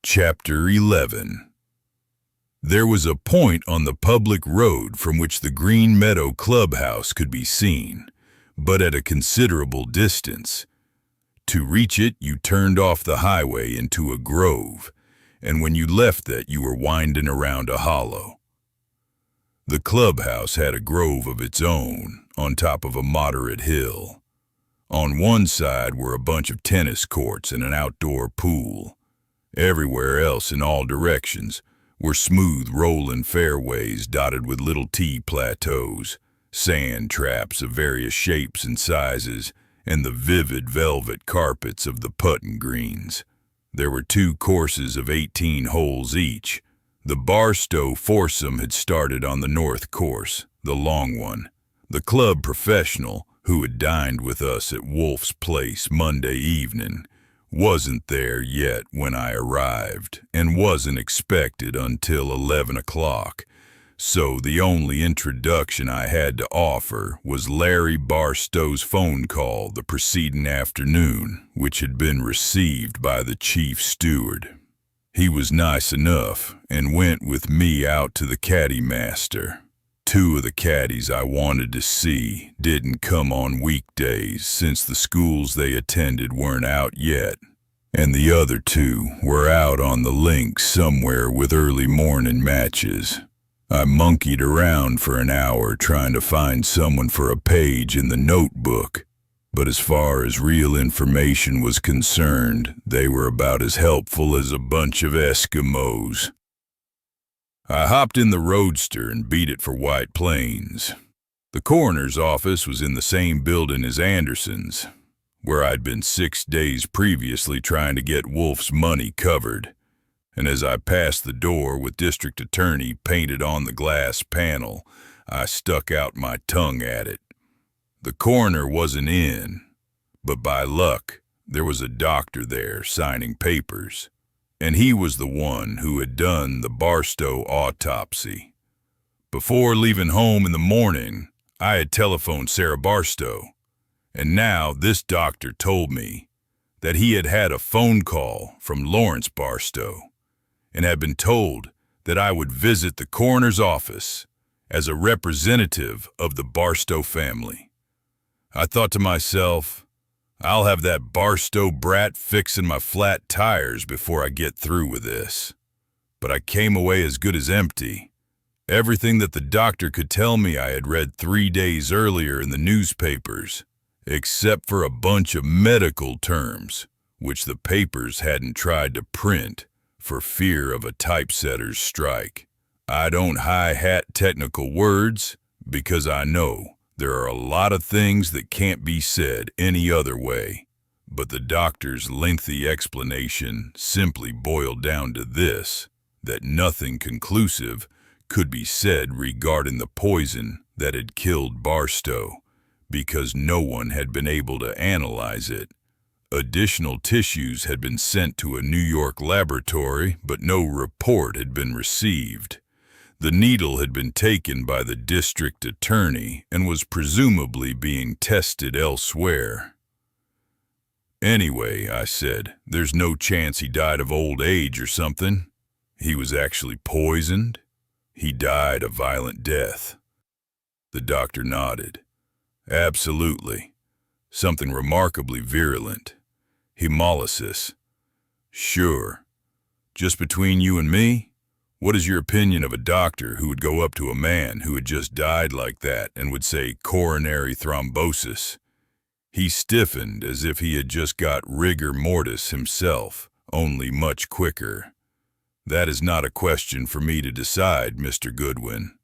Chapter 11. There was a point on the public road from which the Green Meadow Clubhouse could be seen, but at a considerable distance. To reach it, you turned off the highway into a grove, and when you left that, you were winding around a hollow. The clubhouse had a grove of its own, on top of a moderate hill. On one side were a bunch of tennis courts and an outdoor pool. Everywhere else, in all directions, were smooth rolling fairways dotted with little tee plateaus, sand traps of various shapes and sizes, and the vivid velvet carpets of the putting greens. There were 2 courses of 18 holes each. The Barstow foursome had started on the north course, the long one. The club professional, who had dined with us at Wolfe's place Monday evening, wasn't there yet when I arrived, and wasn't expected until 11 o'clock, so the only introduction I had to offer was Larry Barstow's phone call the preceding afternoon, which had been received by the chief steward. He was nice enough, and went with me out to the caddy master. 2 of the caddies I wanted to see didn't come on weekdays since the schools they attended weren't out yet, and the other 2 were out on the links somewhere with early morning matches. I monkeyed around for an hour trying to find someone for a page in the notebook, but as far as real information was concerned, they were about as helpful as a bunch of Eskimos. I hopped in the roadster and beat it for White Plains. The coroner's office was in the same building as Anderson's, where I'd been 6 days previously trying to get Wolfe's money covered, and as I passed the door with District Attorney painted on the glass panel, I stuck out my tongue at it. The coroner wasn't in, but by luck, there was a doctor there signing papers, and he was the one who had done the Barstow autopsy. Before leaving home in the morning, I had telephoned Sarah Barstow, and now this doctor told me that he had had a phone call from Lawrence Barstow and had been told that I would visit the coroner's office as a representative of the Barstow family. I thought to myself, I'll have that Barstow brat fixing my flat tires before I get through with this. But I came away as good as empty. Everything that the doctor could tell me I had read 3 days earlier in the newspapers, except for a bunch of medical terms, which the papers hadn't tried to print for fear of a typesetter's strike. I don't hi-hat technical words because I know there are a lot of things that can't be said any other way, but the doctor's lengthy explanation simply boiled down to this, that nothing conclusive could be said regarding the poison that had killed Barstow, because no one had been able to analyze it. Additional tissues had been sent to a New York laboratory, but no report had been received. The needle had been taken by the district attorney and was presumably being tested elsewhere. Anyway, I said, there's no chance he died of old age or something. He was actually poisoned. He died a violent death. The doctor nodded. Absolutely. Something remarkably virulent. Hemolysis. Sure. Just between you and me? What is your opinion of a doctor who would go up to a man who had just died like that and would say coronary thrombosis? He stiffened as if he had just got rigor mortis himself, only much quicker. That is not a question for me to decide, Mr. Goodwin.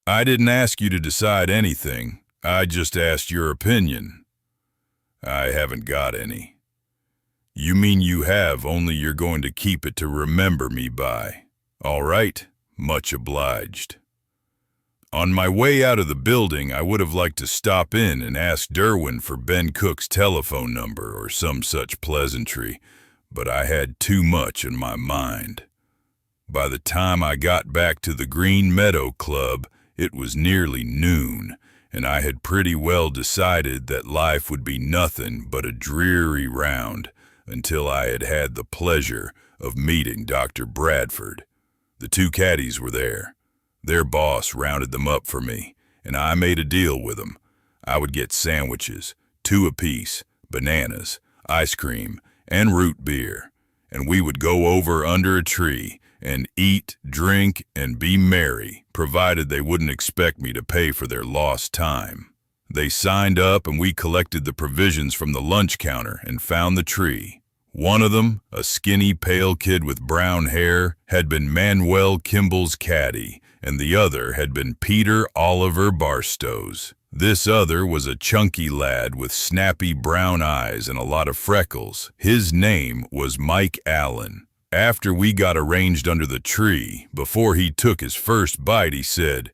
I didn't ask you to decide anything. I just asked your opinion. I haven't got any. You mean you have, only you're going to keep it to remember me by. All right, much obliged. On my way out of the building, I would have liked to stop in and ask Derwin for Ben Cook's telephone number or some such pleasantry, but I had too much in my mind. By the time I got back to the Green Meadow Club, it was nearly noon, and I had pretty well decided that life would be nothing but a dreary round until I had had the pleasure of meeting Dr. Bradford. The two caddies were there. Their boss rounded them up for me, and I made a deal with them. I would get sandwiches, 2 apiece, bananas, ice cream, and root beer, and we would go over under a tree and eat, drink, and be merry, provided they wouldn't expect me to pay for their lost time. They signed up and we collected the provisions from the lunch counter and found the tree. One of them, a skinny, pale kid with brown hair, had been Manuel Kimball's caddy, and the other had been Peter Oliver Barstow's. This other was a chunky lad with snappy brown eyes and a lot of freckles. His name was Mike Allen. After we got arranged under the tree, before he took his first bite, he said,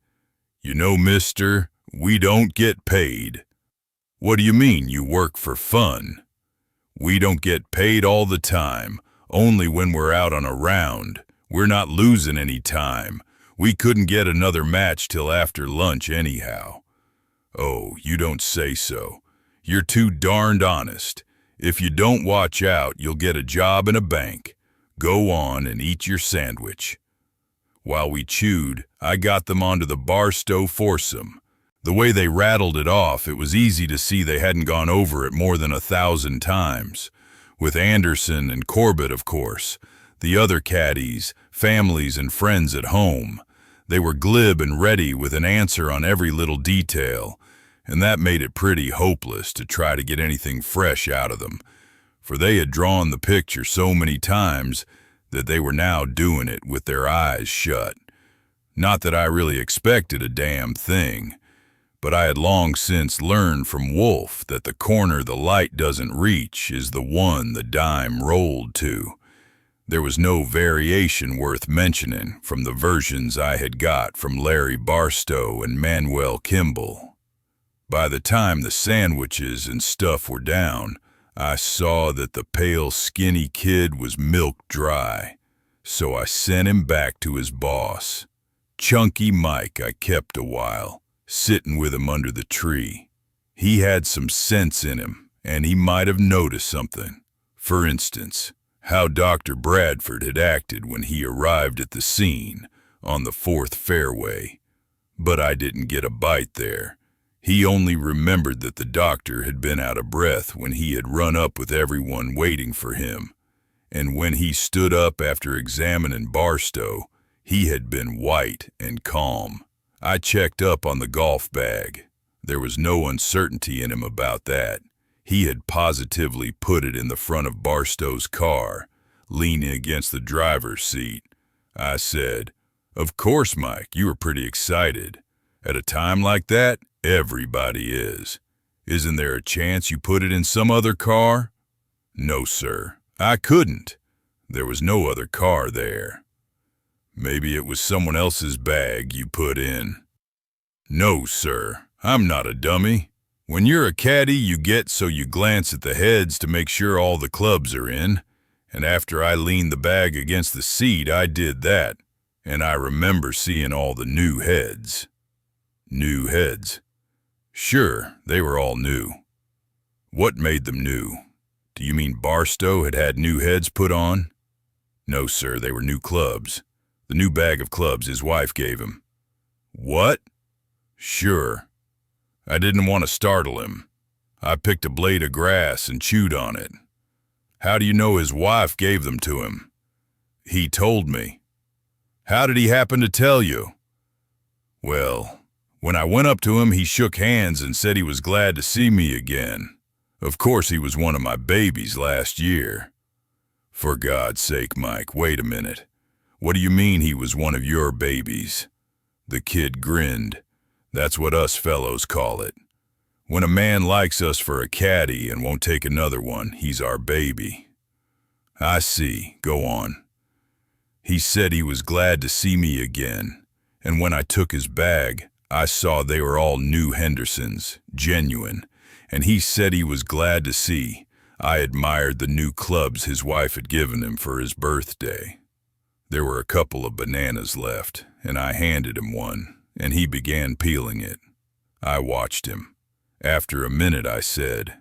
"You know, mister, we don't get paid." "What do you mean, you work for fun?" "We don't get paid all the time, only when we're out on a round. We're not losing any time. We couldn't get another match till after lunch anyhow." "Oh, you don't say so. You're too darned honest. If you don't watch out, you'll get a job in a bank. Go on and eat your sandwich." While we chewed, I got them onto the Barstow foursome. The way they rattled it off, it was easy to see they hadn't gone over it more than 1,000 times. With Anderson and Corbett, of course, the other caddies, families and friends at home. They were glib and ready with an answer on every little detail, and that made it pretty hopeless to try to get anything fresh out of them, for they had drawn the picture so many times that they were now doing it with their eyes shut. Not that I really expected a damn thing, but I had long since learned from Wolfe that the corner the light doesn't reach is the one the dime rolled to. There was no variation worth mentioning from the versions I had got from Larry Barstow and Manuel Kimball. By the time the sandwiches and stuff were down, I saw that the pale, skinny kid was milk dry, so I sent him back to his boss. Chunky Mike I kept a while, sitting with him under the tree. He had some sense in him, and he might have noticed something. For instance, how Dr. Bradford had acted when he arrived at the scene on the 4th fairway. But I didn't get a bite there. He only remembered that the doctor had been out of breath when he had run up with everyone waiting for him, and when he stood up after examining Barstow, he had been white and calm. I checked up on the golf bag. There was no uncertainty in him about that. He had positively put it in the front of Barstow's car, leaning against the driver's seat. I said, "Of course, Mike, you were pretty excited. At a time like that, everybody is. Isn't there a chance you put it in some other car?" "No, sir. I couldn't. There was no other car there." "Maybe it was someone else's bag you put in." "No, sir. I'm not a dummy. When you're a caddy, you get so you glance at the heads to make sure all the clubs are in, and after I leaned the bag against the seat, I did that, and I remember seeing all the new heads." "New heads?" "Sure, they were all new." "What made them new? Do you mean Barstow had had new heads put on?" "No, sir, they were new clubs. The new bag of clubs his wife gave him." "What?" "Sure. I didn't want to startle him. I picked a blade of grass and chewed on it." "How do you know his wife gave them to him?" "He told me." "How did he happen to tell you?" "Well, when I went up to him, he shook hands and said he was glad to see me again. Of course, he was one of my babies last year." "For God's sake, Mike, wait a minute. What do you mean he was one of your babies?" The kid grinned. "That's what us fellows call it. When a man likes us for a caddy and won't take another one, he's our baby." "I see. Go on." "He said he was glad to see me again, and when I took his bag, I saw they were all new Hendersons, genuine, and he said he was glad to see I admired the new clubs his wife had given him for his birthday." There were a couple of bananas left, and I handed him one, and he began peeling it. I watched him. After a minute I said,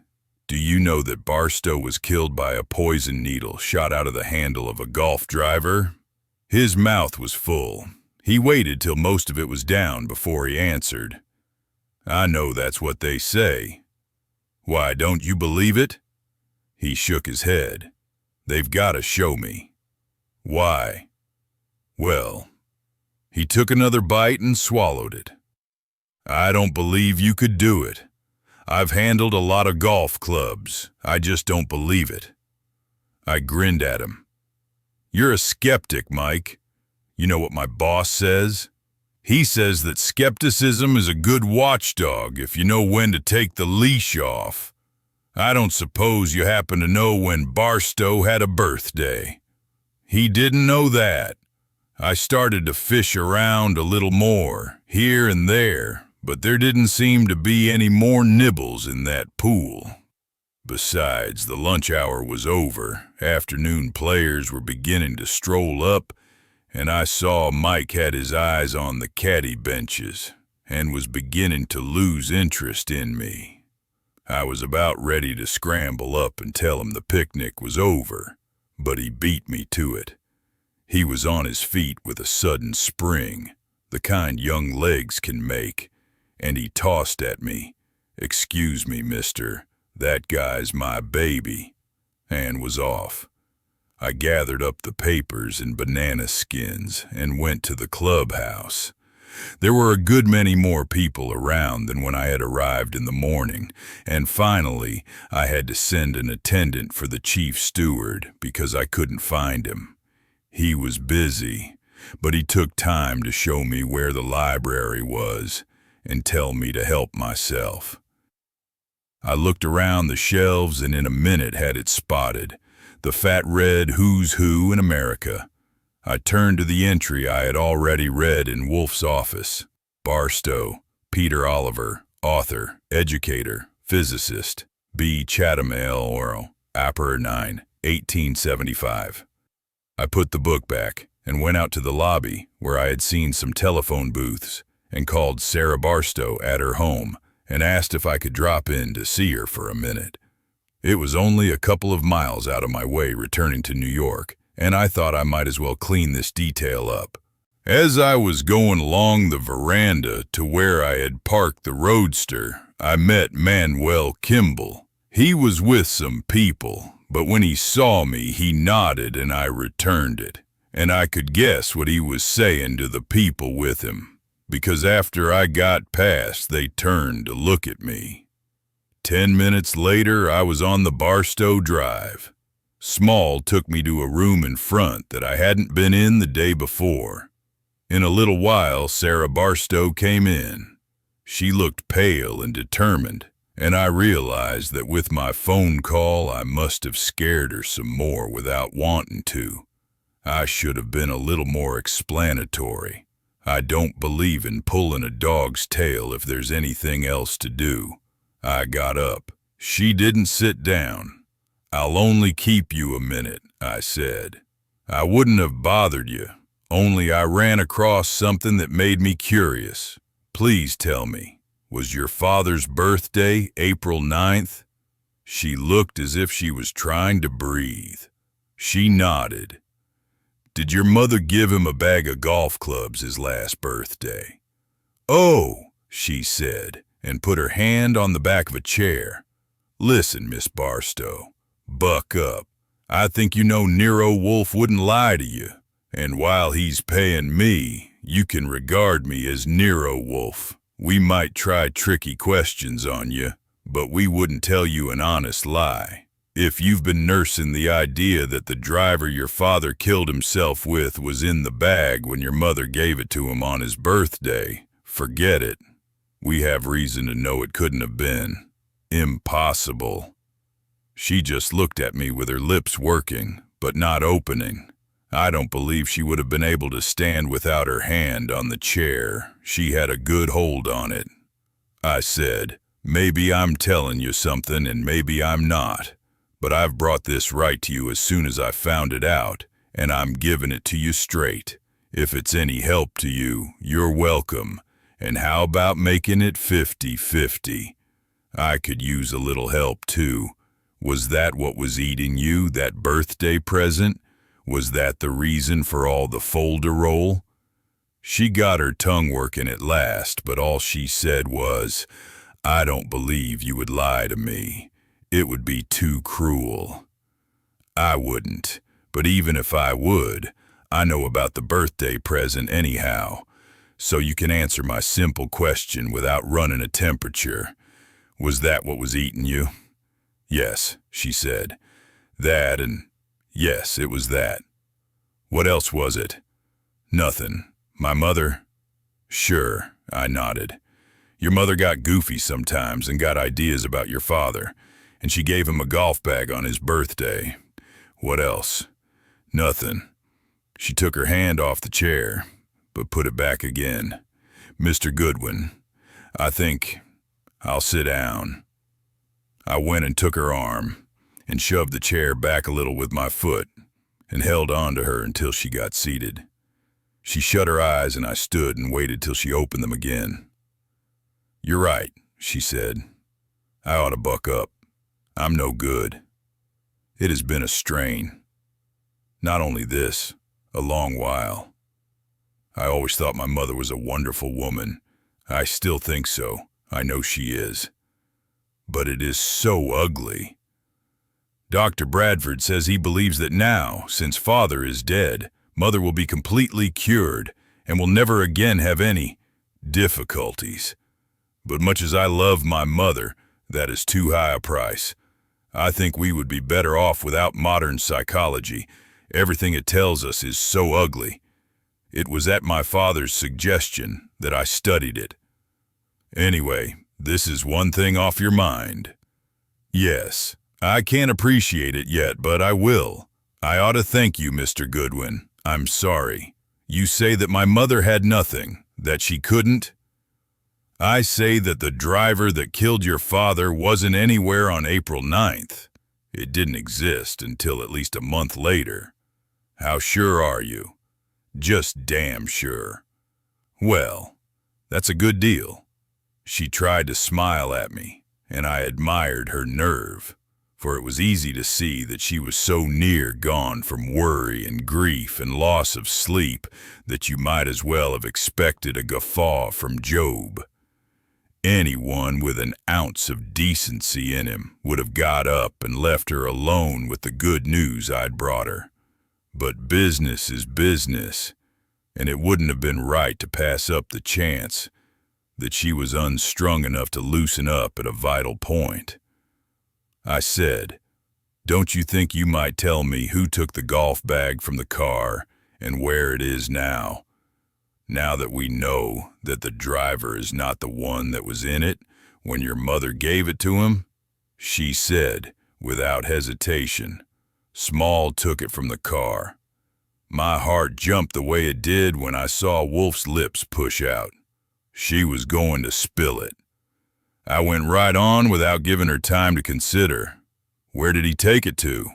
Do you know that Barstow was killed by a poison needle shot out of the handle of a golf driver? His mouth was full. He waited till most of it was down before he answered. I know that's what they say. Why, don't you believe it? He shook his head. They've got to show me. Why? Well, he took another bite and swallowed it. I don't believe you could do it. I've handled a lot of golf clubs. I just don't believe it. I grinned at him. You're a skeptic, Mike. You know what my boss says? He says that skepticism is a good watchdog if you know when to take the leash off. I don't suppose you happen to know when Barstow had a birthday. He didn't know that. I started to fish around a little more, here and there, but there didn't seem to be any more nibbles in that pool. Besides, the lunch hour was over, afternoon players were beginning to stroll up, and I saw Mike had his eyes on the caddy benches and was beginning to lose interest in me. I was about ready to scramble up and tell him the picnic was over, but he beat me to it. He was on his feet with a sudden spring, the kind young legs can make, and he tossed at me, "Excuse me, mister, that guy's my baby," and was off. I gathered up the papers and banana skins and went to the clubhouse. There were a good many more people around than when I had arrived in the morning, and finally I had to send an attendant for the chief steward because I couldn't find him. He was busy, but he took time to show me where the library was and tell me to help myself. I looked around the shelves and in a minute had it spotted, the fat red Who's Who in America. I turned to the entry I had already read in Wolfe's office. Barstow, Peter Oliver, author, educator, physicist, B. Chatham Oro, Upper 9, 1875. I put the book back and went out to the lobby where I had seen some telephone booths and called Sarah Barstow at her home and asked if I could drop in to see her for a minute. It was only a couple of miles out of my way returning to New York, and I thought I might as well clean this detail up. As I was going along the veranda to where I had parked the roadster, I met Manuel Kimball. He was with some people, but when he saw me, he nodded and I returned it. And I could guess what he was saying to the people with him, because after I got past, they turned to look at me. 10 minutes later, I was on the Barstow Drive. Small took me to a room in front that I hadn't been in the day before. In a little while, Sarah Barstow came in. She looked pale and determined, and I realized that with my phone call, I must have scared her some more without wanting to. I should have been a little more explanatory. I don't believe in pulling a dog's tail if there's anything else to do. I got up. She didn't sit down. "I'll only keep you a minute," I said. "I wouldn't have bothered you, only I ran across something that made me curious. Please tell me, was your father's birthday April 9th? She looked as if she was trying to breathe. She nodded. "Did your mother give him a bag of golf clubs his last birthday?" "Oh," she said, and put her hand on the back of a chair. "Listen, Miss Barstow, buck up. I think you know Nero Wolfe wouldn't lie to you, and while he's paying me, you can regard me as Nero Wolfe. We might try tricky questions on you, but we wouldn't tell you an honest lie. If you've been nursing the idea that the driver your father killed himself with was in the bag when your mother gave it to him on his birthday, forget it. We have reason to know it couldn't have been. Impossible." She just looked at me with her lips working, but not opening. I don't believe she would have been able to stand without her hand on the chair. She had a good hold on it. I said, "Maybe I'm telling you something and maybe I'm not, but I've brought this right to you as soon as I found it out, and I'm giving it to you straight. If it's any help to you, you're welcome. And how about making it 50-50? I could use a little help too, Was that what was eating you, that birthday present? Was that the reason for all the folderol? She got her tongue working at last, but all she said was, "I don't believe you would lie to me. It would be too cruel." I wouldn't, but even if I would, I know about the birthday present anyhow. So you can answer my simple question without running a temperature. Was that what was eating you? Yes, she said. That and yes, it was that. What else was it? Nothing. My mother? Sure, I nodded. Your mother got goofy sometimes and got ideas about your father, and she gave him a golf bag on his birthday. What else? Nothing. She took her hand off the chair, but put it back again. Mr. Goodwin, I think I'll sit down. I went and took her arm and shoved the chair back a little with my foot and held on to her until she got seated. She shut her eyes and I stood and waited till she opened them again. You're right, she said. I ought to buck up. I'm no good. It has been a strain. Not only this, a long while. I always thought my mother was a wonderful woman. I still think so. I know she is. But it is so ugly. Dr. Bradford says he believes that now, since father is dead, mother will be completely cured and will never again have any difficulties. But much as I love my mother, that is too high a price. I think we would be better off without modern psychology. Everything it tells us is so ugly. It was at my father's suggestion that I studied it. Anyway, this is one thing off your mind. Yes, I can't appreciate it yet, but I will. I ought to thank you, Mr. Goodwin. I'm sorry. You say that my mother had nothing, that she couldn't? I say that the driver that killed your father wasn't anywhere on April 9th. It didn't exist until at least a month later. How sure are you? Just damn sure. Well, that's a good deal. She tried to smile at me, and I admired her nerve, for it was easy to see that she was so near gone from worry and grief and loss of sleep that you might as well have expected a guffaw from Job. Anyone with an ounce of decency in him would have got up and left her alone with the good news I'd brought her. But business is business, and it wouldn't have been right to pass up the chance that she was unstrung enough to loosen up at a vital point. I said, "Don't you think you might tell me who took the golf bag from the car and where it is now? Now that we know that the driver is not the one that was in it when your mother gave it to him?" She said, without hesitation, "Small took it from the car." My heart jumped the way it did when I saw Wolfe's lips push out. She was going to spill it. I went right on without giving her time to consider. Where did he take it to?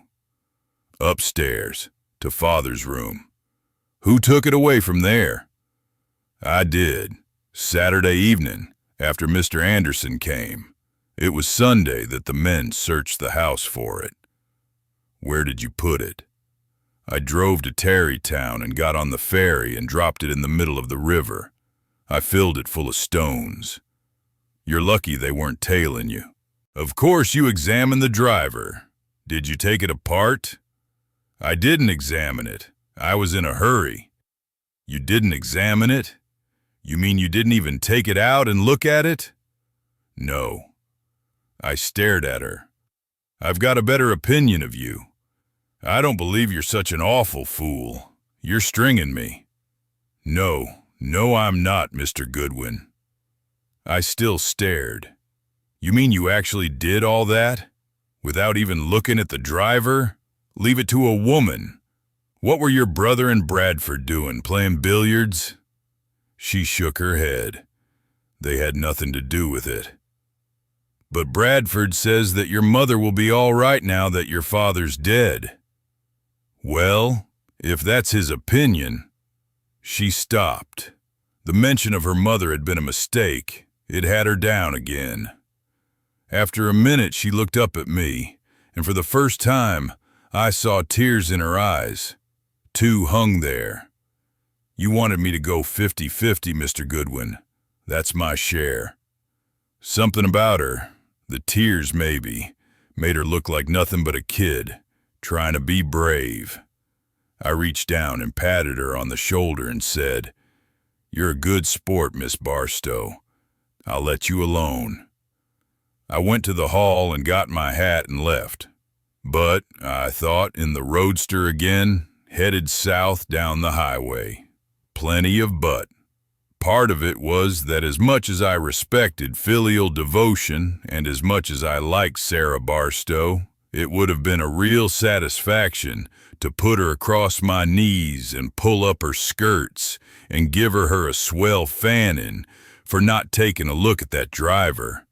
Upstairs, to Father's room. Who took it away from there? I did. Saturday evening, after Mr. Anderson came. It was Sunday that the men searched the house for it. Where did you put it? I drove to Tarrytown and got on the ferry and dropped it in the middle of the river. I filled it full of stones. You're lucky they weren't tailing you. Of course you examined the driver. Did you take it apart? I didn't examine it. I was in a hurry. You didn't examine it? You mean you didn't even take it out and look at it? No. I stared at her. I've got a better opinion of you. I don't believe you're such an awful fool. You're stringing me. No, I'm not, Mr. Goodwin. I still stared. You mean you actually did all that? Without even looking at the driver? Leave it to a woman. What were your brother and Bradford doing, playing billiards? She shook her head. They had nothing to do with it. But Bradford says that your mother will be all right now that your father's dead. Well, if that's his opinion. She stopped. The mention of her mother had been a mistake. It had her down again. After a minute, she looked up at me, and for the first time, I saw tears in her eyes. Two hung there. "You wanted me to go 50-50, Mr. Goodwin. That's my share." Something about her, the tears maybe, made her look like nothing but a kid, trying to be brave. I reached down and patted her on the shoulder and said, "You're a good sport, Miss Barstow. I'll let you alone." I went to the hall and got my hat and left. But, I thought, in the roadster again, headed south down the highway. Plenty of but. Part of it was that as much as I respected filial devotion and as much as I liked Sarah Barstow, it would have been a real satisfaction to put her across my knees and pull up her skirts and give her a swell fanning for not taking a look at that driver.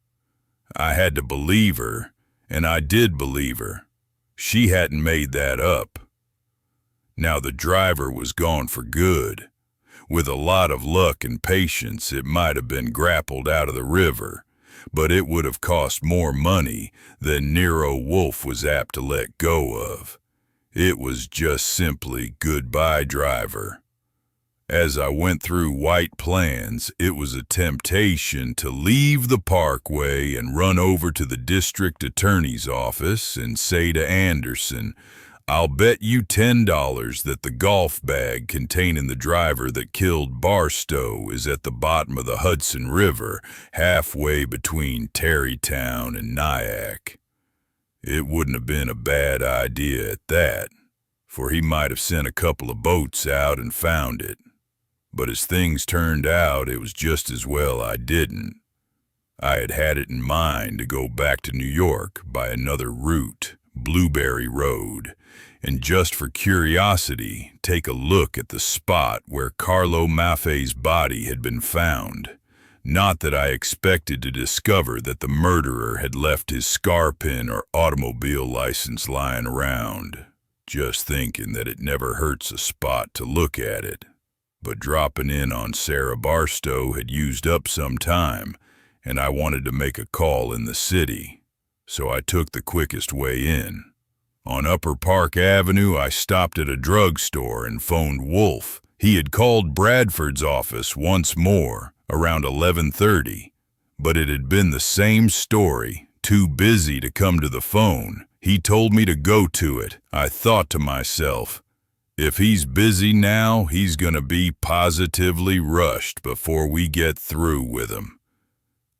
I had to believe her, and I did believe her. She hadn't made that up. Now the driver was gone for good. With a lot of luck and patience, it might have been grappled out of the river, but it would have cost more money than Nero Wolfe was apt to let go of. It was just simply goodbye, driver. As I went through White Plains, it was a temptation to leave the parkway and run over to the district attorney's office and say to Anderson, "I'll bet you $10 that the golf bag containing the driver that killed Barstow is at the bottom of the Hudson River, halfway between Tarrytown and Nyack." It wouldn't have been a bad idea at that, for he might have sent a couple of boats out and found it. But as things turned out, it was just as well I didn't. I had it in mind to go back to New York by another route, Blueberry Road, and just for curiosity, take a look at the spot where Carlo Maffei's body had been found. Not that I expected to discover that the murderer had left his scar pin or automobile license lying around, just thinking that it never hurts a spot to look at it. But dropping in on Sarah Barstow had used up some time, and I wanted to make a call in the city, so I took the quickest way in. On Upper Park Avenue, I stopped at a drugstore and phoned Wolfe. He had called Bradford's office once more, around 11:30, but it had been the same story, too busy to come to the phone. He told me to go to it. I thought to myself, if he's busy now, he's gonna be positively rushed before we get through with him.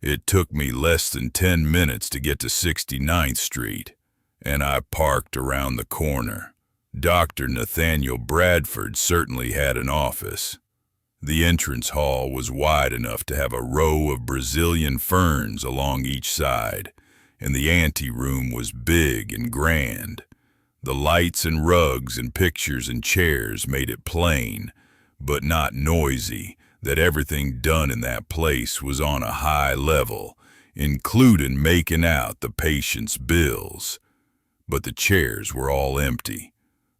It took me less than 10 minutes to get to 69th Street, and I parked around the corner. Dr. Nathaniel Bradford certainly had an office. The entrance hall was wide enough to have a row of Brazilian ferns along each side, and the anteroom was big and grand. The lights and rugs and pictures and chairs made it plain, but not noisy, that everything done in that place was on a high level, including making out the patient's bills. But the chairs were all empty.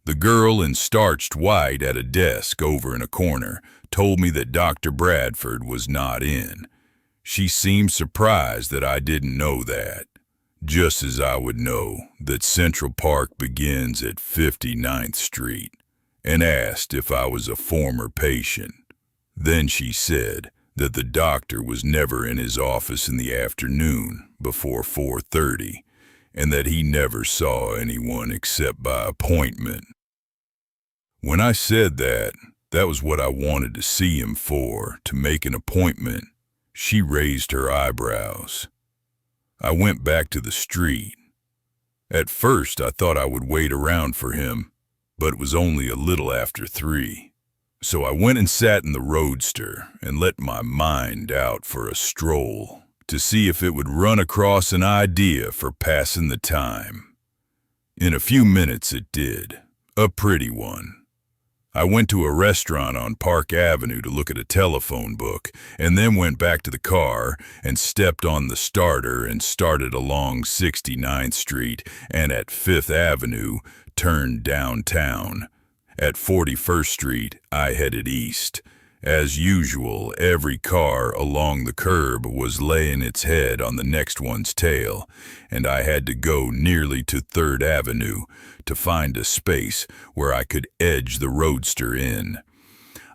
The girl in starched white at a desk over in a corner told me that Dr. Bradford was not in. She seemed surprised that I didn't know that, just as I would know that Central Park begins at 59th Street, and asked if I was a former patient. Then she said that the doctor was never in his office in the afternoon before 4:30, and that he never saw anyone except by appointment. When I said that was what I wanted to see him for, to make an appointment, she raised her eyebrows. I went back to the street. At first, I thought I would wait around for him, but it was only a little after 3. So I went and sat in the roadster and let my mind out for a stroll to see if it would run across an idea for passing the time. In a few minutes it did, a pretty one. I went to a restaurant on Park Avenue to look at a telephone book, and then went back to the car and stepped on the starter and started along 69th Street, and at 5th Avenue turned downtown. At 41st Street, I headed east, As usual, every car along the curb was laying its head on the next one's tail, and I had to go nearly to 3rd Avenue to find a space where I could edge the roadster in.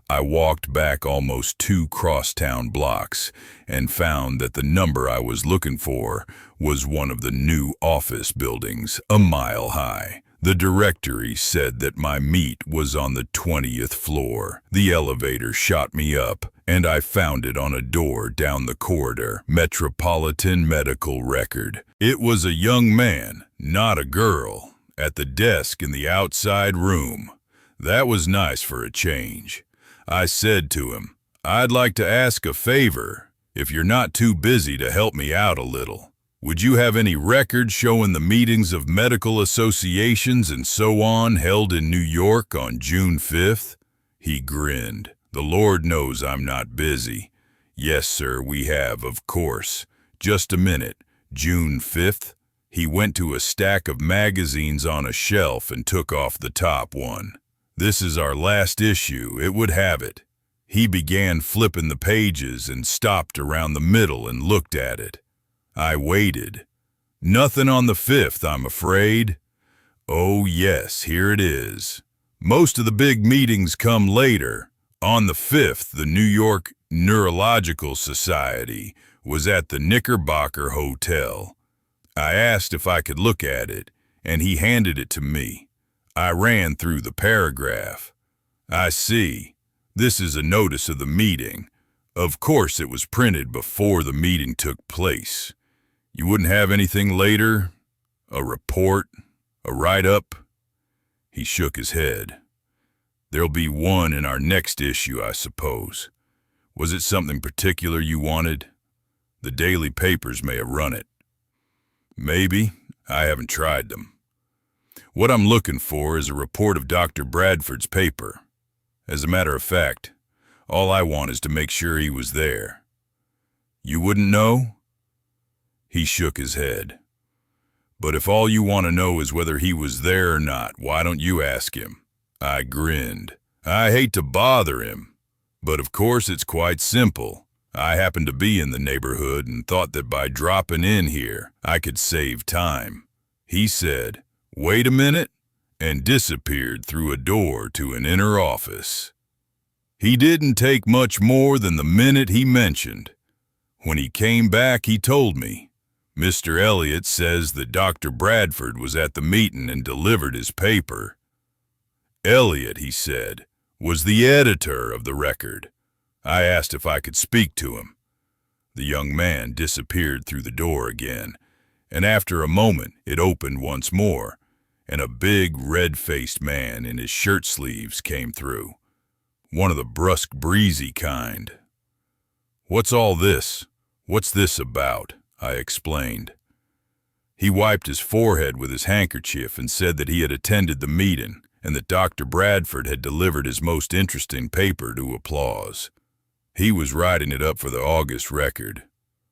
I walked back almost 2 crosstown blocks and found that the number I was looking for was one of the new office buildings, a mile high. The directory said that my meet was on the 20th floor. The elevator shot me up, and I found it on a door down the corridor. Metropolitan Medical Record. It was a young man, not a girl, at the desk in the outside room. That was nice for a change. I said to him, "I'd like to ask a favor, if you're not too busy to help me out a little. Would you have any records showing the meetings of medical associations and so on held in New York on June 5th? He grinned. "The Lord knows I'm not busy." "Yes, sir, we have, of course. Just a minute. June 5th? He went to a stack of magazines on a shelf and took off the top one. "This is our last issue, it would have it." He began flipping the pages and stopped around the middle and looked at it. I waited. "Nothing on the 5th, I'm afraid." "Oh yes, here it is. Most of the big meetings come later. On the 5th, the New York Neurological Society was at the Knickerbocker Hotel. I asked if I could look at it, and he handed it to me. I ran through the paragraph. "I see. This is a notice of the meeting. Of course it was printed before the meeting took place. You wouldn't have anything later? A report? A write-up?" He shook his head. "There'll be one in our next issue, I suppose. Was it something particular you wanted? The daily papers may have run it." "Maybe. I haven't tried them. What I'm looking for is a report of Dr. Bradford's paper. As a matter of fact, all I want is to make sure he was there." "You wouldn't know?" He shook his head. "But if all you want to know is whether he was there or not, why don't you ask him?" I grinned. "I hate to bother him, but of course it's quite simple. I happened to be in the neighborhood and thought that by dropping in here, I could save time." He said, "Wait a minute," and disappeared through a door to an inner office. He didn't take much more than the minute he mentioned. When he came back, he told me, "Mr. Elliott says that Dr. Bradford was at the meeting and delivered his paper." Elliott, he said, was the editor of the record. I asked if I could speak to him. The young man disappeared through the door again, and after a moment it opened once more, and a big red-faced man in his shirt sleeves came through. One of the brusque, breezy kind. "What's all this? What's this about?" I explained. He wiped his forehead with his handkerchief and said that he had attended the meeting and that Dr. Bradford had delivered his most interesting paper to applause. He was writing it up for the August record.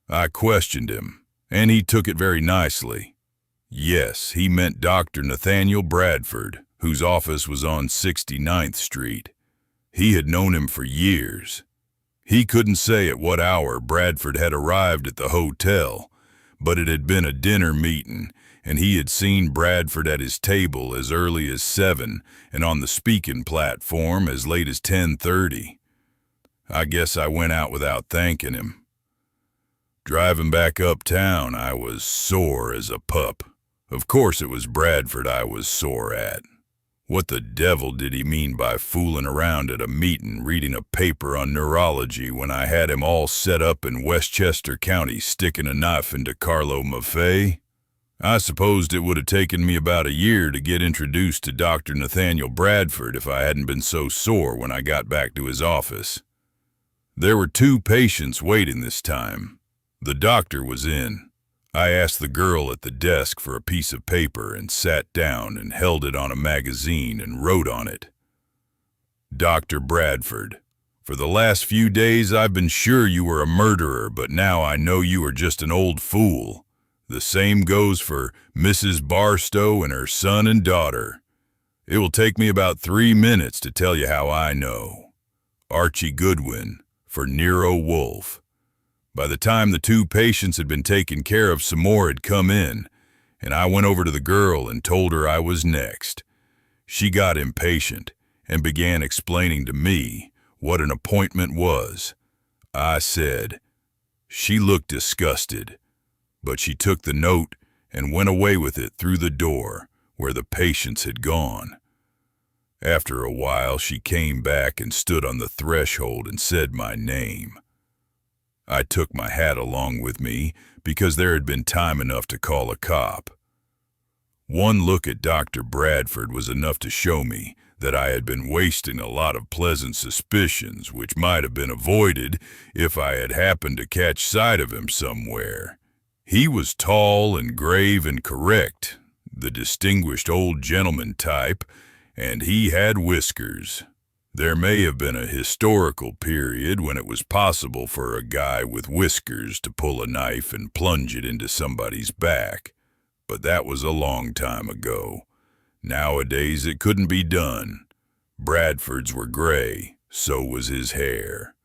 I questioned him, and he took it very nicely. Yes, he meant Dr. Nathaniel Bradford, whose office was on 69th Street. He had known him for years. He couldn't say at what hour Bradford had arrived at the hotel, but it had been a dinner meeting, and he had seen Bradford at his table as early as 7 and on the speaking platform as late as 10:30. I guess I went out without thanking him. Driving back uptown, I was sore as a pup. Of course it was Bradford I was sore at. What the devil did he mean by fooling around at a meeting reading a paper on neurology when I had him all set up in Westchester County sticking a knife into Carlo Maffei? I supposed it would have taken me about a year to get introduced to Dr. Nathaniel Bradford if I hadn't been so sore when I got back to his office. There were 2 patients waiting this time. The doctor was in. I asked the girl at the desk for a piece of paper and sat down and held it on a magazine and wrote on it. "Dr. Bradford, for the last few days I've been sure you were a murderer, but now I know you are just an old fool. The same goes for Mrs. Barstow and her son and daughter. It will take me about 3 minutes to tell you how I know. Archie Goodwin, for Nero Wolfe. By the time the two patients had been taken care of, some more had come in, and I went over to the girl and told her I was next. She got impatient and began explaining to me what an appointment was. I said. She looked disgusted, but she took the note and went away with it through the door where the patients had gone. After a while, she came back and stood on the threshold and said my name. I took my hat along with me because there had been time enough to call a cop. One look at Dr. Bradford was enough to show me that I had been wasting a lot of pleasant suspicions which might have been avoided if I had happened to catch sight of him somewhere. He was tall and grave and correct, the distinguished old gentleman type, and he had whiskers. There may have been a historical period when it was possible for a guy with whiskers to pull a knife and plunge it into somebody's back, but that was a long time ago. Nowadays it couldn't be done. Bradford's were gray, so was his hair.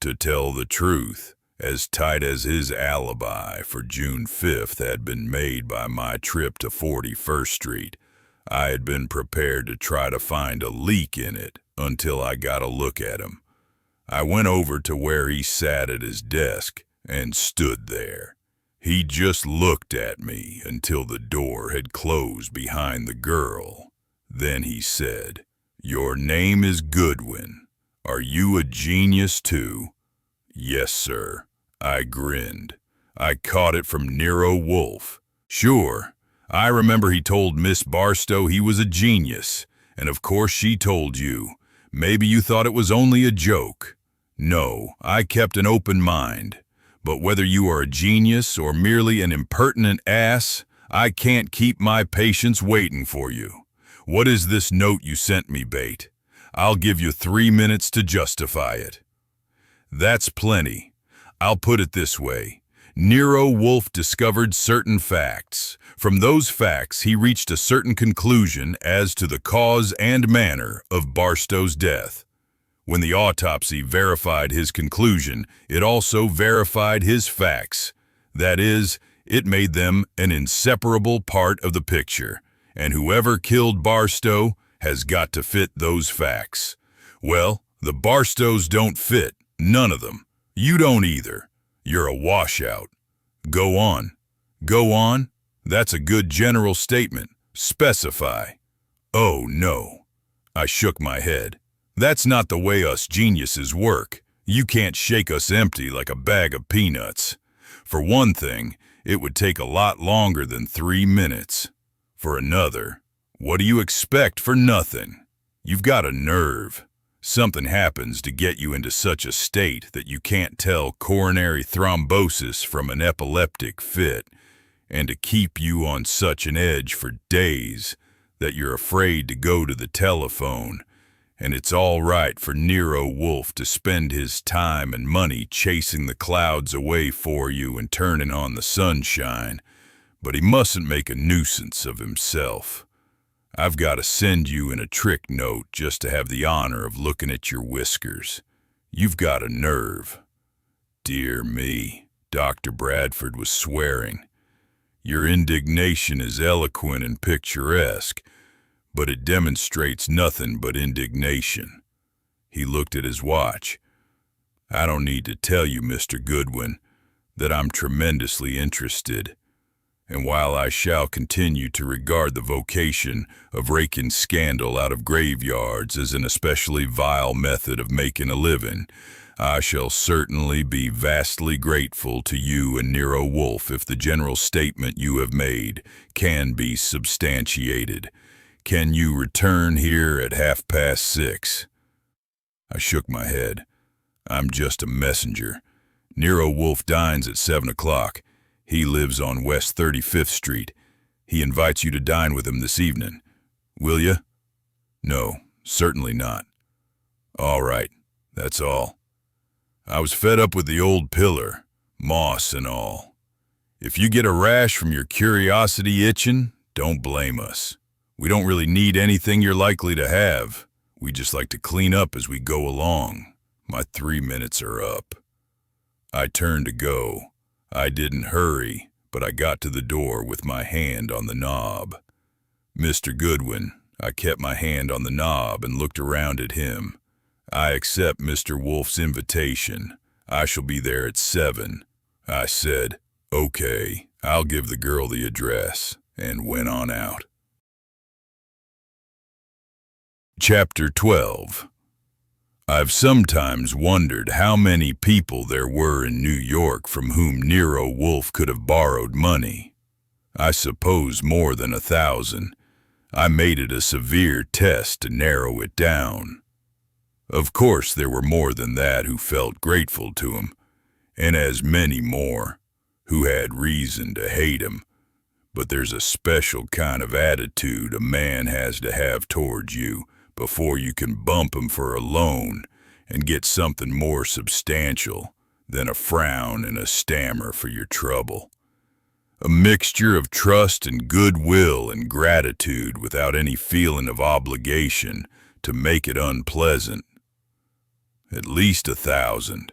To tell the truth, as tight as his alibi for June 5th had been made by my trip to 41st Street, I had been prepared to try to find a leak in it until I got a look at him. I went over to where he sat at his desk and stood there. He just looked at me until the door had closed behind the girl. Then he said, "Your name is Goodwin. Are you a genius too?" "Yes, sir." I grinned. "I caught it from Nero Wolfe." "Sure. I remember he told Miss Barstow he was a genius, and of course she told you. Maybe you thought it was only a joke." "No, I kept an open mind. But whether you are a genius or merely an impertinent ass, I can't keep my patients waiting for you. What is this note you sent me, Bate? I'll give you 3 minutes to justify it." "That's plenty. I'll put it this way. Nero Wolfe discovered certain facts. From those facts, he reached a certain conclusion as to the cause and manner of Barstow's death. When the autopsy verified his conclusion, it also verified his facts. That is, it made them an inseparable part of the picture, and whoever killed Barstow has got to fit those facts. Well, the Barstows don't fit, none of them. You don't either. You're a washout. Go on. Go on? That's a good general statement. Specify." "Oh, no." I shook my head. "That's not the way us geniuses work. You can't shake us empty like a bag of peanuts. For one thing, it would take a lot longer than 3 minutes. For another, what do you expect for nothing? You've got a nerve. Something happens to get you into such a state that you can't tell coronary thrombosis from an epileptic fit, and to keep you on such an edge for days that you're afraid to go to the telephone. And it's all right for Nero Wolfe to spend his time and money chasing the clouds away for you and turning on the sunshine, but he mustn't make a nuisance of himself. I've got to send you in a trick note just to have the honor of looking at your whiskers. You've got a nerve." "Dear me," Dr. Bradford was swearing. "Your indignation is eloquent and picturesque, but it demonstrates nothing but indignation." He looked at his watch. "I don't need to tell you, Mr. Goodwin, that I'm tremendously interested. And while I shall continue to regard the vocation of raking scandal out of graveyards as an especially vile method of making a living, I shall certainly be vastly grateful to you and Nero Wolfe if the general statement you have made can be substantiated. Can you return here at 6:30? I shook my head. "I'm just a messenger. Nero Wolfe dines at 7 o'clock. He lives on West 35th Street. He invites you to dine with him this evening. Will you?" "No, certainly not." "All right, that's all. I was fed up with the old pillar, moss and all. If you get a rash from your curiosity itching, don't blame us. We don't really need anything you're likely to have. We just like to clean up as we go along. My 3 minutes are up. I turned to go. I didn't hurry, but I got to the door with my hand on the knob. Mr. Goodwin, I kept my hand on the knob and looked around at him. I accept Mr. Wolfe's invitation. I shall be there at 7. I said, okay, I'll give the girl the address, and went on out. Chapter 12. I've sometimes wondered how many people there were in New York from whom Nero Wolfe could have borrowed money. I suppose more than 1,000. I made it a severe test to narrow it down. Of course there were more than that who felt grateful to him, and as many more who had reason to hate him. But there's a special kind of attitude a man has to have towards you before you can bump him for a loan and get something more substantial than a frown and a stammer for your trouble. A mixture of trust and goodwill and gratitude without any feeling of obligation to make it unpleasant. At least 1,000.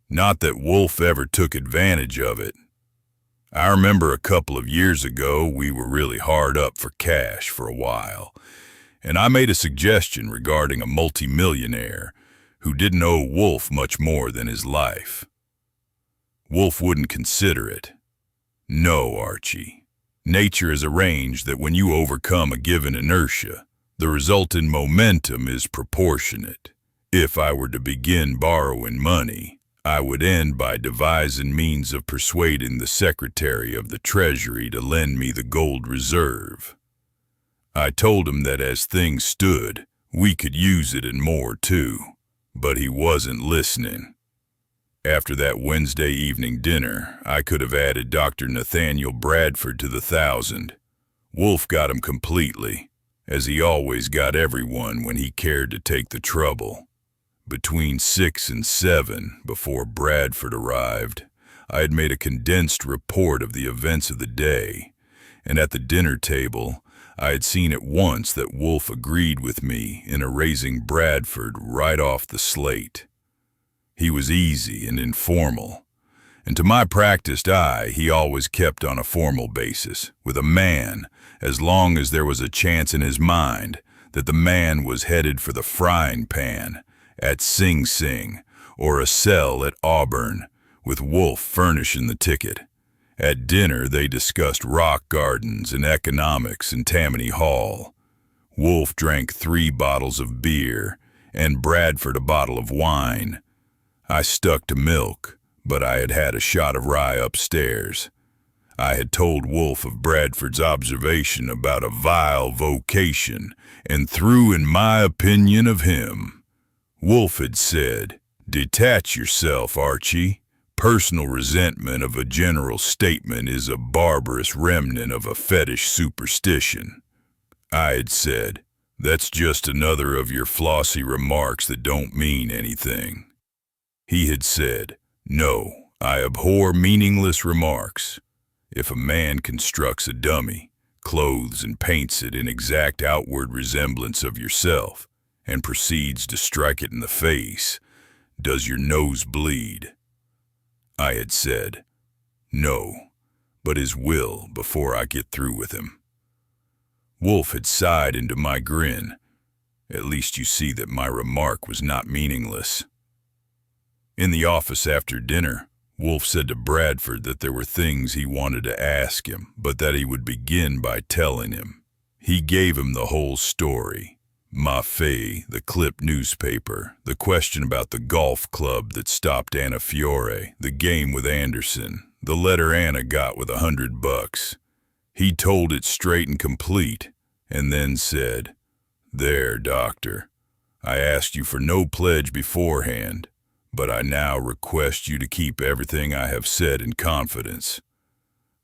Not that Wolfe ever took advantage of it. I remember a couple of years ago we were really hard up for cash for a while, and I made a suggestion regarding a multimillionaire who didn't owe Wolfe much more than his life. Wolfe wouldn't consider it. No, Archie. Nature is arranged that when you overcome a given inertia, the resultant momentum is proportionate. If I were to begin borrowing money, I would end by devising means of persuading the Secretary of the Treasury to lend me the gold reserve. I told him that as things stood, we could use it and more too, but he wasn't listening. After that Wednesday evening dinner, I could have added Dr. Nathaniel Bradford to the 1,000. Wolfe got him completely, as he always got everyone when he cared to take the trouble. Between 6 and 7, before Bradford arrived, I had made a condensed report of the events of the day, and at the dinner table, I had seen at once that Wolfe agreed with me in erasing Bradford right off the slate. He was easy and informal, and to my practiced eye, he always kept on a formal basis with a man as long as there was a chance in his mind that the man was headed for the frying pan at Sing Sing or a cell at Auburn, with Wolfe furnishing the ticket. At dinner, they discussed rock gardens and economics in Tammany Hall. Wolfe drank 3 bottles of beer and Bradford a bottle of wine. I stuck to milk, but I had had a shot of rye upstairs. I had told Wolfe of Bradford's observation about a vile vocation and threw in my opinion of him. Wolfe had said, "Detach yourself, Archie. Personal resentment of a general statement is a barbarous remnant of a fetish superstition." I had said, "That's just another of your flossy remarks that don't mean anything." He had said, "No, I abhor meaningless remarks. If a man constructs a dummy, clothes and paints it in exact outward resemblance of yourself, and proceeds to strike it in the face, does your nose bleed?" I had said, "No, but his will before I get through with him." Wolfe had sighed into my grin. At least you see that my remark was not meaningless. In the office after dinner, Wolfe said to Bradford that there were things he wanted to ask him, but that he would begin by telling him. He gave him the whole story. Maffei, the Clip newspaper, the question about the golf club that stopped Anna Fiore, the game with Anderson, the letter Anna got with $100. He told it straight and complete, and then said, "There, doctor, I asked you for no pledge beforehand, but I now request you to keep everything I have said in confidence.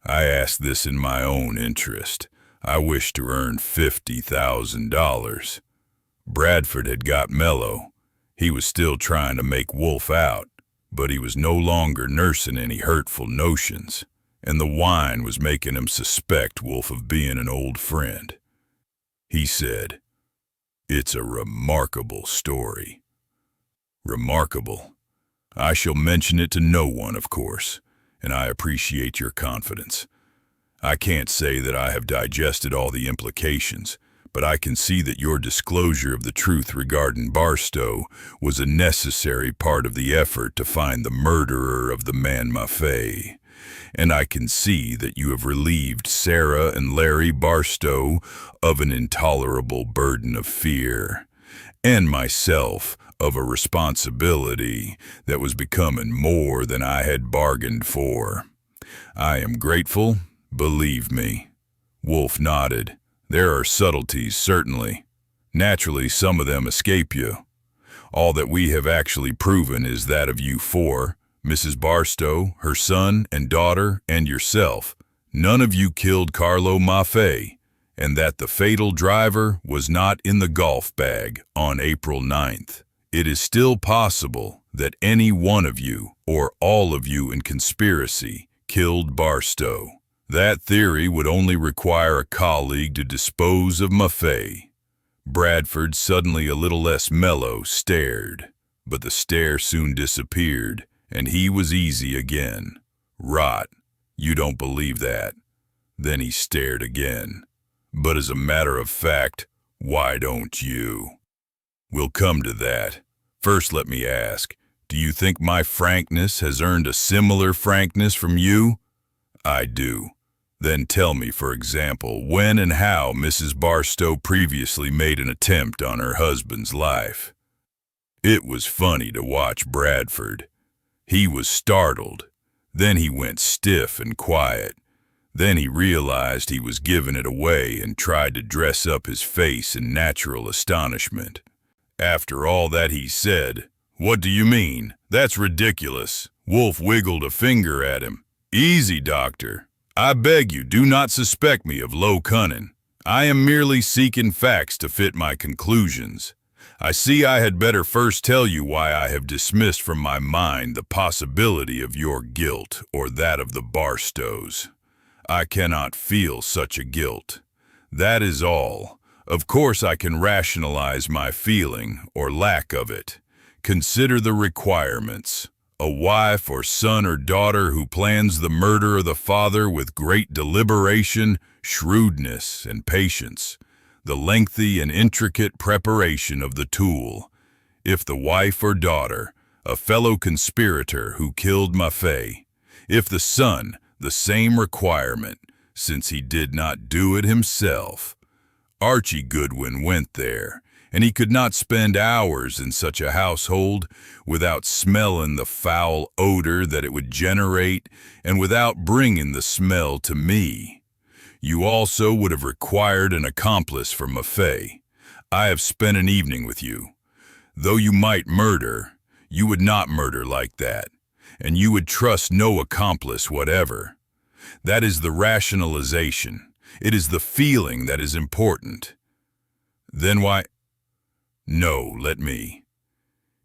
I ask this in my own interest. I wish to earn $50,000. Bradford had got mellow. He was still trying to make Wolfe out, but he was no longer nursing any hurtful notions, and the wine was making him suspect Wolfe of being an old friend. He said, "It's a remarkable story." Remarkable. I shall mention it to no one, of course, and I appreciate your confidence. I can't say that I have digested all the implications, but I can see that your disclosure of the truth regarding Barstow was a necessary part of the effort to find the murderer of the man Maffei. And I can see that you have relieved Sarah and Larry Barstow of an intolerable burden of fear, and myself of a responsibility that was becoming more than I had bargained for. I am grateful, believe me. Wolfe nodded. There are subtleties, certainly. Naturally, some of them escape you. All that we have actually proven is that of you four, Mrs. Barstow, her son and daughter, and yourself. None of you killed Carlo Maffei, and that the fatal driver was not in the golf bag on April 9th. It is still possible that any one of you, or all of you in conspiracy, killed Barstow. That theory would only require a colleague to dispose of Maffei. Bradford, suddenly a little less mellow, stared, but the stare soon disappeared, and he was easy again. Rot. You don't believe that. Then he stared again. But as a matter of fact, why don't you? We'll come to that. First, let me ask, do you think my frankness has earned a similar frankness from you? I do. Then tell me, for example, when and how Mrs. Barstow previously made an attempt on her husband's life. It was funny to watch Bradford. He was startled. Then he went stiff and quiet. Then he realized he was giving it away and tried to dress up his face in natural astonishment. After all that he said, "What do you mean? That's ridiculous." Wolfe wiggled a finger at him. "Easy, doctor. I beg you, do not suspect me of low cunning. I am merely seeking facts to fit my conclusions. I see I had better first tell you why I have dismissed from my mind the possibility of your guilt or that of the Barstows. I cannot feel such a guilt. That is all. Of course I can rationalize my feeling or lack of it. Consider the requirements. A wife or son or daughter who plans the murder of the father with great deliberation, shrewdness, and patience. The lengthy and intricate preparation of the tool. If the wife or daughter, a fellow conspirator who killed Maffei. If the son, the same requirement, since he did not do it himself. Archie Goodwin went there, and he could not spend hours in such a household without smelling the foul odor that it would generate and without bringing the smell to me. You also would have required an accomplice for Maffei. I have spent an evening with you. Though you might murder, you would not murder like that, and you would trust no accomplice whatever. That is the rationalization. It is the feeling that is important. Then why? No, let me.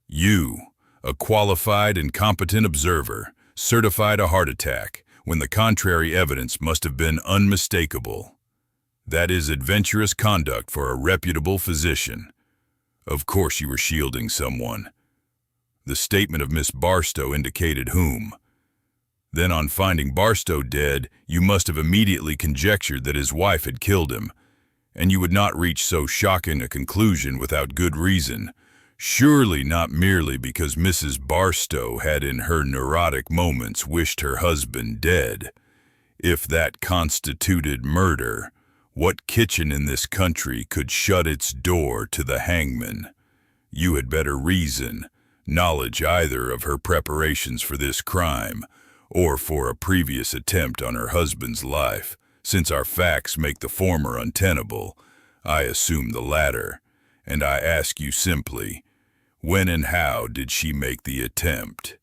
You, a qualified and competent observer, certified a heart attack when the contrary evidence must have been unmistakable. That is adventurous conduct for a reputable physician. Of course you were shielding someone. The statement of Miss Barstow indicated whom. Then on finding Barstow dead, you must have immediately conjectured that his wife had killed him, and you would not reach so shocking a conclusion without good reason. Surely not merely because Mrs. Barstow had in her neurotic moments wished her husband dead. If that constituted murder, what kitchen in this country could shut its door to the hangman? You had better reason, knowledge either of her preparations for this crime, or for a previous attempt on her husband's life. Since our facts make the former untenable, I assume the latter, and I ask you simply, when and how did she make the attempt?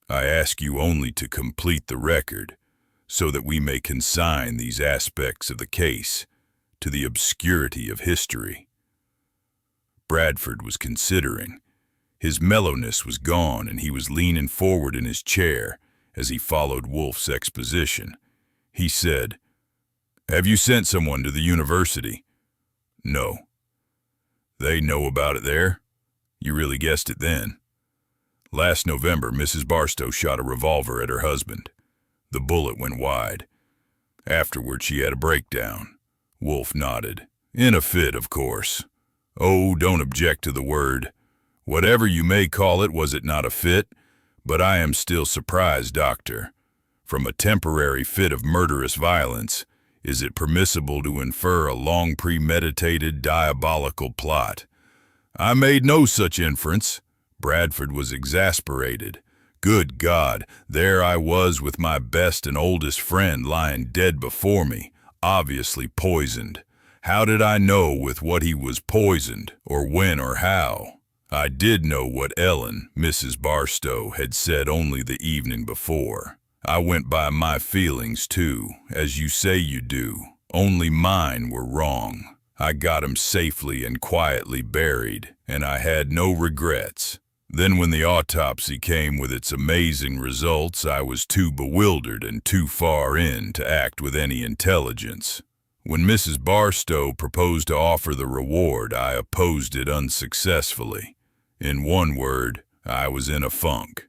I ask you only to complete the record, so that we may consign these aspects of the case to the obscurity of history. Bradford was considering. His mellowness was gone, and he was leaning forward in his chair as he followed Wolfe's exposition. He said, "Have you sent someone to the university?" "No." "They know about it there?" You really guessed it then. Last November, Mrs. Barstow shot a revolver at her husband. The bullet went wide. Afterward, she had a breakdown. Wolfe nodded. In a fit, of course. Oh, don't object to the word. Whatever you may call it, was it not a fit? But I am still surprised, Doctor. From a temporary fit of murderous violence, is it permissible to infer a long premeditated, diabolical plot? I made no such inference. Bradford was exasperated. Good God, there I was with my best and oldest friend lying dead before me, obviously poisoned. How did I know with what he was poisoned, or when or how? I did know what Ellen, Mrs. Barstow, had said only the evening before. I went by my feelings, too, as you say you do. Only mine were wrong. I got him safely and quietly buried, and I had no regrets. Then when the autopsy came with its amazing results, I was too bewildered and too far in to act with any intelligence. When Mrs. Barstow proposed to offer the reward, I opposed it unsuccessfully. In one word, I was in a funk.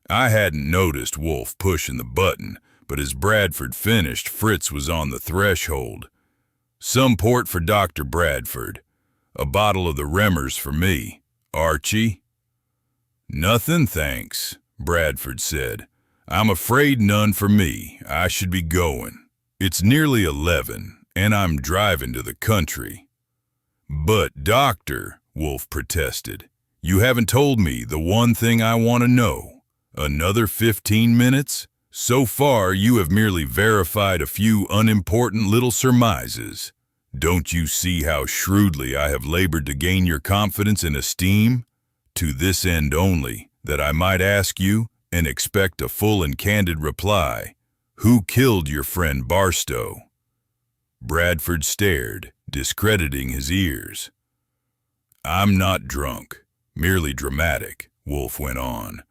I hadn't noticed Wolfe pushing the button, but as Bradford finished, Fritz was on the threshold. Some port for Dr. Bradford. A bottle of the Remmers for me. Archie? Nothing, thanks, Bradford said. I'm afraid none for me. I should be going. It's nearly 11, and I'm driving to the country. But, Doctor, Wolfe protested, you haven't told me the one thing I want to know. Another 15 minutes? So far, you have merely verified a few unimportant little surmises. Don't you see how shrewdly I have labored to gain your confidence and esteem? To this end only, that I might ask you, and expect a full and candid reply, who killed your friend Barstow? Bradford stared, discrediting his ears. I'm not drunk, merely dramatic, Wolfe went on.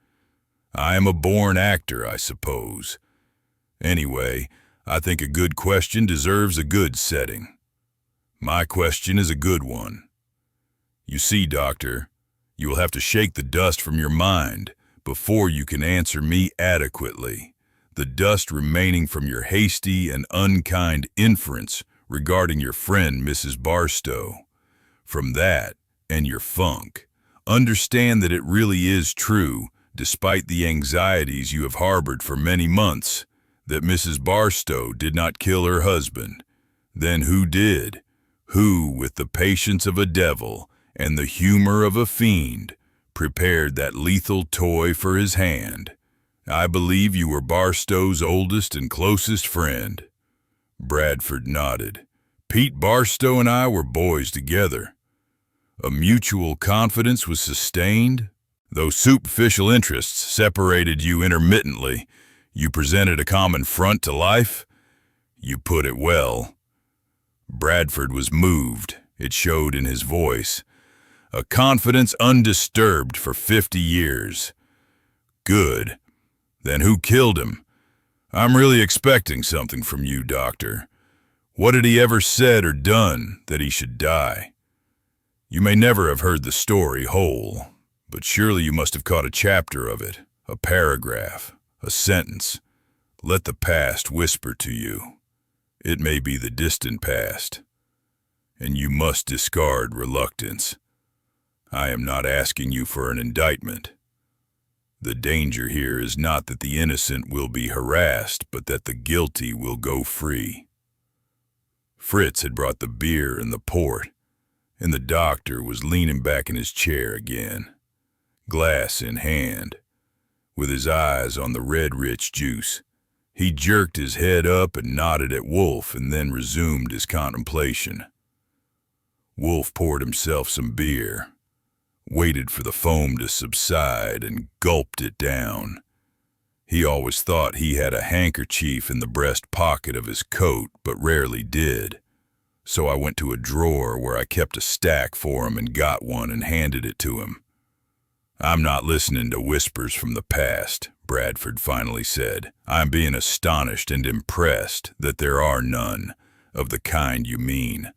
I am a born actor, I suppose. Anyway, I think a good question deserves a good setting. My question is a good one. You see, Doctor, you will have to shake the dust from your mind before you can answer me adequately. The dust remaining from your hasty and unkind inference regarding your friend Mrs. Barstow. From that, and your funk, understand that it really is true, despite the anxieties you have harbored for many months, that Mrs. Barstow did not kill her husband. Then who did? Who, with the patience of a devil and the humor of a fiend, prepared that lethal toy for his hand? I believe you were Barstow's oldest and closest friend. Bradford nodded. Pete Barstow and I were boys together. A mutual confidence was sustained. Though superficial interests separated you intermittently, you presented a common front to life. You put it well. Bradford was moved. It showed in his voice. A confidence undisturbed for 50 years. Good. Then who killed him? I'm really expecting something from you, Doctor. What had he ever said or done that he should die? You may never have heard the story whole, but surely you must have caught a chapter of it, a paragraph, a sentence. Let the past whisper to you. It may be the distant past, and you must discard reluctance. I am not asking you for an indictment. The danger here is not that the innocent will be harassed, but that the guilty will go free. Fritz had brought the beer and the port, and the doctor was leaning back in his chair again, glass in hand, with his eyes on the red-rich juice. He jerked his head up and nodded at Wolfe and then resumed his contemplation. Wolfe poured himself some beer, waited for the foam to subside, and gulped it down. He always thought he had a handkerchief in the breast pocket of his coat, but rarely did. So I went to a drawer where I kept a stack for him and got one and handed it to him. I'm not listening to whispers from the past, Bradford finally said. I'm being astonished and impressed that there are none of the kind you mean.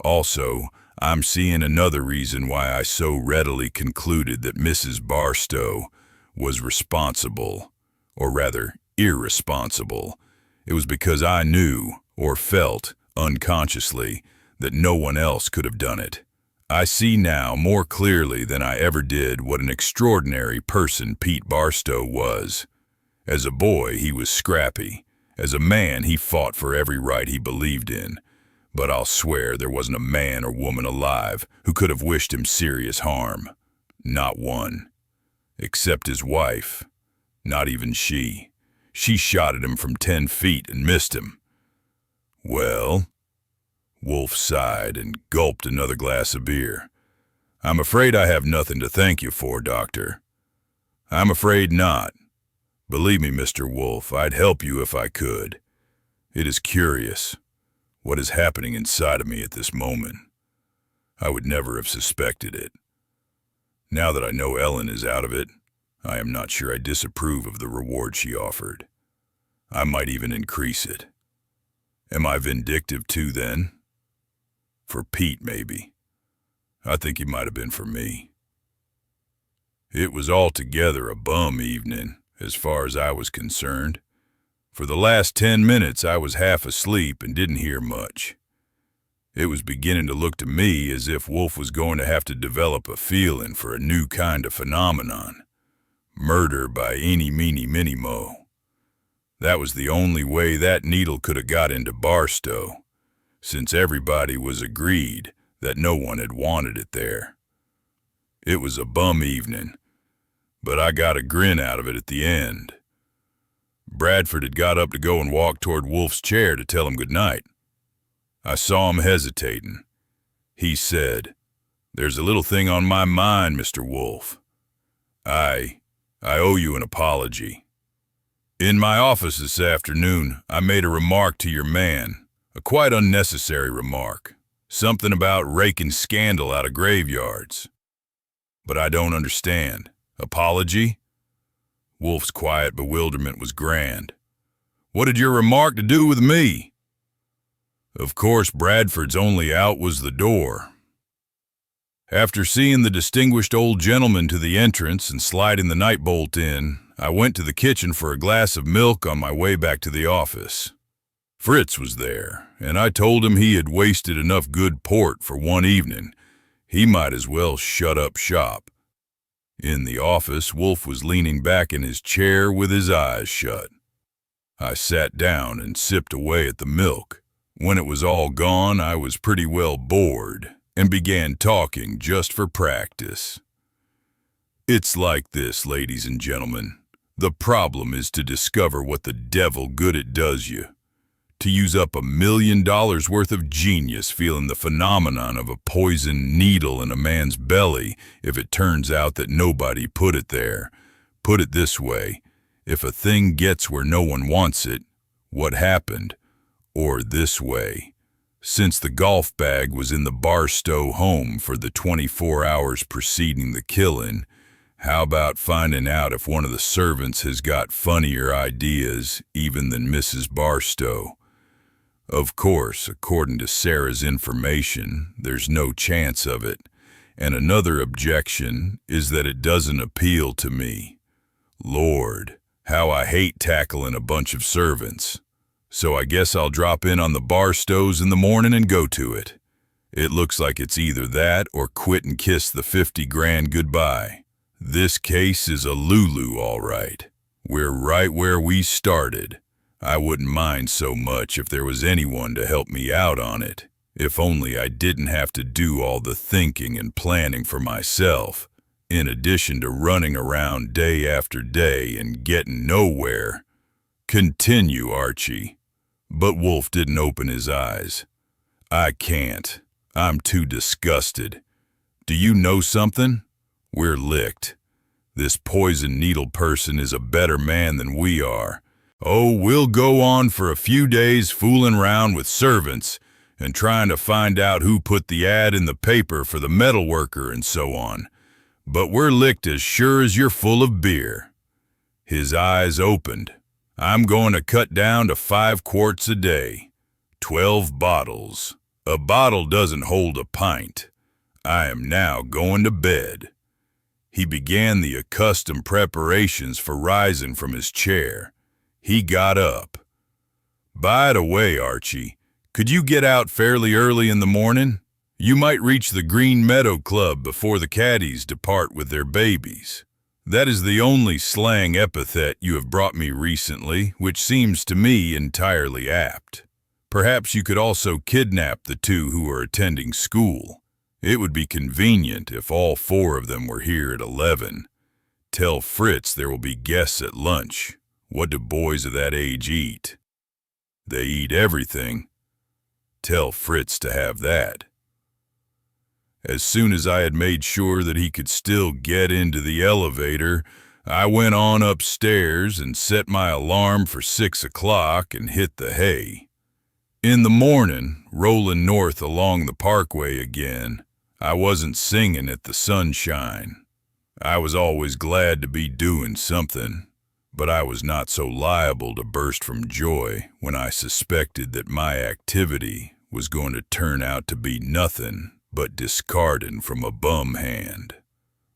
Also, I'm seeing another reason why I so readily concluded that Mrs. Barstow was responsible, or rather irresponsible. It was because I knew, or felt, unconsciously, that no one else could have done it. I see now more clearly than I ever did what an extraordinary person Pete Barstow was. As a boy, he was scrappy. As a man, he fought for every right he believed in. But I'll swear there wasn't a man or woman alive who could have wished him serious harm. Not one. Except his wife. Not even she. She shot at him from 10 feet and missed him. Well, Wolfe sighed and gulped another glass of beer. I'm afraid I have nothing to thank you for, Doctor. I'm afraid not. Believe me, Mr. Wolfe, I'd help you if I could. It is curious what is happening inside of me at this moment. I would never have suspected it. Now that I know Ellen is out of it, I am not sure I disapprove of the reward she offered. I might even increase it. Am I vindictive too, then? For Pete, maybe. I think he might have been for me. It was altogether a bum evening, as far as I was concerned. For the last 10 minutes, I was half asleep and didn't hear much. It was beginning to look to me as if Wolfe was going to have to develop a feeling for a new kind of phenomenon. Murder by eeny, meeny, miny, mo. That was the only way that needle could have got into Barstow, since everybody was agreed that no one had wanted it there. It was a bum evening, but I got a grin out of it at the end. Bradford had got up to go and walk toward Wolfe's chair to tell him good night. I saw him hesitating. He said, "There's a little thing on my mind, Mr. Wolfe. I owe you an apology. In my office this afternoon, I made a remark to your man, a quite unnecessary remark, something about raking scandal out of graveyards. But I don't understand. Apology?" Wolfe's quiet bewilderment was grand. "What had your remark to do with me?" Of course, Bradford's only out was the door. After seeing the distinguished old gentleman to the entrance and sliding the night bolt in, I went to the kitchen for a glass of milk on my way back to the office. Fritz was there, and I told him he had wasted enough good port for one evening. He might as well shut up shop. In the office, Wolfe was leaning back in his chair with his eyes shut. I sat down and sipped away at the milk. When it was all gone, I was pretty well bored and began talking just for practice. It's like this, ladies and gentlemen. The problem is to discover what the devil good it does you. To use up $1 million worth of genius feeling the phenomenon of a poisoned needle in a man's belly if it turns out that nobody put it there. Put it this way, if a thing gets where no one wants it, what happened? Or this way, since the golf bag was in the Barstow home for the 24 hours preceding the killing, how about finding out if one of the servants has got funnier ideas even than Mrs. Barstow? Of course, according to Sarah's information, there's no chance of it, and another objection is that it doesn't appeal to me. Lord, how I hate tackling a bunch of servants. So I guess I'll drop in on the Barstows in the morning and go to it. It looks like it's either that or quit and kiss the 50 grand goodbye. This case is a Lulu, all right. We're right where we started. I wouldn't mind so much if there was anyone to help me out on it. If only I didn't have to do all the thinking and planning for myself, in addition to running around day after day and getting nowhere. Continue, Archie. But Wolfe didn't open his eyes. I can't. I'm too disgusted. Do you know something? We're licked. This poison needle person is a better man than we are. Oh, we'll go on for a few days fooling around with servants and trying to find out who put the ad in the paper for the metal worker and so on. But we're licked as sure as you're full of beer. His eyes opened. I'm going to cut down to 5 quarts a day. 12 bottles. A bottle doesn't hold a pint. I am now going to bed." He began the accustomed preparations for rising from his chair. He got up. "By the way, Archie, could you get out fairly early in the morning? You might reach the Green Meadow Club before the caddies depart with their babies." That is the only slang epithet you have brought me recently, which seems to me entirely apt. Perhaps you could also kidnap the two who are attending school. It would be convenient if all four of them were here at 11. Tell Fritz there will be guests at lunch. What do boys of that age eat? They eat everything. Tell Fritz to have that. As soon as I had made sure that he could still get into the elevator, I went on upstairs and set my alarm for 6 o'clock and hit the hay. In the morning, rolling north along the parkway again, I wasn't singing at the sunshine. I was always glad to be doing something, but I was not so liable to burst from joy when I suspected that my activity was going to turn out to be nothing but discarding from a bum hand.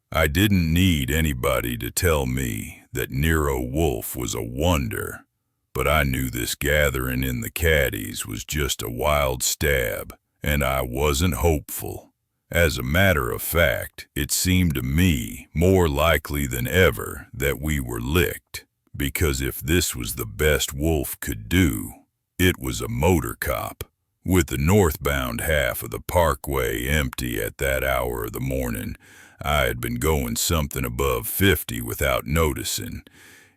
I didn't need anybody to tell me that Nero Wolfe was a wonder, but I knew this gathering in the Caddies was just a wild stab, and I wasn't hopeful. As a matter of fact, it seemed to me more likely than ever that we were licked, because if this was the best Wolfe could do, it was a motor cop. With the northbound half of the parkway empty at that hour of the morning, I had been going something above 50 without noticing,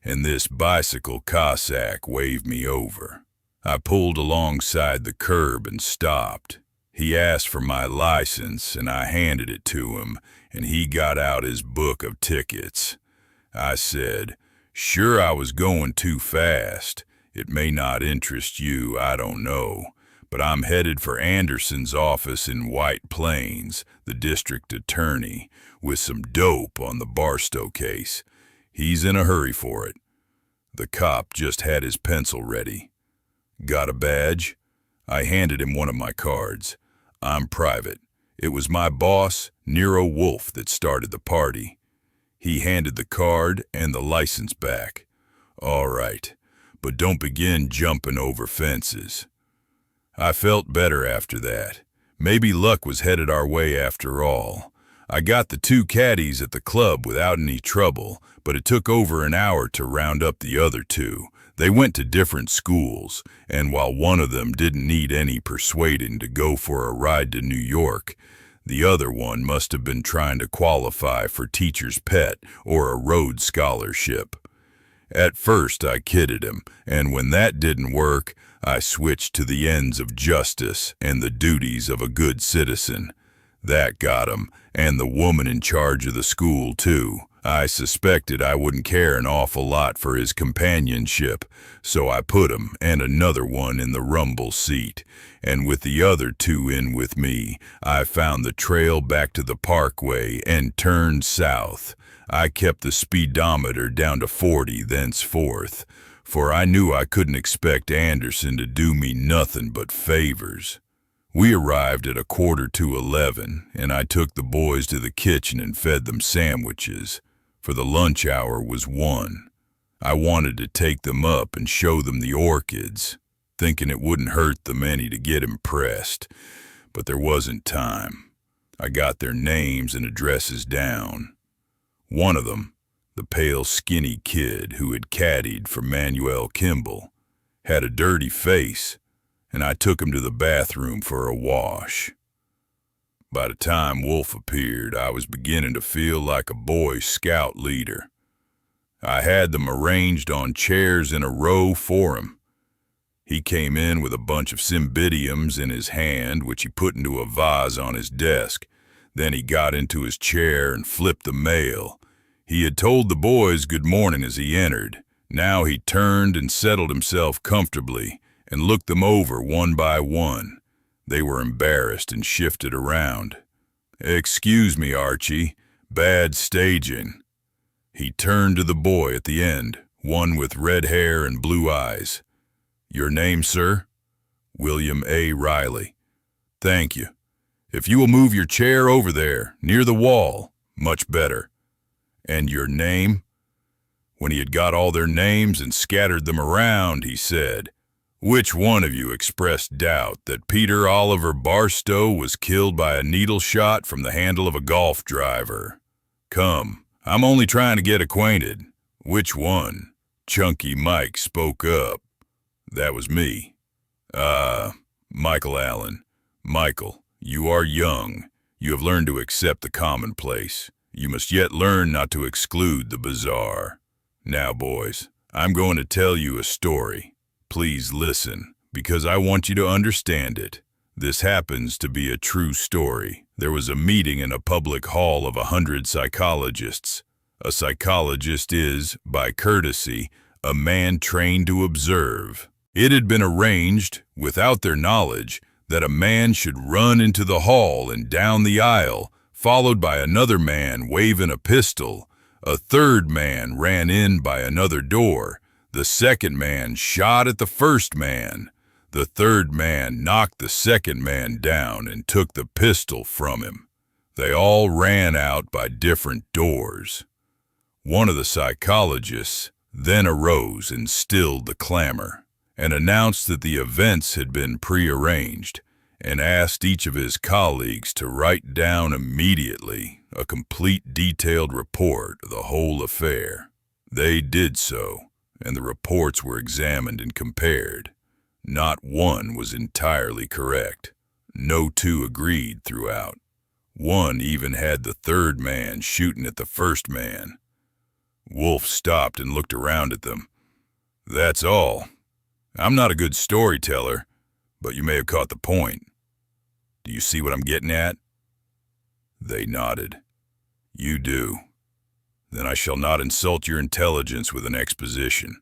and this bicycle Cossack waved me over. I pulled alongside the curb and stopped. He asked for my license, and I handed it to him, and he got out his book of tickets. I said, "Sure, I was going too fast. It may not interest you, I don't know. But I'm headed for Anderson's office in White Plains, the district attorney, with some dope on the Barstow case. He's in a hurry for it." The cop just had his pencil ready. "Got a badge?" I handed him one of my cards. "I'm private. It was my boss, Nero Wolfe, that started the party." He handed the card and the license back. "All right, but don't begin jumping over fences." I felt better after that. Maybe luck was headed our way after all. I got the two caddies at the club without any trouble, but it took over an hour to round up the other two. They went to different schools, and while one of them didn't need any persuading to go for a ride to New York, the other one must have been trying to qualify for teacher's pet or a Rhodes scholarship. At first I kidded him, and when that didn't work, I switched to the ends of justice and the duties of a good citizen. That got him, and the woman in charge of the school, too. I suspected I wouldn't care an awful lot for his companionship, so I put him and another one in the rumble seat, and with the other two in with me, I found the trail back to the parkway and turned south. I kept the speedometer down to 40 thenceforth, for I knew I couldn't expect Anderson to do me nothing but favors. We arrived at 11:15, and I took the boys to the kitchen and fed them sandwiches, for the lunch hour was 1. I wanted to take them up and show them the orchids, thinking it wouldn't hurt them any to get impressed, but there wasn't time. I got their names and addresses down. One of them, the pale, skinny kid who had caddied for Manuel Kimball, had a dirty face, and I took him to the bathroom for a wash. By the time Wolfe appeared, I was beginning to feel like a Boy Scout leader. I had them arranged on chairs in a row for him. He came in with a bunch of cymbidiums in his hand, which he put into a vase on his desk. Then he got into his chair and flipped the mail. He had told the boys good morning as he entered. Now he turned and settled himself comfortably and looked them over one by one. They were embarrassed and shifted around. "Excuse me, Archie. Bad staging." He turned to the boy at the end, one with red hair and blue eyes. "Your name, sir?" "William A. Riley." "Thank you. If you will move your chair over there, near the wall, much better. And your name? When he had got all their names and scattered them around, he said, "Which one of you expressed doubt that Peter Oliver Barstow was killed by a needle shot from the handle of a golf driver? Come, I'm only trying to get acquainted. Which one?" Chunky Mike spoke up. "That was me. Michael Allen. Michael, you are young. You have learned to accept the commonplace. You must yet learn not to exclude the bizarre. Now, boys, I'm going to tell you a story. Please listen, because I want you to understand it. This happens to be a true story. There was a meeting in a public hall of 100 psychologists. A psychologist is, by courtesy, a man trained to observe. It had been arranged, without their knowledge, that a man should run into the hall and down the aisle, followed by another man waving a pistol. A third man ran in by another door. The second man shot at the first man. The third man knocked the second man down and took the pistol from him. They all ran out by different doors. One of the psychologists then arose and stilled the clamor, and announced that the events had been prearranged, and asked each of his colleagues to write down immediately a complete detailed report of the whole affair. They did so, and the reports were examined and compared. Not one was entirely correct. No two agreed throughout. One even had the third man shooting at the first man. Wolfe stopped and looked around at them. "That's all. I'm not a good storyteller, but you may have caught the point. Do you see what I'm getting at?" They nodded. "You do. Then I shall not insult your intelligence with an exposition.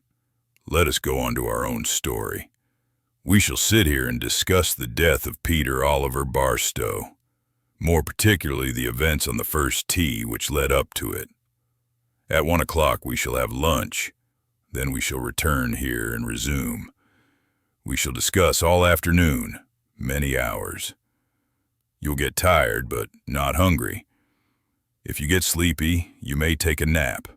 Let us go on to our own story. We shall sit here and discuss the death of Peter Oliver Barstow, more particularly the events on the first tee which led up to it. At 1 o'clock we shall have lunch. Then we shall return here and resume. We shall discuss all afternoon, many hours. You'll get tired, but not hungry. If you get sleepy, you may take a nap.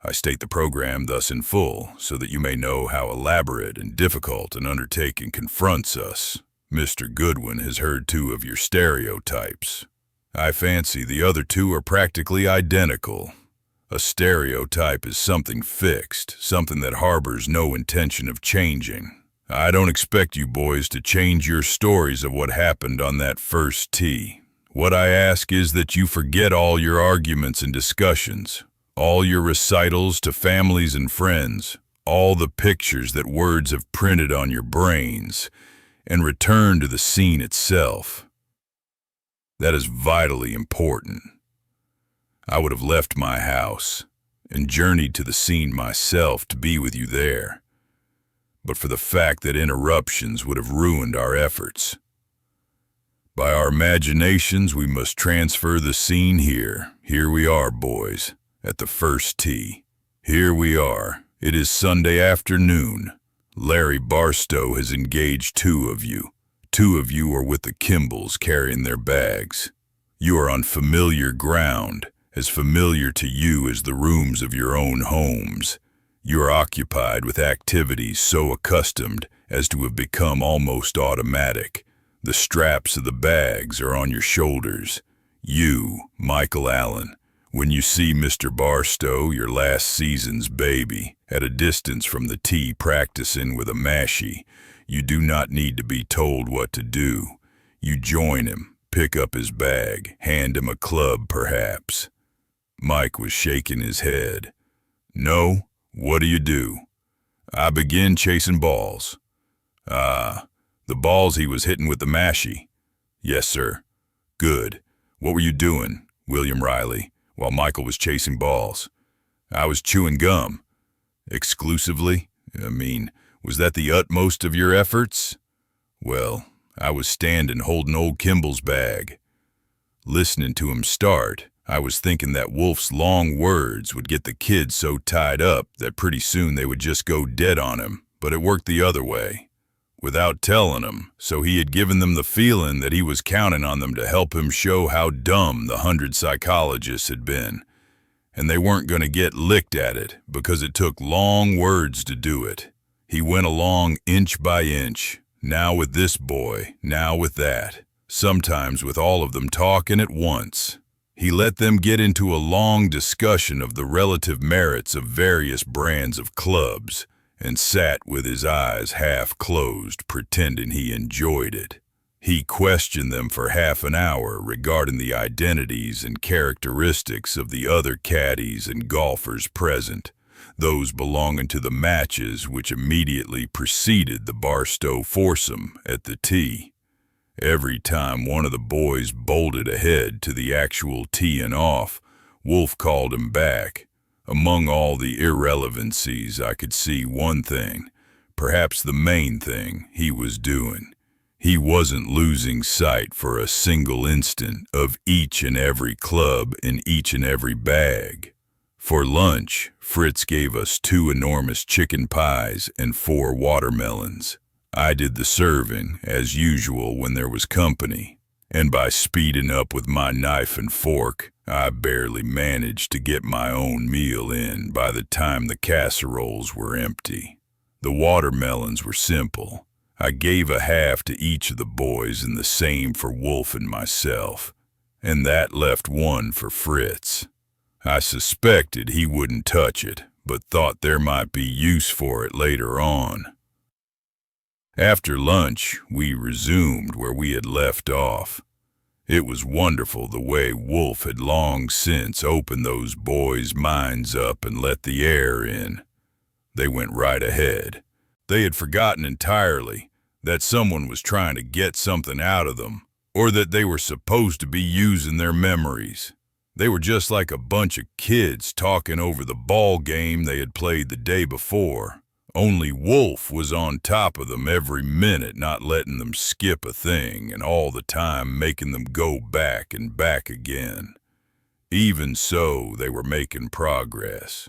I state the program thus in full, so that you may know how elaborate and difficult an undertaking confronts us. Mr. Goodwin has heard 2 of your stereotypes. I fancy the other 2 are practically identical. A stereotype is something fixed, something that harbors no intention of changing. I don't expect you boys to change your stories of what happened on that first tee. What I ask is that you forget all your arguments and discussions, all your recitals to families and friends, all the pictures that words have printed on your brains, and return to the scene itself. That is vitally important. I would have left my house and journeyed to the scene myself to be with you there, but for the fact that interruptions would have ruined our efforts. By our imaginations, we must transfer the scene here. Here we are, boys, at the first tee. Here we are. It is Sunday afternoon. Larry Barstow has engaged 2 of you. 2 of you are with the Kimballs carrying their bags. You are on familiar ground, as familiar to you as the rooms of your own homes. You are occupied with activities so accustomed as to have become almost automatic. The straps of the bags are on your shoulders. You, Michael Allen, when you see Mr. Barstow, your last season's baby, at a distance from the tee practicing with a mashie, you do not need to be told what to do. You join him, pick up his bag, hand him a club perhaps. Mike was shaking his head. "No, what do you do?" "I begin chasing balls." "Ah, the balls he was hitting with the mashie." "Yes, sir." "Good. What were you doing, William Riley, while Michael was chasing balls?" "I was chewing gum." "Exclusively? Was that the utmost of your efforts?" "Well, I was standing holding old Kimball's bag. Listening to him start, I was thinking that Wolfe's long words would get the kids so tied up that pretty soon they would just go dead on him, but it worked the other way. without telling them, so he had given them the feeling that he was counting on them to help him show how dumb the 100 psychologists had been. And they weren't going to get licked at it, because it took long words to do it. He went along inch by inch, now with this boy, now with that, sometimes with all of them talking at once. He let them get into a long discussion of the relative merits of various brands of clubs, and sat with his eyes half closed, pretending he enjoyed it. He questioned them for half an hour regarding the identities and characteristics of the other caddies and golfers present, those belonging to the matches which immediately preceded the Barstow foursome at the tee. Every time one of the boys bolted ahead to the actual teeing off, Wolfe called him back. Among all the irrelevancies, I could see one thing, perhaps the main thing, he was doing. He wasn't losing sight for a single instant of each and every club in each and every bag. For lunch, Fritz gave us 2 enormous chicken pies and 4 watermelons. I did the serving, as usual when there was company, and by speeding up with my knife and fork, I barely managed to get my own meal in by the time the casseroles were empty. The watermelons were simple. I gave a half to each of the boys and the same for Wolfe and myself, and that left 1 for Fritz. I suspected he wouldn't touch it, but thought there might be use for it later on. After lunch, we resumed where we had left off. It was wonderful the way Wolfe had long since opened those boys' minds up and let the air in. They went right ahead. They had forgotten entirely that someone was trying to get something out of them, or that they were supposed to be using their memories. They were just like a bunch of kids talking over the ball game they had played the day before. Only Wolfe was on top of them every minute, not letting them skip a thing, and all the time making them go back and back again. Even so, they were making progress.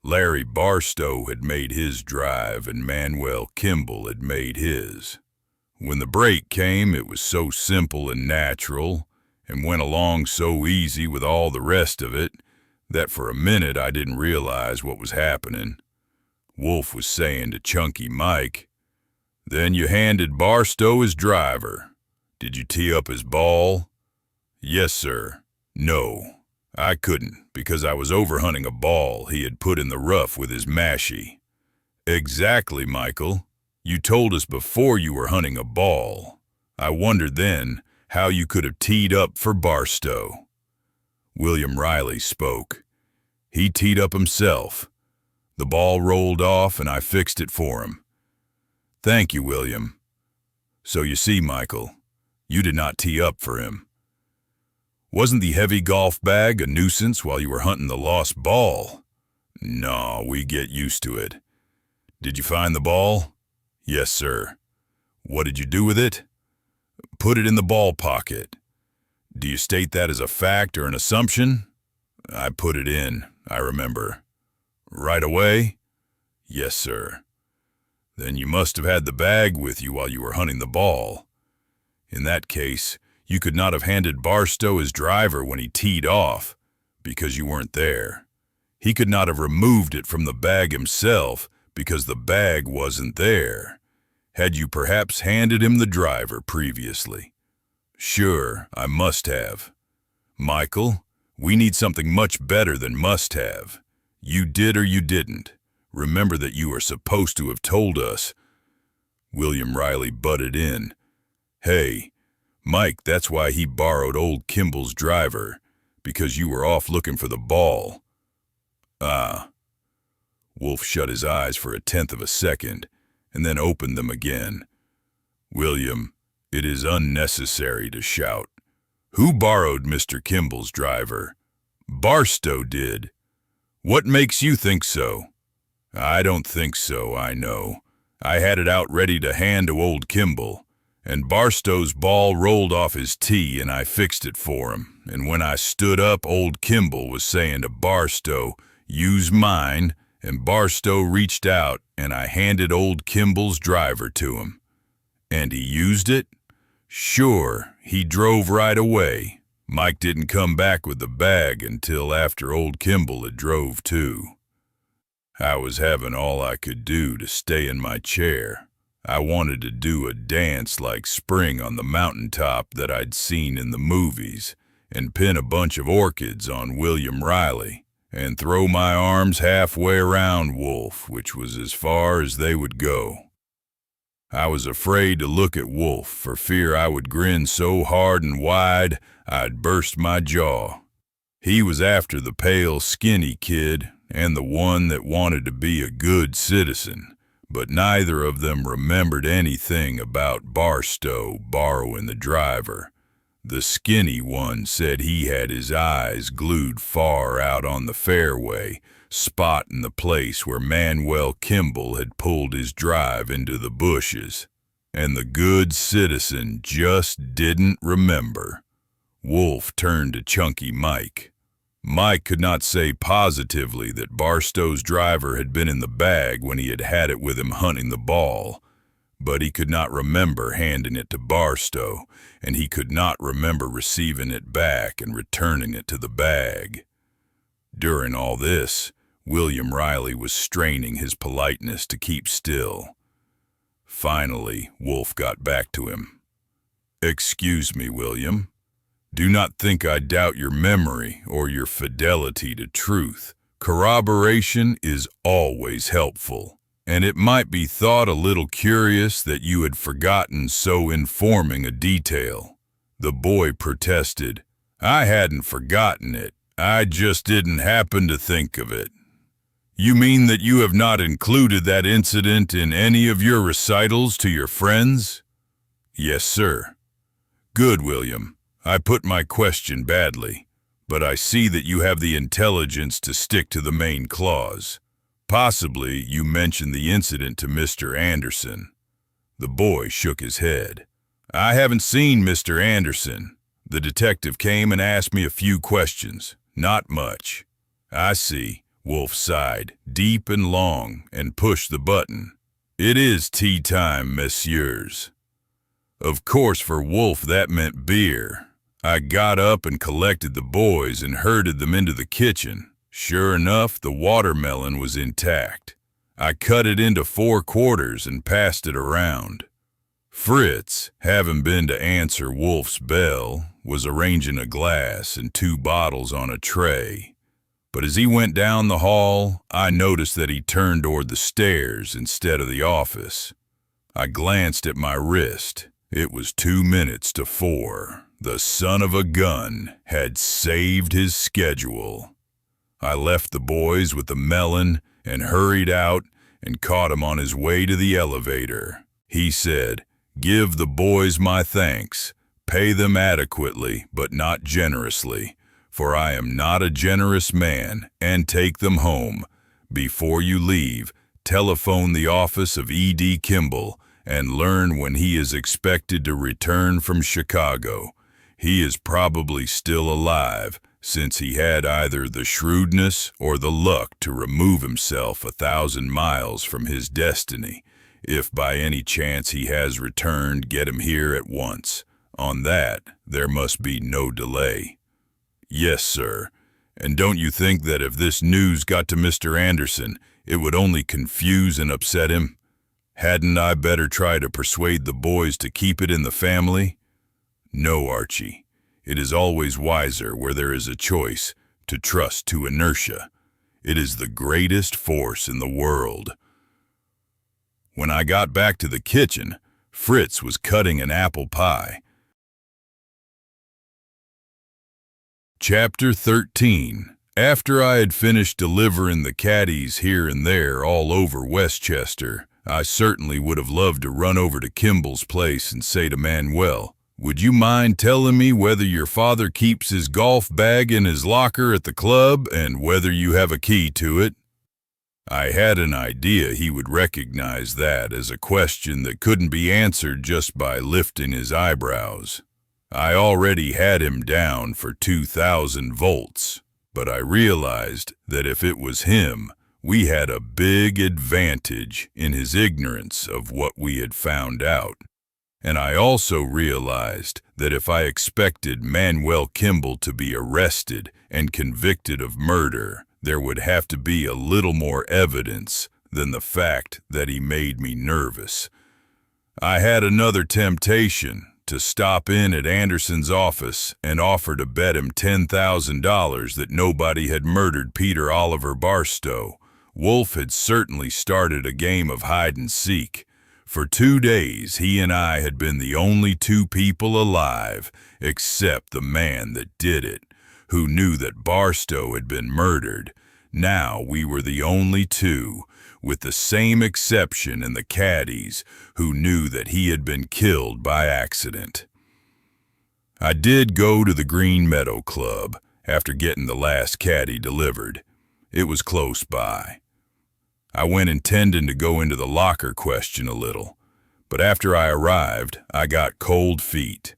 Larry Barstow had made his drive, and Manuel Kimball had made his. When the break came, it was so simple and natural, and went along so easy with all the rest of it, that for a minute I didn't realize what was happening. Wolfe was saying to Chunky Mike, "Then you handed Barstow his driver. Did you tee up his ball?" "Yes, sir." "No, I couldn't, because I was overhunting a ball he had put in the rough with his mashie." "Exactly, Michael. You told us before you were hunting a ball. I wondered then how you could have teed up for Barstow." William Riley spoke. "He teed up himself. The ball rolled off and I fixed it for him." "Thank you, William. So you see, Michael, you did not tee up for him. Wasn't the heavy golf bag a nuisance while you were hunting the lost ball?" "No, we get used to it." "Did you find the ball?" "Yes, sir." "What did you do with it?" "Put it in the ball pocket." "Do you state that as a fact or an assumption?" "I put it in, I remember." "Right away?" "Yes, sir." "Then you must have had the bag with you while you were hunting the ball. In that case, you could not have handed Barstow his driver when he teed off, because you weren't there. He could not have removed it from the bag himself, because the bag wasn't there. Had you perhaps handed him the driver previously?" "Sure, I must have." "Michael, we need something much better than must have. You did or you didn't. Remember that you are supposed to have told us." William Riley butted in. "Hey, Mike, that's why he borrowed old Kimball's driver, because you were off looking for the ball." "Ah." Wolfe shut his eyes for 1/10 of a second, and then opened them again. "William, it is unnecessary to shout. Who borrowed Mr. Kimball's driver?" "Barstow did." "What makes you think so?" "I don't think so, I know. I had it out ready to hand to old Kimball, and Barstow's ball rolled off his tee and I fixed it for him, and when I stood up, old Kimball was saying to Barstow, 'Use mine,' and Barstow reached out and I handed old Kimball's driver to him. And he used it? Sure, he drove right away. Mike didn't come back with the bag until after old Kimball had drove too. I was having all I could do to stay in my chair. I wanted to do a dance like Spring on the mountaintop that I'd seen in the movies, and pin a bunch of orchids on William Riley, and throw my arms halfway around Wolfe, which was as far as they would go. I was afraid to look at Wolfe for fear I would grin so hard and wide I'd burst my jaw. He was after the pale, skinny kid and the one that wanted to be a good citizen, but neither of them remembered anything about Barstow borrowing the driver. The skinny one said he had his eyes glued far out on the fairway, spotting the place where Manuel Kimball had pulled his drive into the bushes, and the good citizen just didn't remember. Wolfe turned to Chunky Mike. Mike could not say positively that Barstow's driver had been in the bag when he had it with him hunting the ball, but he could not remember handing it to Barstow, and he could not remember receiving it back and returning it to the bag. During all this, William Riley was straining his politeness to keep still. Finally, Wolfe got back to him. "Excuse me, William. Do not think I doubt your memory or your fidelity to truth. Corroboration is always helpful, and it might be thought a little curious that you had forgotten so informing a detail." The boy protested. "I hadn't forgotten it. I just didn't happen to think of it." "You mean that you have not included that incident in any of your recitals to your friends?" "Yes, sir." "Good, William. I put my question badly, but I see that you have the intelligence to stick to the main clause. Possibly you mentioned the incident to Mr. Anderson." The boy shook his head. "I haven't seen Mr. Anderson. The detective came and asked me a few questions. Not much." "I see." Wolfe sighed, deep and long, and pushed the button. "It is tea time, messieurs." Of course, for Wolfe that meant beer. I got up and collected the boys and herded them into the kitchen. Sure enough, the watermelon was intact. I cut it into 4 quarters and passed it around. Fritz, having been to answer Wolfe's bell, was arranging a glass and 2 bottles on a tray. But as he went down the hall, I noticed that he turned toward the stairs instead of the office. I glanced at my wrist. It was 2 minutes to 4. The son of a gun had saved his schedule. I left the boys with the melon and hurried out and caught him on his way to the elevator. He said, "Give the boys my thanks. Pay them adequately, but not generously, for I am not a generous man, and take them home. Before you leave, telephone the office of E.D. Kimball and learn when he is expected to return from Chicago. He is probably still alive, since he had either the shrewdness or the luck to remove himself 1,000 miles from his destiny. If by any chance he has returned, get him here at once. On that, there must be no delay." "Yes, sir. And don't you think that if this news got to Mr. Anderson, it would only confuse and upset him? Hadn't I better try to persuade the boys to keep it in the family?" "No, Archie. It is always wiser where there is a choice to trust to inertia. It is the greatest force in the world." When I got back to the kitchen, Fritz was cutting an apple pie. Chapter 13. After I had finished delivering the caddies here and there all over Westchester, I certainly would have loved to run over to Kimball's place and say to Manuel, "Would you mind telling me whether your father keeps his golf bag in his locker at the club and whether you have a key to it?" I had an idea he would recognize that as a question that couldn't be answered just by lifting his eyebrows. I already had him down for 2,000 volts, but I realized that if it was him, we had a big advantage in his ignorance of what we had found out. And I also realized that if I expected Manuel Kimball to be arrested and convicted of murder, there would have to be a little more evidence than the fact that he made me nervous. I had another temptation to stop in at Anderson's office and offer to bet him $10,000 that nobody had murdered Peter Oliver Barstow. Wolfe had certainly started a game of hide-and-seek. For 2 days, he and I had been the only two people alive, except the man that did it, who knew that Barstow had been murdered. Now we were the only two, with the same exception in the Caddies, who knew that he had been killed by accident. I did go to the Green Meadow Club after getting the last caddy delivered. It was close by. I went intending to go into the locker question a little, but after I arrived, I got cold feet.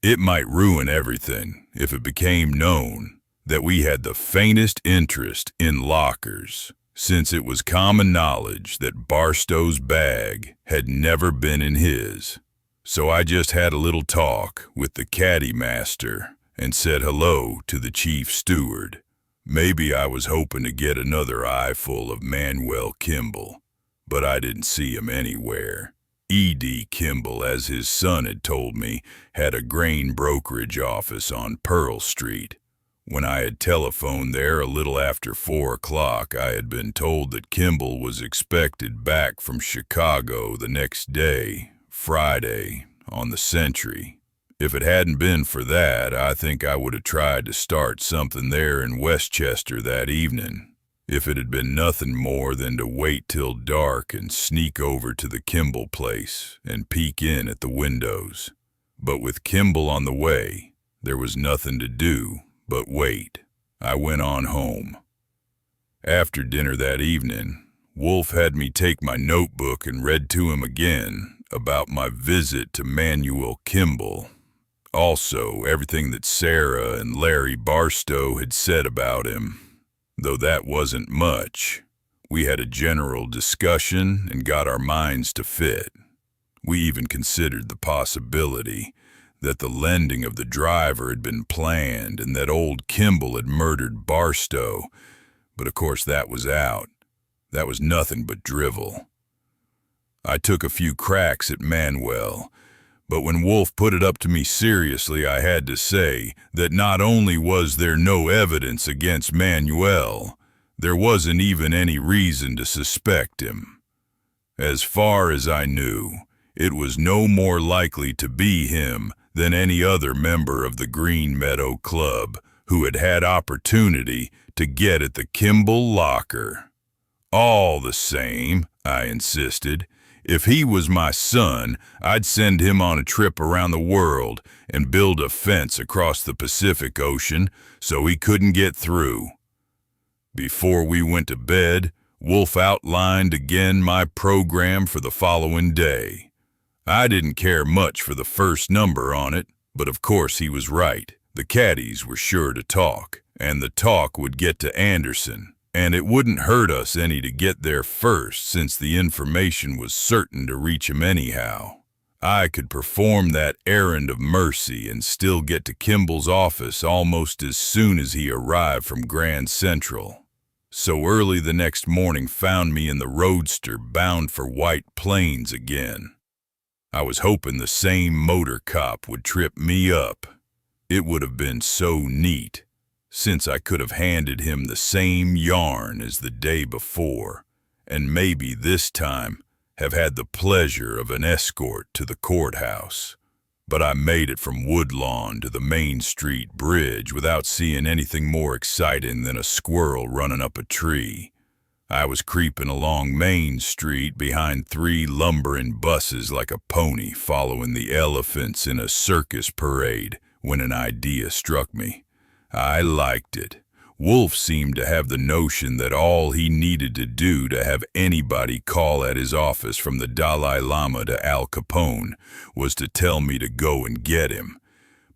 It might ruin everything if it became known that we had the faintest interest in lockers, since it was common knowledge that Barstow's bag had never been in his. So I just had a little talk with the caddy master and said hello to the chief steward. Maybe I was hoping to get another eyeful of Manuel Kimball, but I didn't see him anywhere. E.D. Kimball, as his son had told me, had a grain brokerage office on Pearl Street. When I had telephoned there a little after 4 o'clock, I had been told that Kimball was expected back from Chicago the next day, Friday, on the Century. If it hadn't been for that, I think I would have tried to start something there in Westchester that evening, if it had been nothing more than to wait till dark and sneak over to the Kimball place and peek in at the windows. But with Kimball on the way, there was nothing to do but wait. I went on home. After dinner that evening, Wolfe had me take my notebook and read to him again about my visit to Manuel Kimball. Also, everything that Sarah and Larry Barstow had said about him. Though that wasn't much, we had a general discussion and got our minds to fit. We even considered the possibility that the lending of the driver had been planned and that old Kimball had murdered Barstow, but of course that was out. That was nothing but drivel. I took a few cracks at Manuel, but when Wolfe put it up to me seriously, I had to say that not only was there no evidence against Manuel, there wasn't even any reason to suspect him. As far as I knew, it was no more likely to be him than any other member of the Green Meadow Club who had had opportunity to get at the Kimball locker. All the same, I insisted, if he was my son, I'd send him on a trip around the world and build a fence across the Pacific Ocean so he couldn't get through. Before we went to bed, Wolfe outlined again my program for the following day. I didn't care much for the first number on it, but of course he was right. The caddies were sure to talk, and the talk would get to Anderson. And it wouldn't hurt us any to get there first, since the information was certain to reach him anyhow. I could perform that errand of mercy and still get to Kimball's office almost as soon as he arrived from Grand Central. So early the next morning found me in the roadster bound for White Plains again. I was hoping the same motor cop would trip me up. It would have been so neat, since I could have handed him the same yarn as the day before, and maybe this time have had the pleasure of an escort to the courthouse. But I made it from Woodlawn to the Main Street Bridge without seeing anything more exciting than a squirrel running up a tree. I was creeping along Main Street behind 3 lumbering buses like a pony following the elephants in a circus parade when an idea struck me. I liked it. Wolfe seemed to have the notion that all he needed to do to have anybody call at his office from the Dalai Lama to Al Capone was to tell me to go and get him.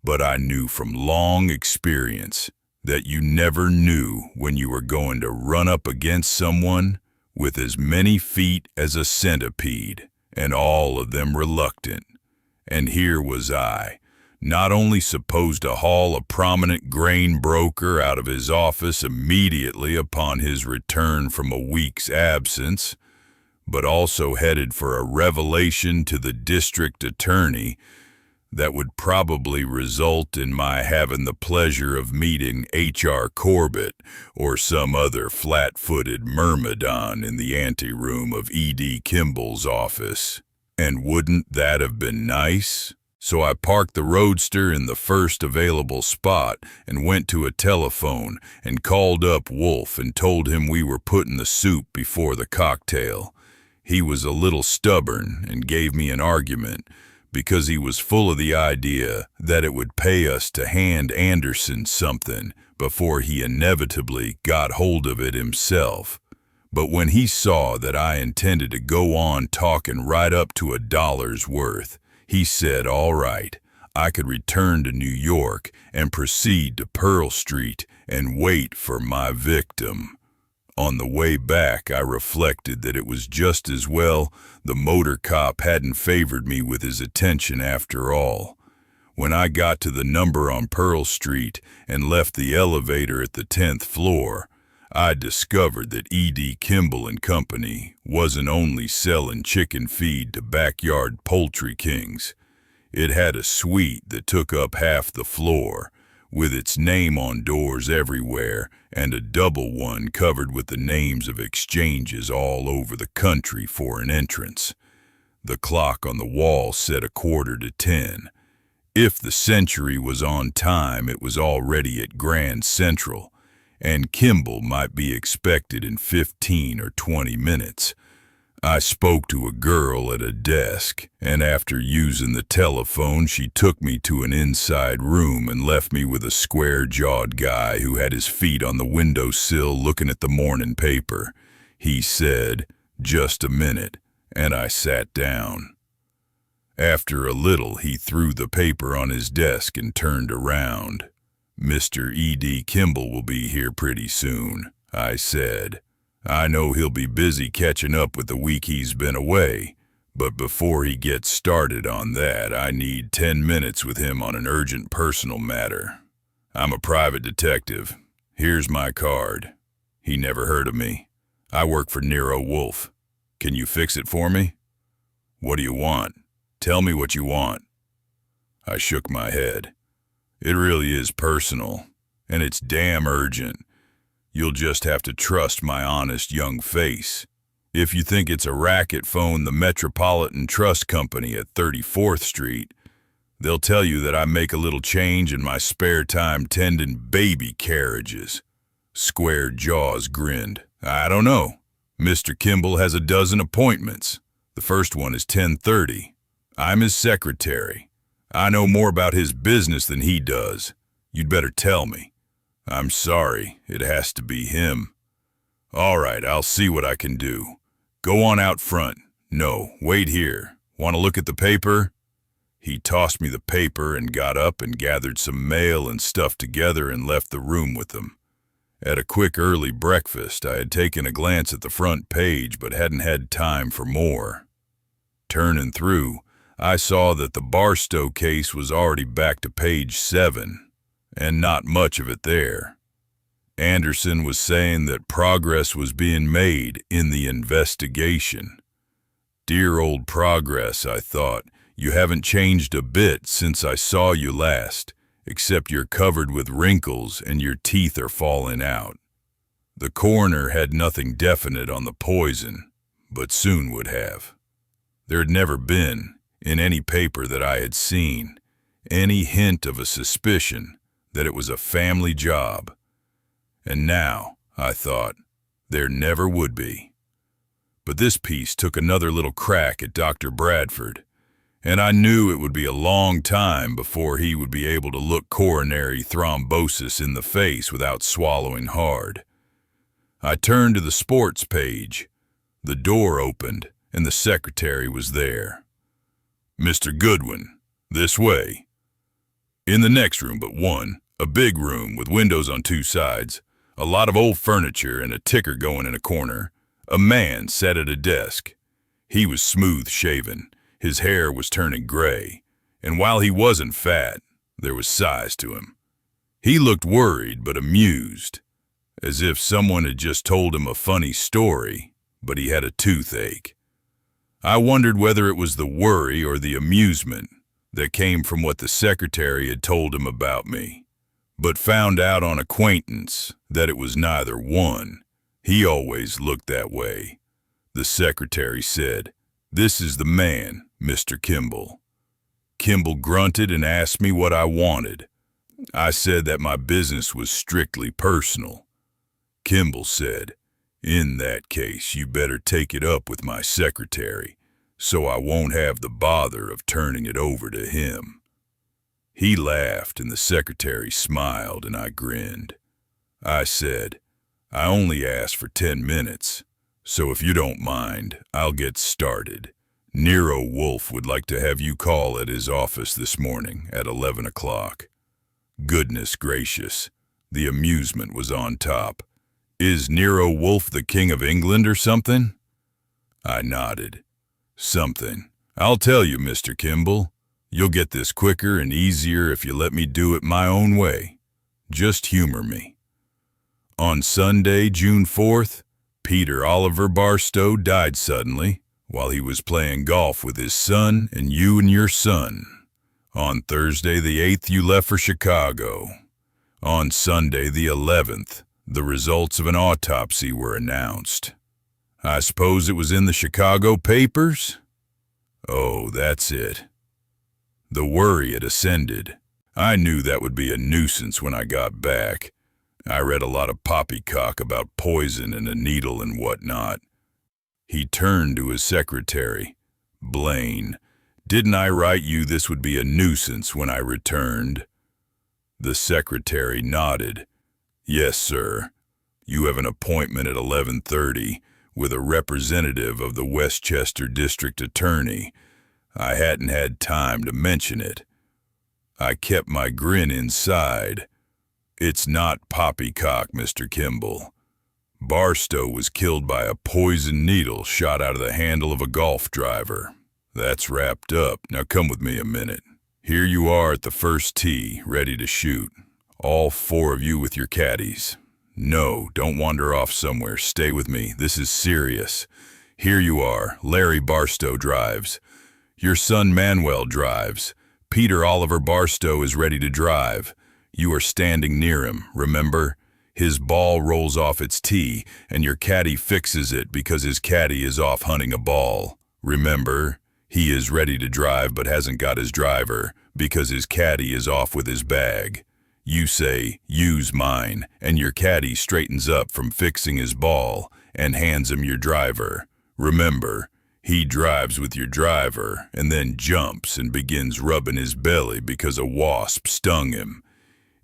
But I knew from long experience that you never knew when you were going to run up against someone with as many feet as a centipede, and all of them reluctant, And here was I, not only supposed to haul a prominent grain broker out of his office immediately upon his return from a week's absence, but also headed for a revelation to the district attorney that would probably result in my having the pleasure of meeting H.R. Corbett or some other flat-footed myrmidon in the anteroom of E.D. Kimball's office. And wouldn't that have been nice? So I parked the roadster in the first available spot and went to a telephone and called up Wolfe and told him we were putting the soup before the cocktail. He was a little stubborn and gave me an argument, because he was full of the idea that it would pay us to hand Anderson something before he inevitably got hold of it himself. But when he saw that I intended to go on talking right up to $1's worth, he said, all right, I could return to New York and proceed to Pearl Street and wait for my victim. On the way back, I reflected that it was just as well the motor cop hadn't favored me with his attention after all. When I got to the number on Pearl Street and left the elevator at the 10th floor, I discovered that E.D. Kimball and Company wasn't only selling chicken feed to backyard poultry kings. It had a suite that took up half the floor, with its name on doors everywhere, and a double one covered with the names of exchanges all over the country for an entrance. The clock on the wall said 9:45. If the Century was on time, it was already at Grand Central, and Kimball might be expected in 15 or 20 minutes. I spoke to a girl at a desk, and after using the telephone, she took me to an inside room and left me with a square-jawed guy who had his feet on the windowsill looking at the morning paper. He said, "Just a minute," and I sat down. After a little, he threw the paper on his desk and turned around. "Mr. E.D. Kimball will be here pretty soon," I said. "I know he'll be busy catching up with the week he's been away, but before he gets started on that, I need 10 minutes with him on an urgent personal matter. I'm a private detective. Here's my card." He never heard of me. "I work for Nero Wolfe. Can you fix it for me?" "What do you want? Tell me what you want." I shook my head. "It really is personal, and it's damn urgent. You'll just have to trust my honest young face. If you think it's a racket, phone the Metropolitan Trust Company at 34th Street. They'll tell you that I make a little change in my spare time tending baby carriages." Square Jaws grinned. "I don't know. Mr. Kimball has a dozen appointments. The first one is 10:30. I'm his secretary. I know more about his business than he does. You'd better tell me." "I'm sorry, it has to be him." "All right, I'll see what I can do. Go on out front. No, wait here. Want to look at the paper?" He tossed me the paper and got up and gathered some mail and stuff together and left the room with them. At a quick early breakfast, I had taken a glance at the front page but hadn't had time for more. Turning through, I saw that the Barstow case was already back to page 7. And not much of it there. Anderson was saying that progress was being made in the investigation. Dear old progress, I thought. You haven't changed a bit since I saw you last, except you're covered with wrinkles and your teeth are falling out. The coroner had nothing definite on the poison, but soon would have. There had never been, in any paper that I had seen, any hint of a suspicion that it was a family job. And now, I thought, there never would be. But this piece took another little crack at Dr. Bradford, and I knew it would be a long time before he would be able to look coronary thrombosis in the face without swallowing hard. I turned to the sports page. The door opened, and the secretary was there. "Mr. Goodwin, this way." "In the next room but one. A big room with windows on 2 sides, a lot of old furniture and a ticker going in a corner. A man sat at a desk. He was smooth-shaven. His hair was turning gray. And while he wasn't fat, there was size to him. He looked worried but amused, as if someone had just told him a funny story, but he had a toothache. I wondered whether it was the worry or the amusement that came from what the secretary had told him about me, but found out on acquaintance that it was neither one. He always looked that way. The secretary said, "This is the man, Mr. Kimball." Kimball grunted and asked me what I wanted. I said that my business was strictly personal. Kimball said, "In that case, you better take it up with my secretary, so I won't have the bother of turning it over to him." He laughed and the secretary smiled and I grinned. I said, "I only asked for 10 minutes, so if you don't mind, I'll get started. Nero Wolfe would like to have you call at his office this morning at 11 o'clock. Goodness gracious, the amusement was on top. Is Nero Wolfe the King of England or something? I nodded. Something. I'll tell you, Mr. Kimball. You'll get this quicker and easier if you let me do it my own way. Just humor me. On Sunday, June 4th, Peter Oliver Barstow died suddenly while he was playing golf with his son and you and your son. On Thursday the 8th, you left for Chicago. On Sunday the 11th, the results of an autopsy were announced. I suppose it was in the Chicago papers? Oh, that's it. The worry had ascended. I knew that would be a nuisance when I got back. I read a lot of poppycock about poison and a needle and whatnot. He turned to his secretary. Blaine, didn't I write you this would be a nuisance when I returned? The secretary nodded. Yes, sir. You have an appointment at 11:30 with a representative of the Westchester District Attorney. I hadn't had time to mention it. I kept my grin inside. It's not poppycock, Mr. Kimball. Barstow was killed by a poisoned needle shot out of the handle of a golf driver. That's wrapped up. Now come with me a minute. Here you are at the first tee, ready to shoot. All 4 of you with your caddies. No, don't wander off somewhere. Stay with me. This is serious. Here you are. Larry Barstow drives. Your son Manuel drives. Peter Oliver Barstow is ready to drive. You are standing near him, remember? His ball rolls off its tee, and your caddy fixes it because his caddy is off hunting a ball. Remember? He is ready to drive but hasn't got his driver because his caddy is off with his bag. You say, "Use mine," and your caddy straightens up from fixing his ball and hands him your driver. Remember, he drives with your driver and then jumps and begins rubbing his belly because a wasp stung him.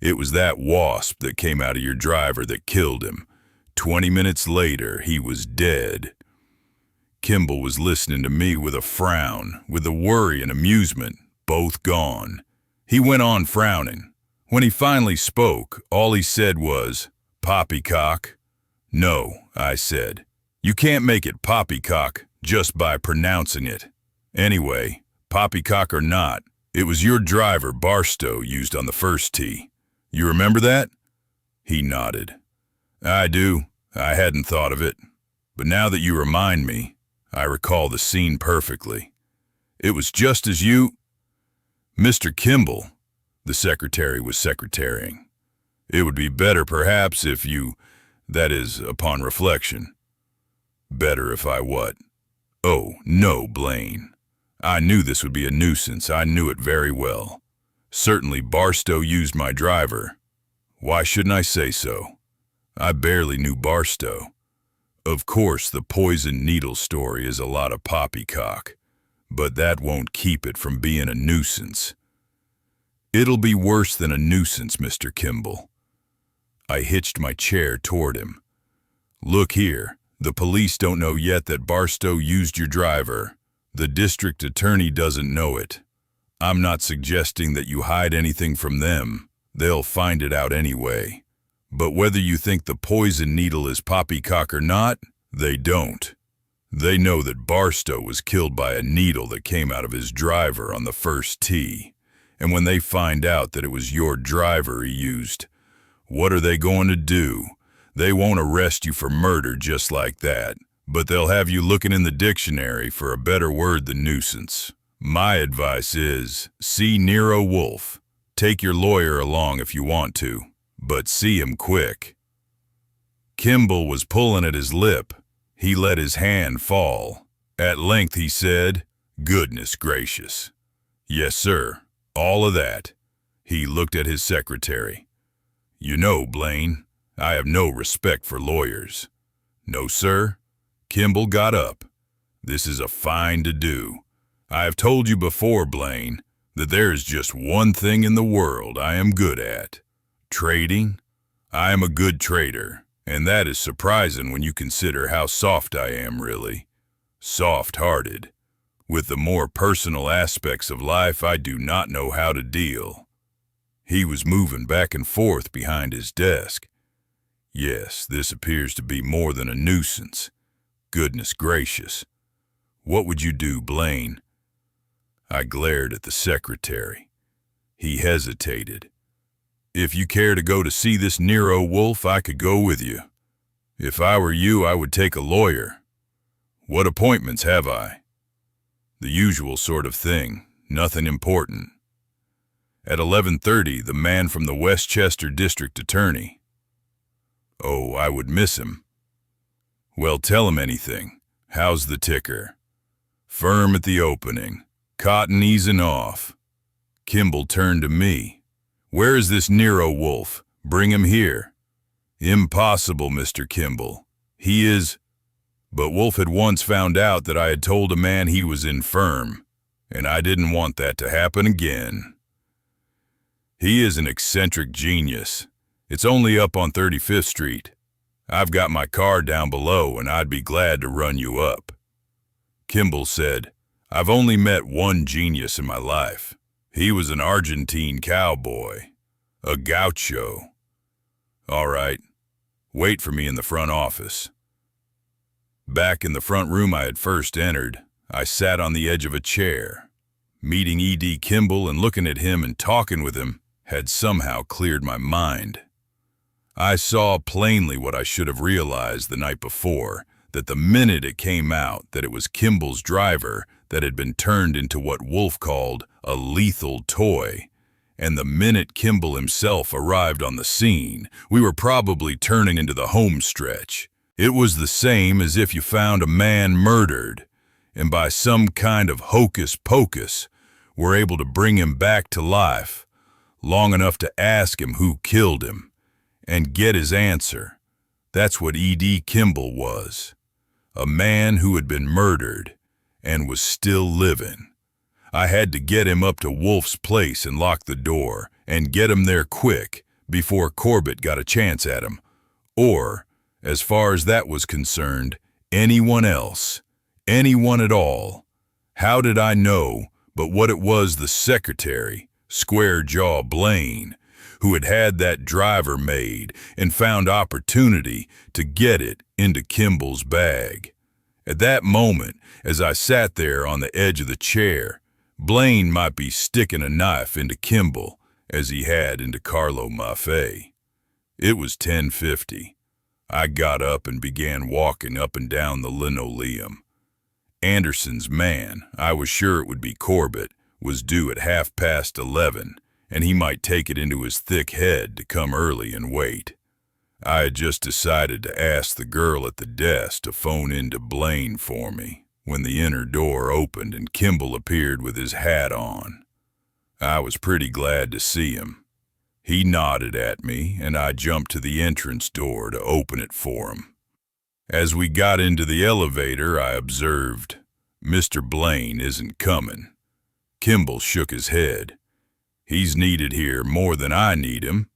It was that wasp that came out of your driver that killed him. 20 minutes later, he was dead. Kimball was listening to me with a frown, with the worry and amusement both gone. He went on frowning. When he finally spoke, all he said was, "Poppycock." "No," I said. "You can't make it poppycock just by pronouncing it. Anyway, poppycock or not, it was your driver Barstow used on the first tee. You remember that?" He nodded. "I do. I hadn't thought of it. But now that you remind me, I recall the scene perfectly. It was just as you—" "Mr. Kimball," the secretary was secretarying. "It would be better perhaps if you, that is, upon reflection." "Better if I what?" "Oh, no, Blaine. I knew this would be a nuisance. I knew it very well. Certainly Barstow used my driver. Why shouldn't I say so? I barely knew Barstow. Of course, the poison needle story is a lot of poppycock, but that won't keep it from being a nuisance. It'll be worse than a nuisance, Mr. Kimball." I hitched my chair toward him. "Look here, the police don't know yet that Barstow used your driver. The district attorney doesn't know it. I'm not suggesting that you hide anything from them. They'll find it out anyway. But whether you think the poison needle is poppycock or not, they don't. They know that Barstow was killed by a needle that came out of his driver on the first tee, and when they find out that it was your driver he used, what are they going to do? They won't arrest you for murder just like that, but they'll have you looking in the dictionary for a better word than nuisance. My advice is, see Nero Wolfe. Take your lawyer along if you want to, but see him quick. Kimball was pulling at his lip. He let his hand fall. At length he said, "Goodness gracious. Yes, sir, all of that." He looked at his secretary. "You know, Blaine, I have no respect for lawyers." "No, sir." Kimball got up. "This is a fine to do. I have told you before, Blaine, that there is just one thing in the world I am good at. Trading. I am a good trader, and that is surprising when you consider how soft I am, really. Soft-hearted. With the more personal aspects of life, I do not know how to deal." He was moving back and forth behind his desk. "Yes, this appears to be more than a nuisance. Goodness gracious. What would you do, Blaine?" I glared at the secretary. He hesitated. "If you care to go to see this Nero Wolfe, I could go with you. If I were you, I would take a lawyer. What appointments have I?" "The usual sort of thing, nothing important." "At 11:30, the man from the Westchester District Attorney." "Oh, I would miss him." "Well, tell him anything. How's the ticker?" "Firm at the opening. Cotton easing off." Kimball turned to me. "Where is this Nero Wolfe? Bring him here." "Impossible, Mr. Kimball. He is—" But Wolfe had once found out that I had told a man he was infirm, and I didn't want that to happen again. "He is an eccentric genius. It's only up on 35th Street. I've got my car down below, and I'd be glad to run you up." Kimball said, "I've only met one genius in my life. He was an Argentine cowboy, a gaucho." "All right. Wait for me in the front office." Back in the front room I had first entered, I sat on the edge of a chair. Meeting E.D. Kimball and looking at him and talking with him had somehow cleared my mind. I saw plainly what I should have realized the night before, that the minute it came out that it was Kimball's driver that had been turned into what Wolfe called a lethal toy, and the minute Kimball himself arrived on the scene, we were probably turning into the home stretch. It was the same as if you found a man murdered, and by some kind of hocus pocus were able to bring him back to life, long enough to ask him who killed him, and get his answer. That's what E.D. Kimball was. A man who had been murdered and was still living. I had to get him up to Wolfe's place and lock the door, and get him there quick before Corbett got a chance at him, or, as far as that was concerned, anyone else, anyone at all. How did I know but what it was the secretary, Square-Jaw Blaine, who had had that driver made and found opportunity to get it into Kimball's bag. At that moment, as I sat there on the edge of the chair, Blaine might be sticking a knife into Kimball as he had into Carlo Maffei. It was 10:50. I got up and began walking up and down the linoleum. Anderson's man, I was sure it would be Corbett, was due at 11:30, and he might take it into his thick head to come early and wait. I had just decided to ask the girl at the desk to phone in to Blaine for me when the inner door opened and Kimball appeared with his hat on. I was pretty glad to see him. He nodded at me, and I jumped to the entrance door to open it for him. As we got into the elevator, I observed, "Mr. Blaine isn't coming." Kimball shook his head. "He's needed here more than I need him.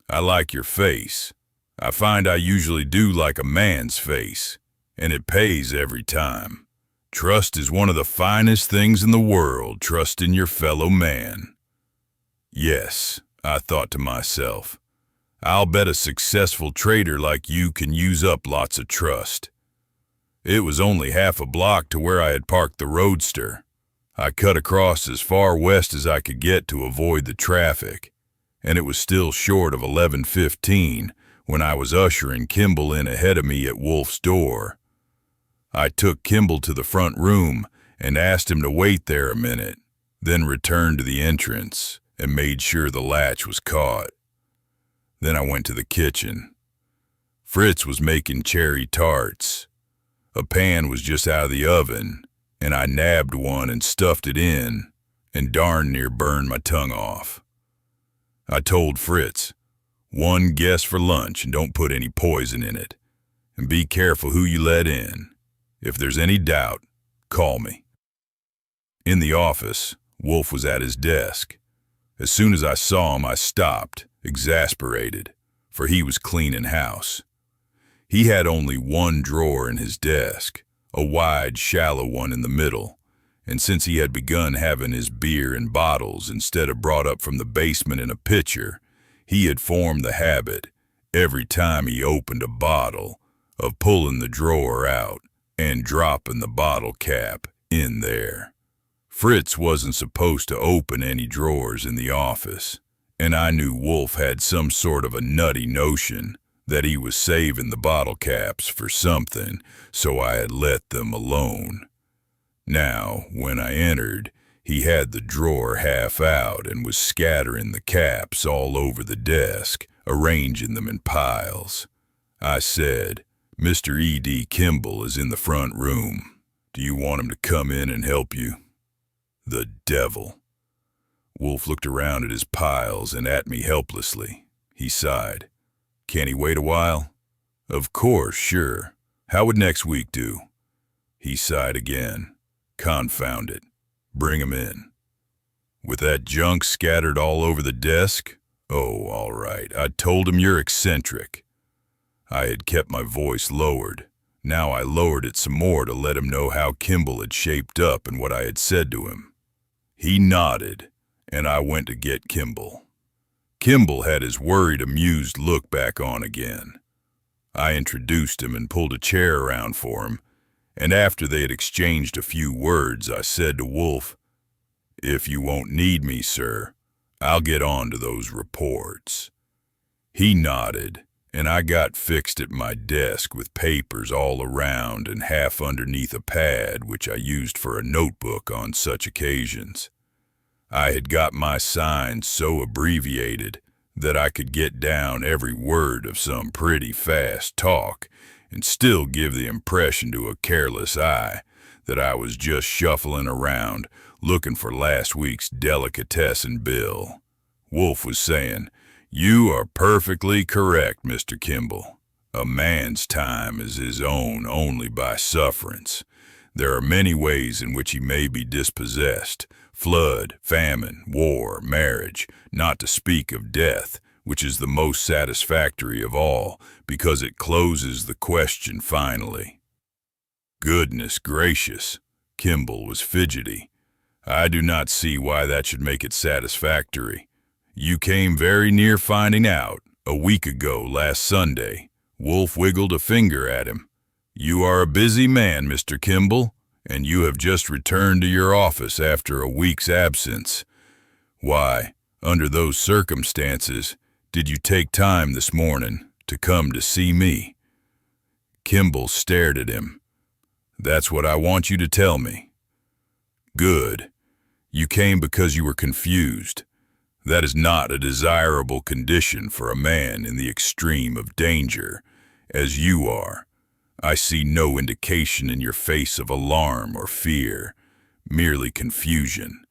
I like your face. I find I usually do like a man's face, and it pays every time. Trust is one of the finest things in the world, trust in your fellow man." Yes, I thought to myself, I'll bet a successful trader like you can use up lots of trust. It was only half a block to where I had parked the roadster. I cut across as far west as I could get to avoid the traffic, and it was still short of 11:15 when I was ushering Kimball in ahead of me at Wolfe's door. I took Kimball to the front room and asked him to wait there a minute, then returned to the entrance and made sure the latch was caught. Then I went to the kitchen. Fritz was making cherry tarts. A pan was just out of the oven, and I nabbed one and stuffed it in and darn near burned my tongue off. I told Fritz, "One guess for lunch and don't put any poison in it. And be careful who you let in. If there's any doubt, call me." In the office, Wolfe was at his desk. As soon as I saw him, I stopped, exasperated, for he was cleaning house. He had only one drawer in his desk, a wide, shallow one in the middle, and since he had begun having his beer in bottles instead of brought up from the basement in a pitcher, he had formed the habit, every time he opened a bottle, of pulling the drawer out and dropping the bottle cap in there. Fritz wasn't supposed to open any drawers in the office, and I knew Wolfe had some sort of a nutty notion that he was saving the bottle caps for something, so I had let them alone. Now, when I entered, he had the drawer half out and was scattering the caps all over the desk, arranging them in piles. I said, "Mr. E.D. Kimball is in the front room. Do you want him to come in and help you?" The devil. Wolfe looked around at his piles and at me helplessly. He sighed. "Can't he wait a while?" "Of course, sure. How would next week do?" He sighed again. "Confound it. Bring him in." "With that junk scattered all over the desk?" "Oh, all right. I told him you're eccentric." I had kept my voice lowered. Now I lowered it some more to let him know how Kimball had shaped up and what I had said to him. He nodded, and I went to get Kimball. Kimball had his worried, amused look back on again. I introduced him and pulled a chair around for him, and after they had exchanged a few words, I said to Wolfe, "If you won't need me, sir, I'll get on to those reports." He nodded, and I got fixed at my desk with papers all around and half underneath a pad which I used for a notebook on such occasions. I had got my signs so abbreviated that I could get down every word of some pretty fast talk and still give the impression to a careless eye that I was just shuffling around looking for last week's delicatessen bill. Wolfe was saying, "You are perfectly correct, Mr. Kimball. A man's time is his own only by sufferance. There are many ways in which he may be dispossessed: flood, famine, war, marriage, not to speak of death, which is the most satisfactory of all, because it closes the question finally." Goodness gracious, Kimball was fidgety. "I do not see why that should make it satisfactory. You came very near finding out, a week ago last Sunday." Wolfe wiggled a finger at him. "You are a busy man, Mr. Kimball, and you have just returned to your office after a week's absence. Why, under those circumstances, did you take time this morning to come to see me?" Kimball stared at him. "That's what I want you to tell me." "Good. You came because you were confused. That is not a desirable condition for a man in the extreme of danger, as you are. I see no indication in your face of alarm or fear, merely confusion.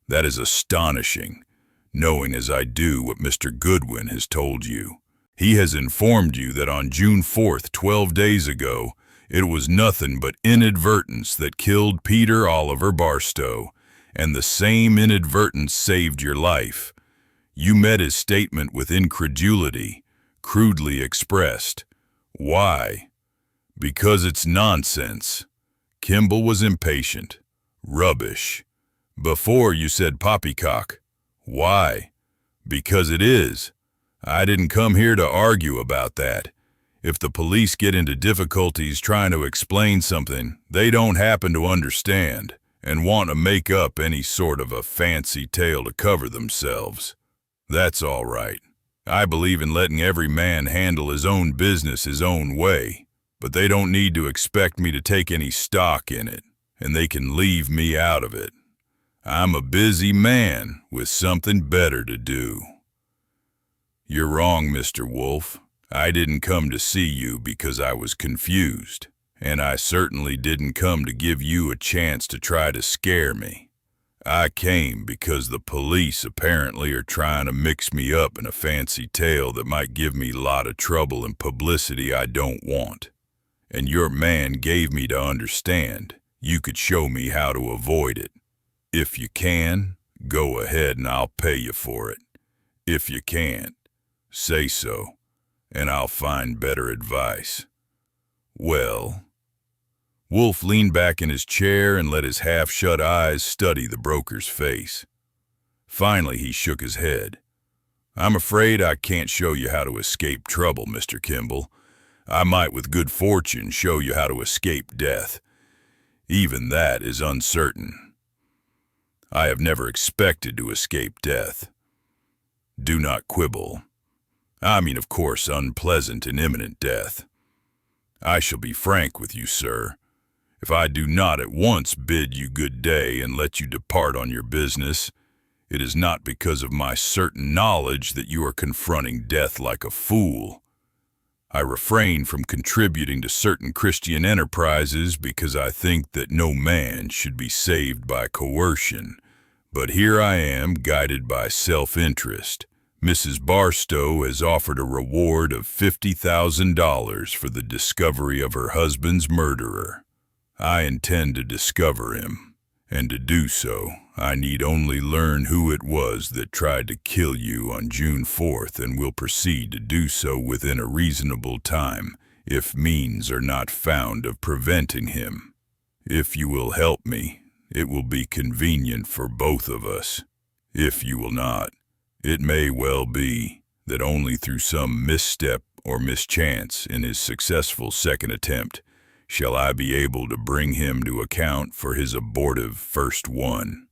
That is astonishing, knowing as I do what Mr. Goodwin has told you. He has informed you that on June 4th, 12 days ago, it was nothing but inadvertence that killed Peter Oliver Barstow, and the same inadvertence saved your life. You met his statement with incredulity, crudely expressed. Why? Because it's nonsense." Kimball was impatient. "Rubbish. Before you said poppycock. Why? Because it is. I didn't come here to argue about that. If the police get into difficulties trying to explain something they don't happen to understand and want to make up any sort of a fancy tale to cover themselves, that's all right. I believe in letting every man handle his own business his own way, but they don't need to expect me to take any stock in it, and they can leave me out of it. I'm a busy man with something better to do. You're wrong, Mr. Wolfe. I didn't come to see you because I was confused, and I certainly didn't come to give you a chance to try to scare me. I came because the police apparently are trying to mix me up in a fancy tale that might give me a lot of trouble and publicity I don't want. And your man gave me to understand you could show me how to avoid it. If you can, go ahead and I'll pay you for it. If you can't, say so, and I'll find better advice. Well, Wolfe leaned back in his chair and let his half-shut eyes study the broker's face. Finally, he shook his head. I'm afraid I can't show you how to escape trouble, Mr. Kimball. I might, with good fortune, show you how to escape death. Even that is uncertain. I have never expected to escape death. Do not quibble. I mean, of course, unpleasant and imminent death. I shall be frank with you, sir. If I do not at once bid you good day and let you depart on your business, it is not because of my certain knowledge that you are confronting death like a fool. I refrain from contributing to certain Christian enterprises because I think that no man should be saved by coercion. But here I am, guided by self-interest. Mrs. Barstow has offered a reward of $50,000 for the discovery of her husband's murderer. I intend to discover him, and to do so, I need only learn who it was that tried to kill you on June 4th and will proceed to do so within a reasonable time, if means are not found of preventing him. If you will help me, it will be convenient for both of us. If you will not, it may well be that only through some misstep or mischance in his successful second attempt shall I be able to bring him to account for his abortive first one.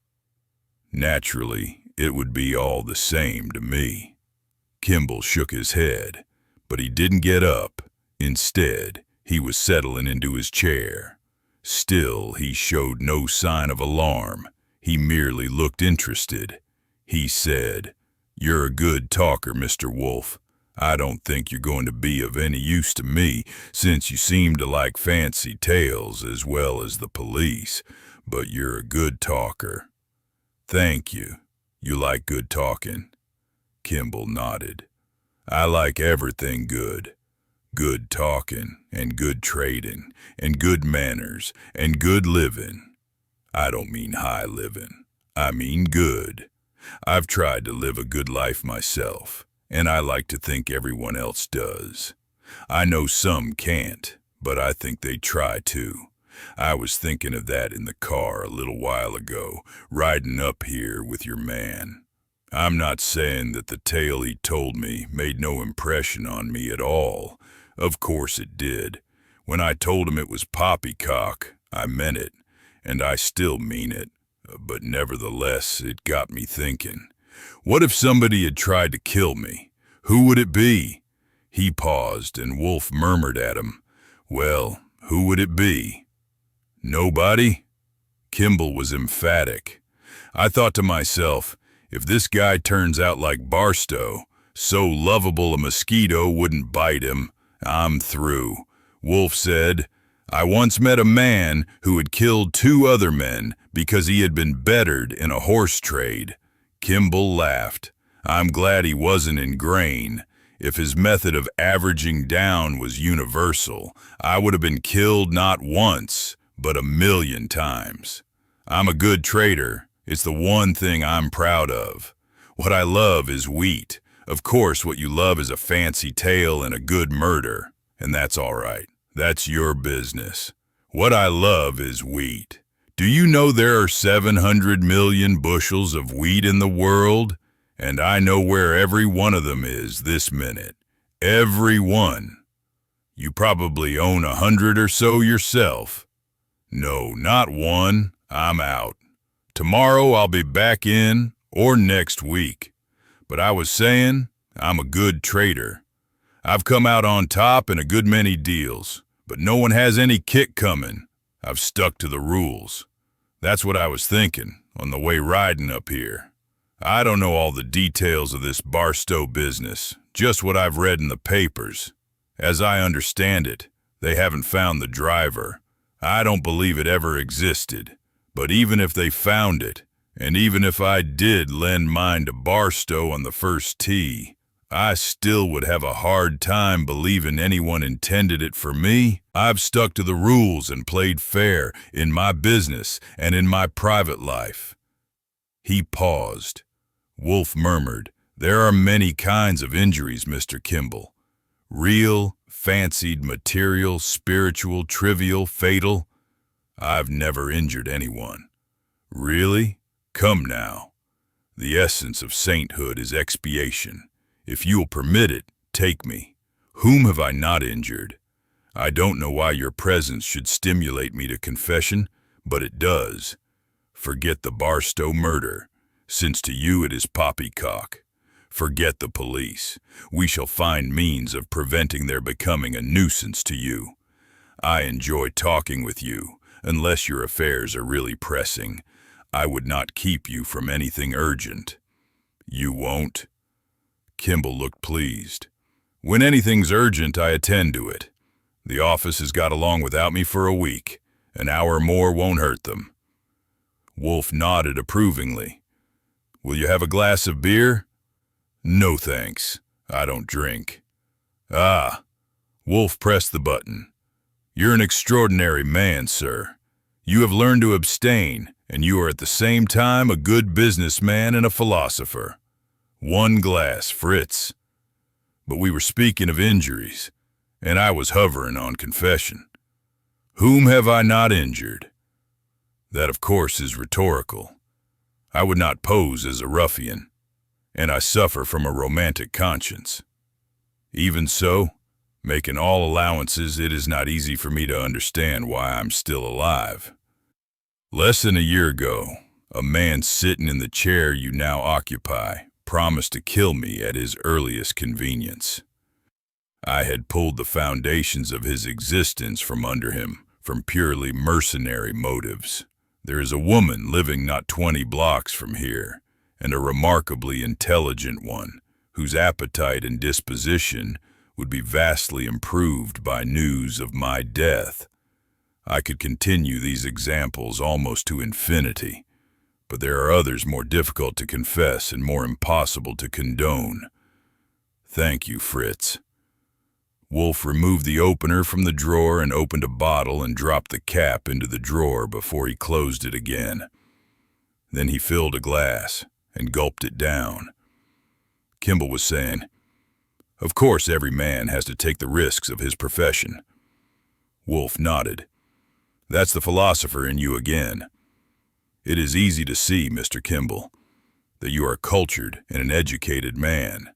Naturally, it would be all the same to me. Kimball shook his head, but he didn't get up. Instead, he was settling into his chair. Still, he showed no sign of alarm. He merely looked interested. He said, "You're a good talker, Mr. Wolfe. I don't think you're going to be of any use to me, since you seem to like fancy tales as well as the police, but you're a good talker." "Thank you. You like good talking?" Kimball nodded. "I like everything good. Good talking, and good trading, and good manners, and good living. I don't mean high living. I mean good. I've tried to live a good life myself, and I like to think everyone else does. I know some can't, but I think they try to. I was thinking of that in the car a little while ago, riding up here with your man. I'm not saying that the tale he told me made no impression on me at all. Of course it did. When I told him it was poppycock, I meant it, and I still mean it. But nevertheless, it got me thinking. What if somebody had tried to kill me? Who would it be?" He paused, and Wolfe murmured at him, "Well, who would it be?" "Nobody?" Kimball was emphatic. I thought to myself, if this guy turns out like Barstow, so lovable a mosquito wouldn't bite him, I'm through. Wolfe said, "I once met a man who had killed 2 other men because he had been bettered in a horse trade." Kimball laughed. "I'm glad he wasn't in grain. If his method of averaging down was universal, I would have been killed not once, but 1,000,000 times. I'm a good trader. It's the one thing I'm proud of. What I love is wheat. Of course, what you love is a fancy tale and a good murder, and that's all right. That's your business. What I love is wheat. Do you know there are 700 million bushels of wheat in the world? And I know where every one of them is this minute. Every one. You probably own 100 or so yourself. No, not one. I'm out. Tomorrow I'll be back in, or next week. But I was saying, I'm a good trader. I've come out on top in a good many deals, but no one has any kick coming. I've stuck to the rules. That's what I was thinking on the way riding up here. I don't know all the details of this Barstow business, just what I've read in the papers. As I understand it, they haven't found the driver. I don't believe it ever existed. But even if they found it, and even if I did lend mine to Barstow on the first tee, I still would have a hard time believing anyone intended it for me. I've stuck to the rules and played fair in my business and in my private life. He paused. Wolfe murmured, "There are many kinds of injuries, Mr. Kimball. Real, fancied, material, spiritual, trivial, fatal. I've never injured anyone." "Really? Come now. The essence of sainthood is expiation. If you'll permit it, take me. Whom have I not injured? I don't know why your presence should stimulate me to confession, but it does. Forget the Barstow murder, since to you it is poppycock. Forget the police. We shall find means of preventing their becoming a nuisance to you. I enjoy talking with you, unless your affairs are really pressing. I would not keep you from anything urgent." "You won't?" Kimball looked pleased. "When anything's urgent, I attend to it. The office has got along without me for a week. An hour more won't hurt them." Wolfe nodded approvingly. "Will you have a glass of beer?" "No, thanks. I don't drink." "Ah." Wolfe pressed the button. "You're an extraordinary man, sir. You have learned to abstain, and you are at the same time a good businessman and a philosopher. One glass, Fritz." But we were speaking of injuries, and I was hovering on confession. Whom have I not injured? That, of course, is rhetorical. I would not pose as a ruffian, and I suffer from a romantic conscience. Even so, making all allowances, it is not easy for me to understand why I'm still alive. Less than a year ago, a man sitting in the chair you now occupy promised to kill me at his earliest convenience. I had pulled the foundations of his existence from under him from purely mercenary motives. There is a woman living not 20 blocks from here, and a remarkably intelligent one, whose appetite and disposition would be vastly improved by news of my death. I could continue these examples almost to infinity, but there are others more difficult to confess and more impossible to condone. Thank you, Fritz. Wolfe removed the opener from the drawer and opened a bottle and dropped the cap into the drawer before he closed it again. Then he filled a glass and gulped it down. Kimball was saying, "Of course every man has to take the risks of his profession." Wolfe nodded. "That's the philosopher in you again. It is easy to see, Mr. Kimball, that you are a cultured and an educated man.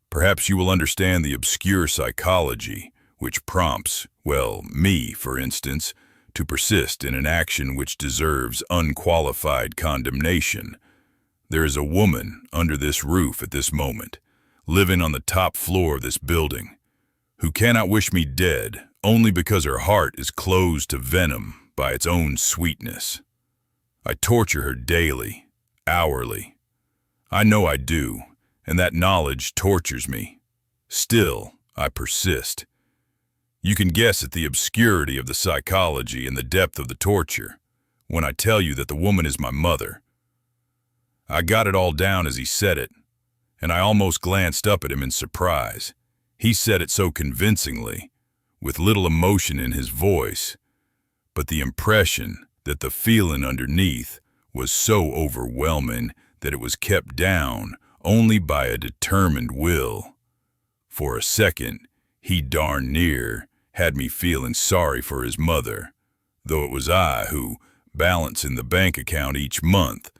Perhaps you will understand the obscure psychology which prompts, well, me, for instance, to persist in an action which deserves unqualified condemnation. There is a woman under this roof at this moment, living on the top floor of this building, who cannot wish me dead only because her heart is closed to venom by its own sweetness. I torture her daily, hourly. I know I do, and that knowledge tortures me. Still, I persist. You can guess at the obscurity of the psychology and the depth of the torture when I tell you that the woman is my mother. I got it all down as he said it, and I almost glanced up at him in surprise. He said it so convincingly, with little emotion in his voice, but the impression that the feeling underneath was so overwhelming that it was kept down only by a determined will. For a second, he darn near had me feeling sorry for his mother, though it was I who, balancing the bank account each month,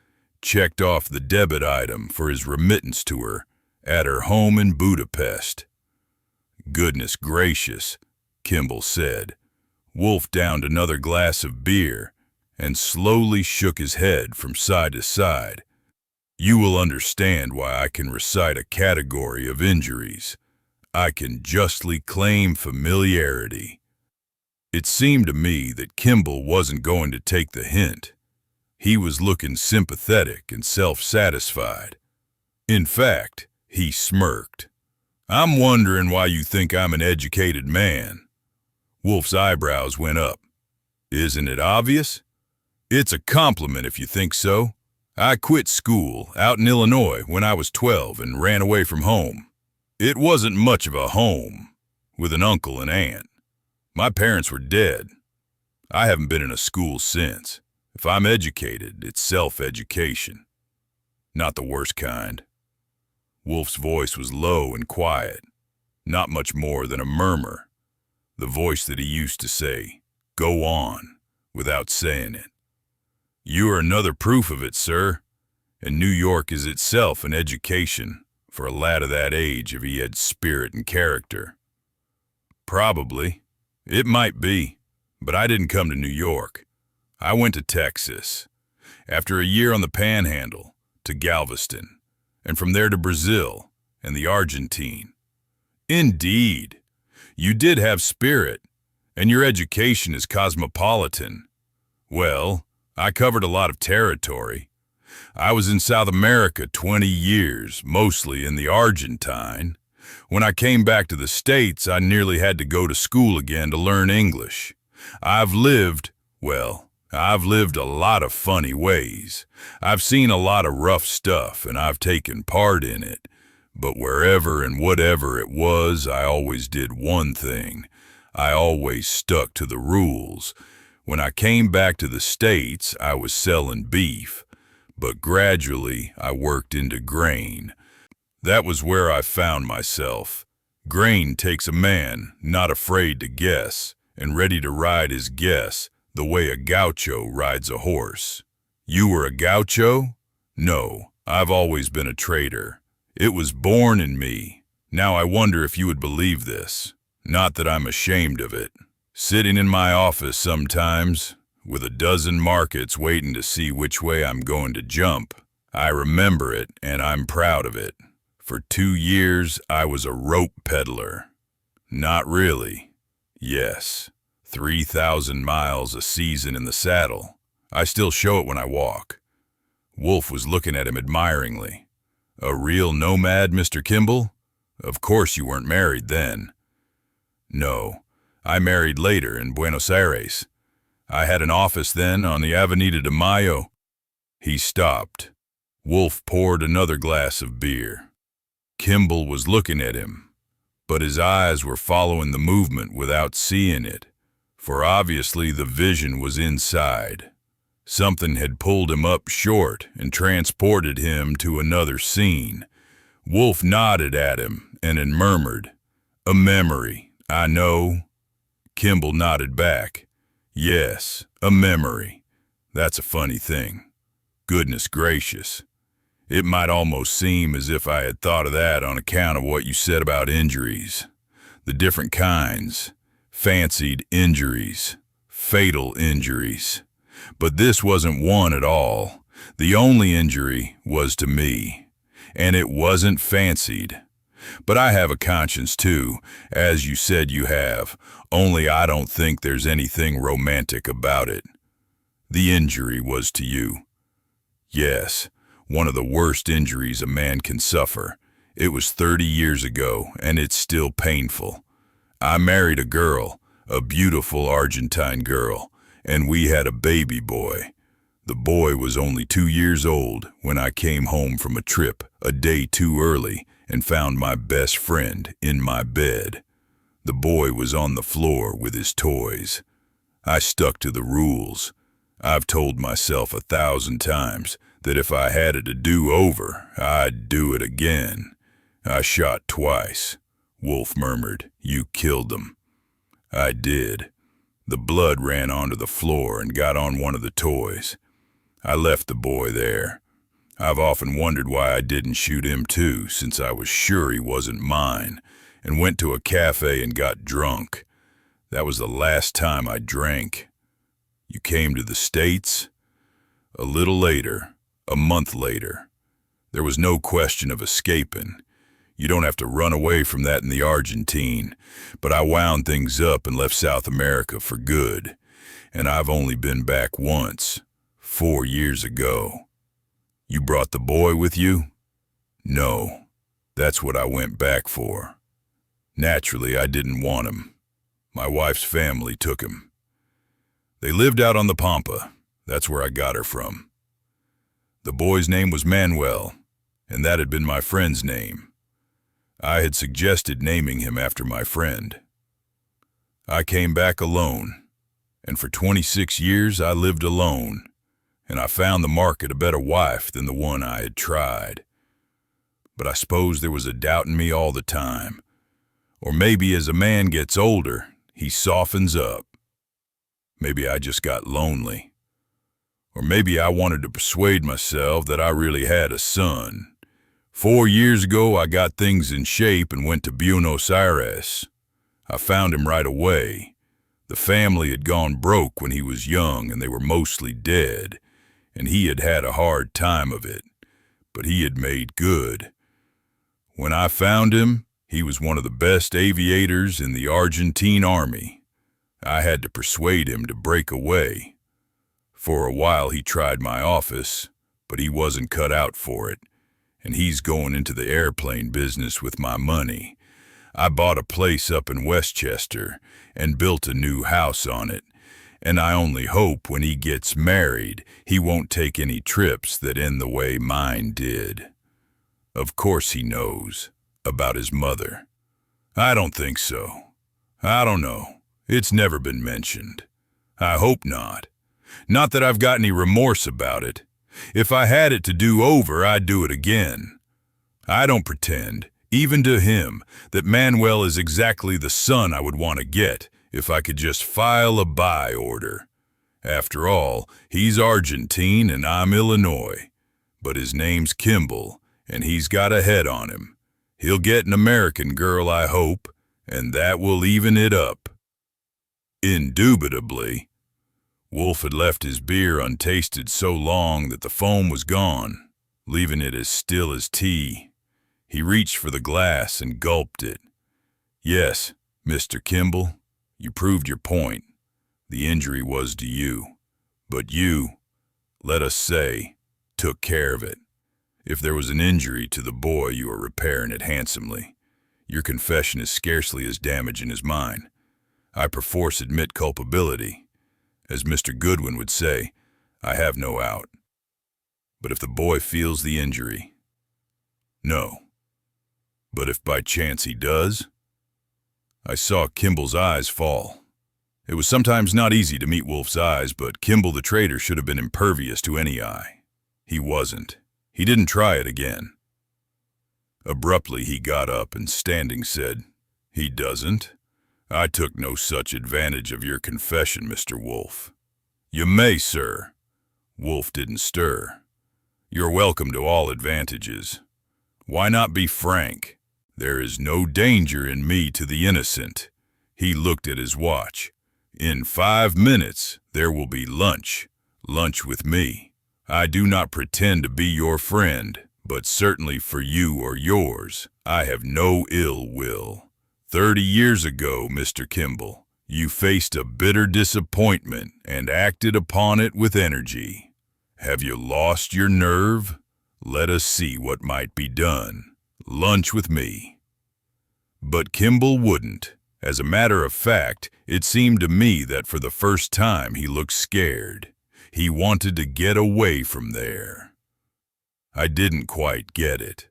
checked off the debit item for his remittance to her at her home in Budapest. Goodness gracious, Kimball said. Wolfe downed another glass of beer and slowly shook his head from side to side. You will understand why I can recite a category of injuries. I can justly claim familiarity. It seemed to me that Kimball wasn't going to take the hint. He was looking sympathetic and self-satisfied. In fact, he smirked. I'm wondering why you think I'm an educated man. Wolfe's eyebrows went up. Isn't it obvious? It's a compliment if you think so. I quit school out in Illinois when I was 12 and ran away from home. It wasn't much of a home, with an uncle and aunt. My parents were dead. I haven't been in a school since. If I'm educated, it's self-education. Not the worst kind. Wolfe's voice was low and quiet, not much more than a murmur, the voice that he used to say, "Go on," without saying it. You are another proof of it, sir, and New York is itself an education for a lad of that age if he had spirit and character. Probably. It might be, but I didn't come to New York. I went to Texas. After a year on the Panhandle, to Galveston, and from there to Brazil and the Argentine. Indeed, you did have spirit, and your education is cosmopolitan. Well, I covered a lot of territory. I was in South America 20 years, mostly in the Argentine. When I came back to the States, I nearly had to go to school again to learn English. I've lived a lot of funny ways. I've seen a lot of rough stuff, and I've taken part in it. But wherever and whatever it was, I always did one thing. I always stuck to the rules. When I came back to the States, I was selling beef. But gradually, I worked into grain. That was where I found myself. Grain takes a man not afraid to guess and ready to ride his guess the way a gaucho rides a horse. You were a gaucho? No, I've always been a trader. It was born in me. Now I wonder if you would believe this. Not that I'm ashamed of it. Sitting in my office sometimes, with a dozen markets waiting to see which way I'm going to jump, I remember it and I'm proud of it. For 2 years, I was a rope peddler. Not really. Yes, 3,000 miles a season in the saddle. I still show it when I walk. Wolfe was looking at him admiringly. A real nomad, Mr. Kimball? Of course you weren't married then. No, I married later in Buenos Aires. I had an office then on the Avenida de Mayo. He stopped. Wolfe poured another glass of beer. Kimball was looking at him, but his eyes were following the movement without seeing it, for obviously the vision was inside. Something had pulled him up short and transported him to another scene. Wolfe nodded at him and then murmured, "A memory, I know." Kimball nodded back. "Yes, a memory. That's a funny thing. Goodness gracious. It might almost seem as if I had thought of that on account of what you said about injuries. The different kinds. Fancied injuries. Fatal injuries. But this wasn't one at all. The only injury was to me. And it wasn't fancied. But I have a conscience too, as you said you have, only I don't think there's anything romantic about it. The injury was to you. Yes, one of the worst injuries a man can suffer. It was 30 years ago, and it's still painful. I married a girl, a beautiful Argentine girl, and we had a baby boy. The boy was only 2 years old when I came home from a trip a day too early and found my best friend in my bed. The boy was on the floor with his toys. I stuck to the rules. I've told myself 1,000 times that if I had it to do over, I'd do it again. I shot twice. Wolfe murmured, "You killed them." I did. The blood ran onto the floor and got on one of the toys. I left the boy there. I've often wondered why I didn't shoot him too, since I was sure he wasn't mine, and went to a cafe and got drunk. That was the last time I drank. You came to the States? A little later, a month later. There was no question of escaping. You don't have to run away from that in the Argentine, but I wound things up and left South America for good. And I've only been back once, 4 years ago. You brought the boy with you? No, that's what I went back for. Naturally, I didn't want him. My wife's family took him. They lived out on the Pampa. That's where I got her from. The boy's name was Manuel, and that had been my friend's name. I had suggested naming him after my friend. I came back alone, and for 26 years I lived alone, and I found the market a better wife than the one I had tried. But I suppose there was a doubt in me all the time. Or maybe as a man gets older, he softens up. Maybe I just got lonely. Or maybe I wanted to persuade myself that I really had a son. 4 years ago, I got things in shape and went to Buenos Aires. I found him right away. The family had gone broke when he was young, and they were mostly dead, and he had had a hard time of it, but he had made good. When I found him, he was one of the best aviators in the Argentine army. I had to persuade him to break away. For a while he tried my office, but he wasn't cut out for it, and he's going into the airplane business with my money. I bought a place up in Westchester and built a new house on it, and I only hope when he gets married he won't take any trips that end the way mine did. Of course he knows about his mother. I don't think so. I don't know. It's never been mentioned. I hope not. Not that I've got any remorse about it. If I had it to do over, I'd do it again. I don't pretend, even to him, that Manuel is exactly the son I would want to get if I could just file a buy order. After all, he's Argentine and I'm Illinois. But his name's Kimball, and he's got a head on him. He'll get an American girl, I hope, and that will even it up. Indubitably. Wolfe had left his beer untasted so long that the foam was gone, leaving it as still as tea. He reached for the glass and gulped it. Yes, Mr. Kimball, you proved your point. The injury was to you. But you, let us say, took care of it. If there was an injury to the boy, you are repairing it handsomely. Your confession is scarcely as damaging as mine. I perforce admit culpability. As Mr. Goodwin would say, I have no out. But if the boy feels the injury? No. But if by chance he does? I saw Kimball's eyes fall. It was sometimes not easy to meet Wolfe's eyes, but Kimball the traitor should have been impervious to any eye. He wasn't. He didn't try it again. Abruptly he got up and standing said, He doesn't. I took no such advantage of your confession, Mr. Wolfe. You may, sir. Wolfe didn't stir. You're welcome to all advantages. Why not be frank? There is no danger in me to the innocent. He looked at his watch. In 5 minutes there will be lunch. Lunch with me. I do not pretend to be your friend, but certainly for you or yours, I have no ill will. 30 years ago, Mr. Kimball, you faced a bitter disappointment and acted upon it with energy. Have you lost your nerve? Let us see what might be done. Lunch with me. But Kimball wouldn't. As a matter of fact, it seemed to me that for the first time he looked scared. He wanted to get away from there. I didn't quite get it.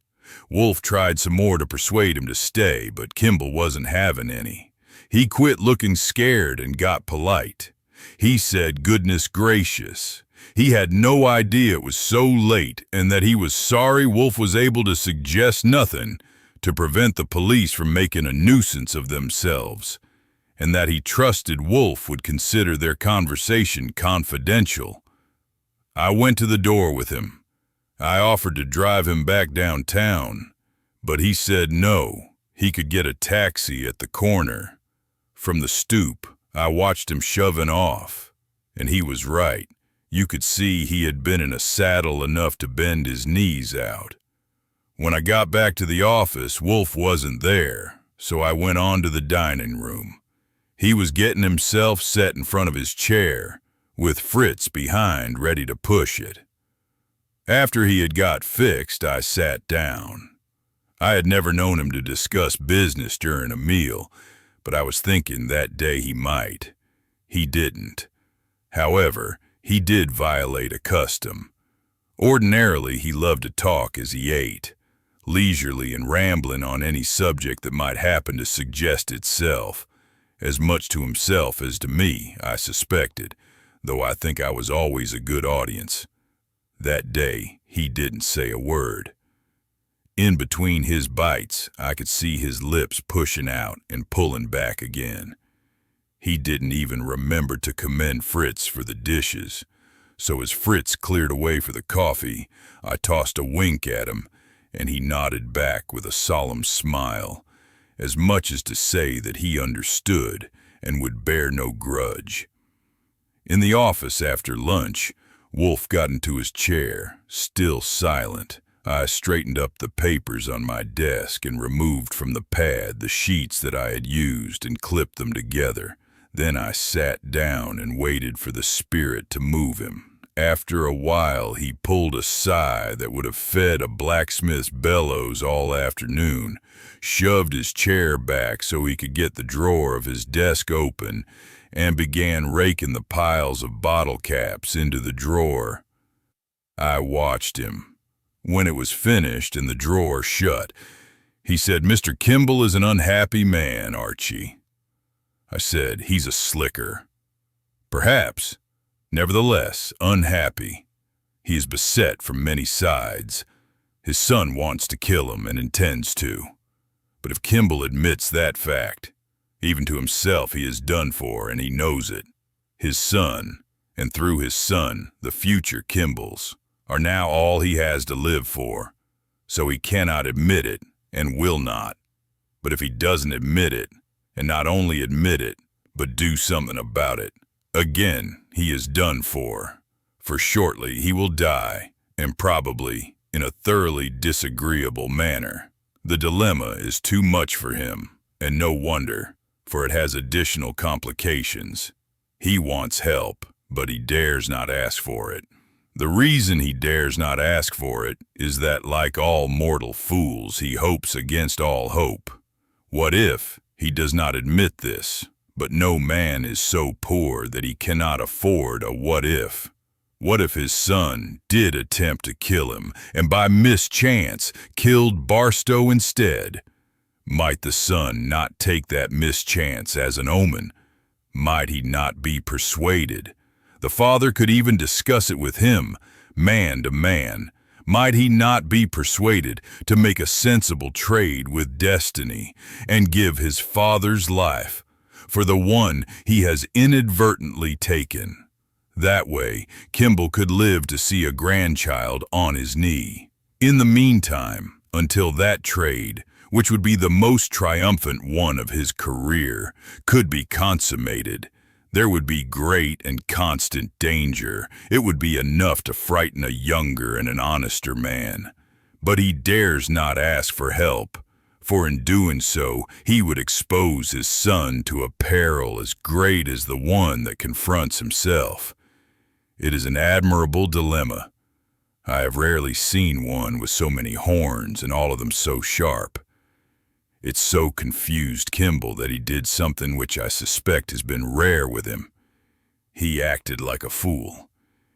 Wolfe tried some more to persuade him to stay, but Kimball wasn't having any. He quit looking scared and got polite. He said, goodness gracious. He had no idea it was so late and that he was sorry Wolfe was able to suggest nothing to prevent the police from making a nuisance of themselves, and that he trusted Wolfe would consider their conversation confidential. I went to the door with him. I offered to drive him back downtown, but he said no, he could get a taxi at the corner. From the stoop, I watched him shoving off, and he was right. You could see he had been in a saddle enough to bend his knees out. When I got back to the office, Wolfe wasn't there, so I went on to the dining room. He was getting himself set in front of his chair, with Fritz behind ready to push it. After he had got fixed, I sat down. I had never known him to discuss business during a meal, but I was thinking that day he might. He didn't. However, he did violate a custom. Ordinarily, he loved to talk as he ate, leisurely and rambling on any subject that might happen to suggest itself, as much to himself as to me, I suspected, though I think I was always a good audience. That day, he didn't say a word. In between his bites, I could see his lips pushing out and pulling back again. He didn't even remember to commend Fritz for the dishes, so as Fritz cleared away for the coffee, I tossed a wink at him, and he nodded back with a solemn smile, as much as to say that he understood and would bear no grudge. In the office after lunch, Wolfe got into his chair, still silent. I straightened up the papers on my desk and removed from the pad the sheets that I had used and clipped them together. Then I sat down and waited for the spirit to move him. After a while, he pulled a sigh that would have fed a blacksmith's bellows all afternoon, shoved his chair back so he could get the drawer of his desk open, and began raking the piles of bottle caps into the drawer. I watched him. When it was finished and the drawer shut, he said, "Mr. Kimball is an unhappy man, Archie." I said, "He's a slicker." "Perhaps. Nevertheless, unhappy. He is beset from many sides. His son wants to kill him and intends to. But if Kimball admits that fact, even to himself he is done for and he knows it. His son, and through his son, the future Kimballs, are now all he has to live for. So he cannot admit it and will not. But if he doesn't admit it, and not only admit it, but do something about it, again, he is done for shortly he will die, and probably in a thoroughly disagreeable manner. The dilemma is too much for him, and no wonder, for it has additional complications. He wants help, but he dares not ask for it. The reason he dares not ask for it is that, like all mortal fools, he hopes against all hope. What if he does not admit this? But no man is so poor that he cannot afford a what if. What if his son did attempt to kill him, and by mischance killed Barstow instead? Might the son not take that mischance as an omen? Might he not be persuaded? The father could even discuss it with him, man to man. Might he not be persuaded to make a sensible trade with destiny and give his father's life for the one he has inadvertently taken? That way, Kimball could live to see a grandchild on his knee. In the meantime, until that trade, which would be the most triumphant one of his career, could be consummated, there would be great and constant danger. It would be enough to frighten a younger and an honester man. But he dares not ask for help, for in doing so, he would expose his son to a peril as great as the one that confronts himself. It is an admirable dilemma. I have rarely seen one with so many horns and all of them so sharp. It so confused Kimball that he did something which I suspect has been rare with him. He acted like a fool.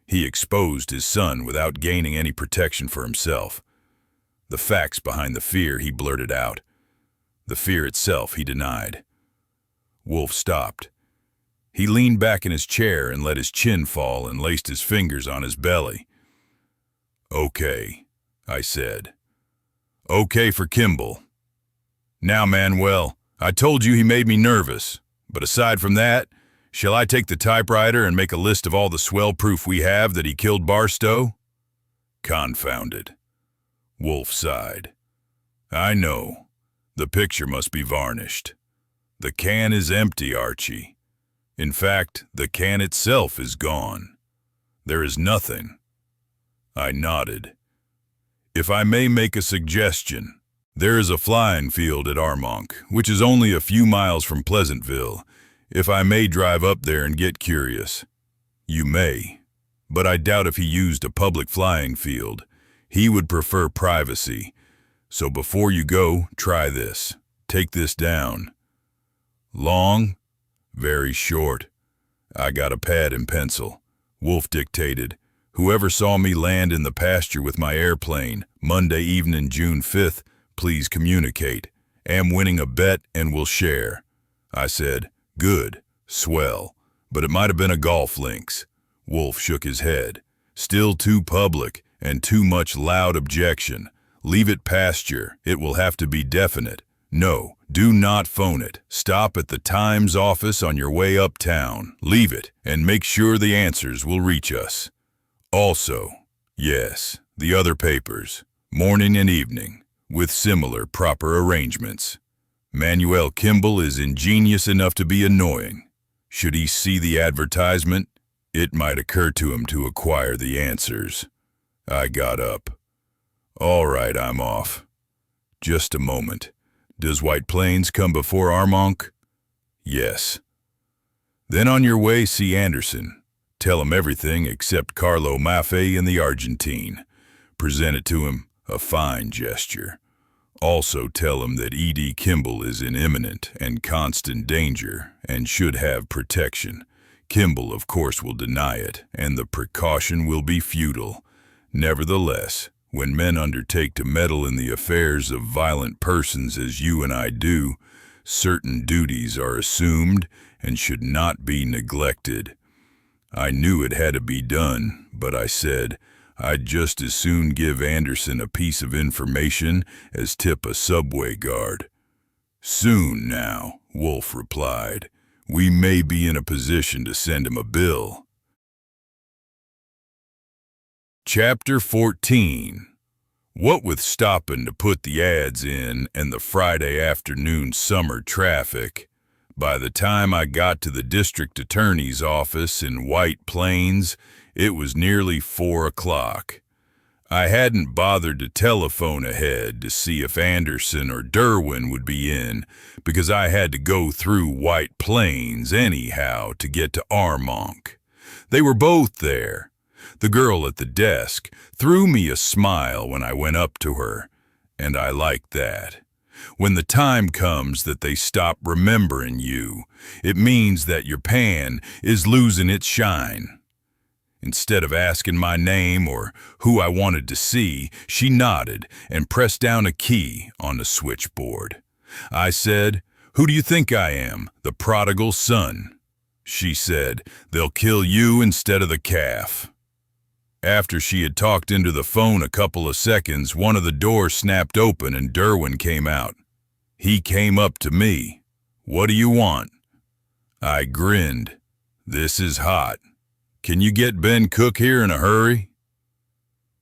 He exposed his son without gaining any protection for himself. The facts behind the fear he blurted out. The fear itself he denied. Wolfe stopped. He leaned back in his chair and let his chin fall and laced his fingers on his belly. "Okay," I said. "Okay for Kimball. Now, Manuel, I told you he made me nervous, but aside from that, shall I take the typewriter and make a list of all the swell proof we have that he killed Barstow?" "Confounded." Wolfe sighed. "I know. The picture must be varnished. The can is empty, Archie. In fact, the can itself is gone. There is nothing. I nodded. If I may make a suggestion, there is a flying field at Armonk, which is only a few miles from Pleasantville. If I may drive up there and get curious. You may, but I doubt if he used a public flying field. He would prefer privacy. So before you go, try this. Take this down. Long? Very short. I got a pad and pencil. Wolfe dictated. Whoever saw me land in the pasture with my airplane, Monday evening, June 5th, please communicate. Am winning a bet and will share. I said, good, swell, but it might have been a golf links. Wolfe shook his head. Still too public and too much loud objection. Leave it pasture. It will have to be definite. No, do not phone it. Stop at the Times office on your way uptown. Leave it and make sure the answers will reach us. Also, yes, the other papers, morning and evening, with similar proper arrangements. Manuel Kimball is ingenious enough to be annoying. Should he see the advertisement, it might occur to him to acquire the answers. I got up. All right, I'm off. Just a moment. Does White Plains come before Armonk? Yes. Then on your way, see Anderson. Tell him everything except Carlo Maffei and the Argentine. Present it to him, a fine gesture. Also tell him that E.D. Kimball is in imminent and constant danger and should have protection. Kimball, of course, will deny it, and the precaution will be futile. Nevertheless, when men undertake to meddle in the affairs of violent persons as you and I do, certain duties are assumed and should not be neglected. I knew it had to be done, but I said, I'd just as soon give Anderson a piece of information as tip a subway guard. Soon now, Wolfe replied. We may be in a position to send him a bill. Chapter 14. What with stopping to put the ads in and the Friday afternoon summer traffic, by the time I got to the district attorney's office in White Plains, it was nearly 4 o'clock. I hadn't bothered to telephone ahead to see if Anderson or Derwin would be in, because I had to go through White Plains anyhow to get to Armonk. They were both there. The girl at the desk threw me a smile when I went up to her, and I liked that. When the time comes that they stop remembering you, it means that your pan is losing its shine. Instead of asking my name or who I wanted to see, she nodded and pressed down a key on the switchboard. I said, "Who do you think I am, the prodigal son?" She said, "They'll kill you instead of the calf." After she had talked into the phone a couple of seconds, one of the doors snapped open and Derwin came out. He came up to me. "What do you want?" I grinned. "This is hot. Can you get Ben Cook here in a hurry?"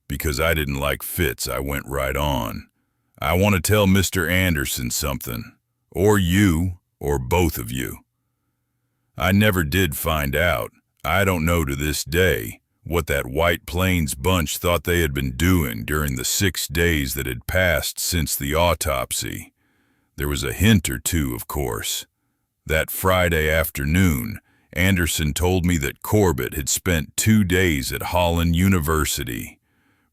Because I didn't like fits, I went right on. "I want to tell Mr. Anderson something. Or you, or both of you." I never did find out. I don't know to this day what that White Plains bunch thought they had been doing during the 6 days that had passed since the autopsy. There was a hint or two, of course. That Friday afternoon, Anderson told me that Corbett had spent 2 days at Holland University.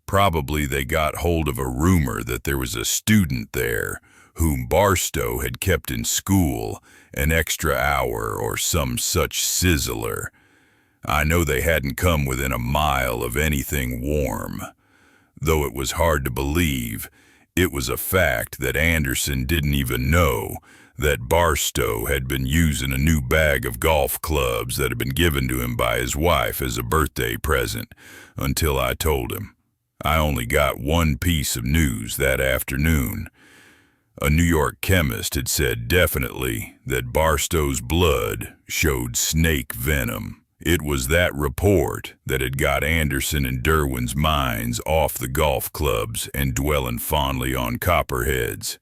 Probably they got hold of a rumor that there was a student there whom Barstow had kept in school an extra hour or some such sizzler. I know they hadn't come within a mile of anything warm. Though it was hard to believe, it was a fact that Anderson didn't even know that Barstow had been using a new bag of golf clubs that had been given to him by his wife as a birthday present until I told him. I only got one piece of news that afternoon. A New York chemist had said definitely that Barstow's blood showed snake venom. It was that report that had got Anderson and Derwin's minds off the golf clubs and dwelling fondly on copperheads.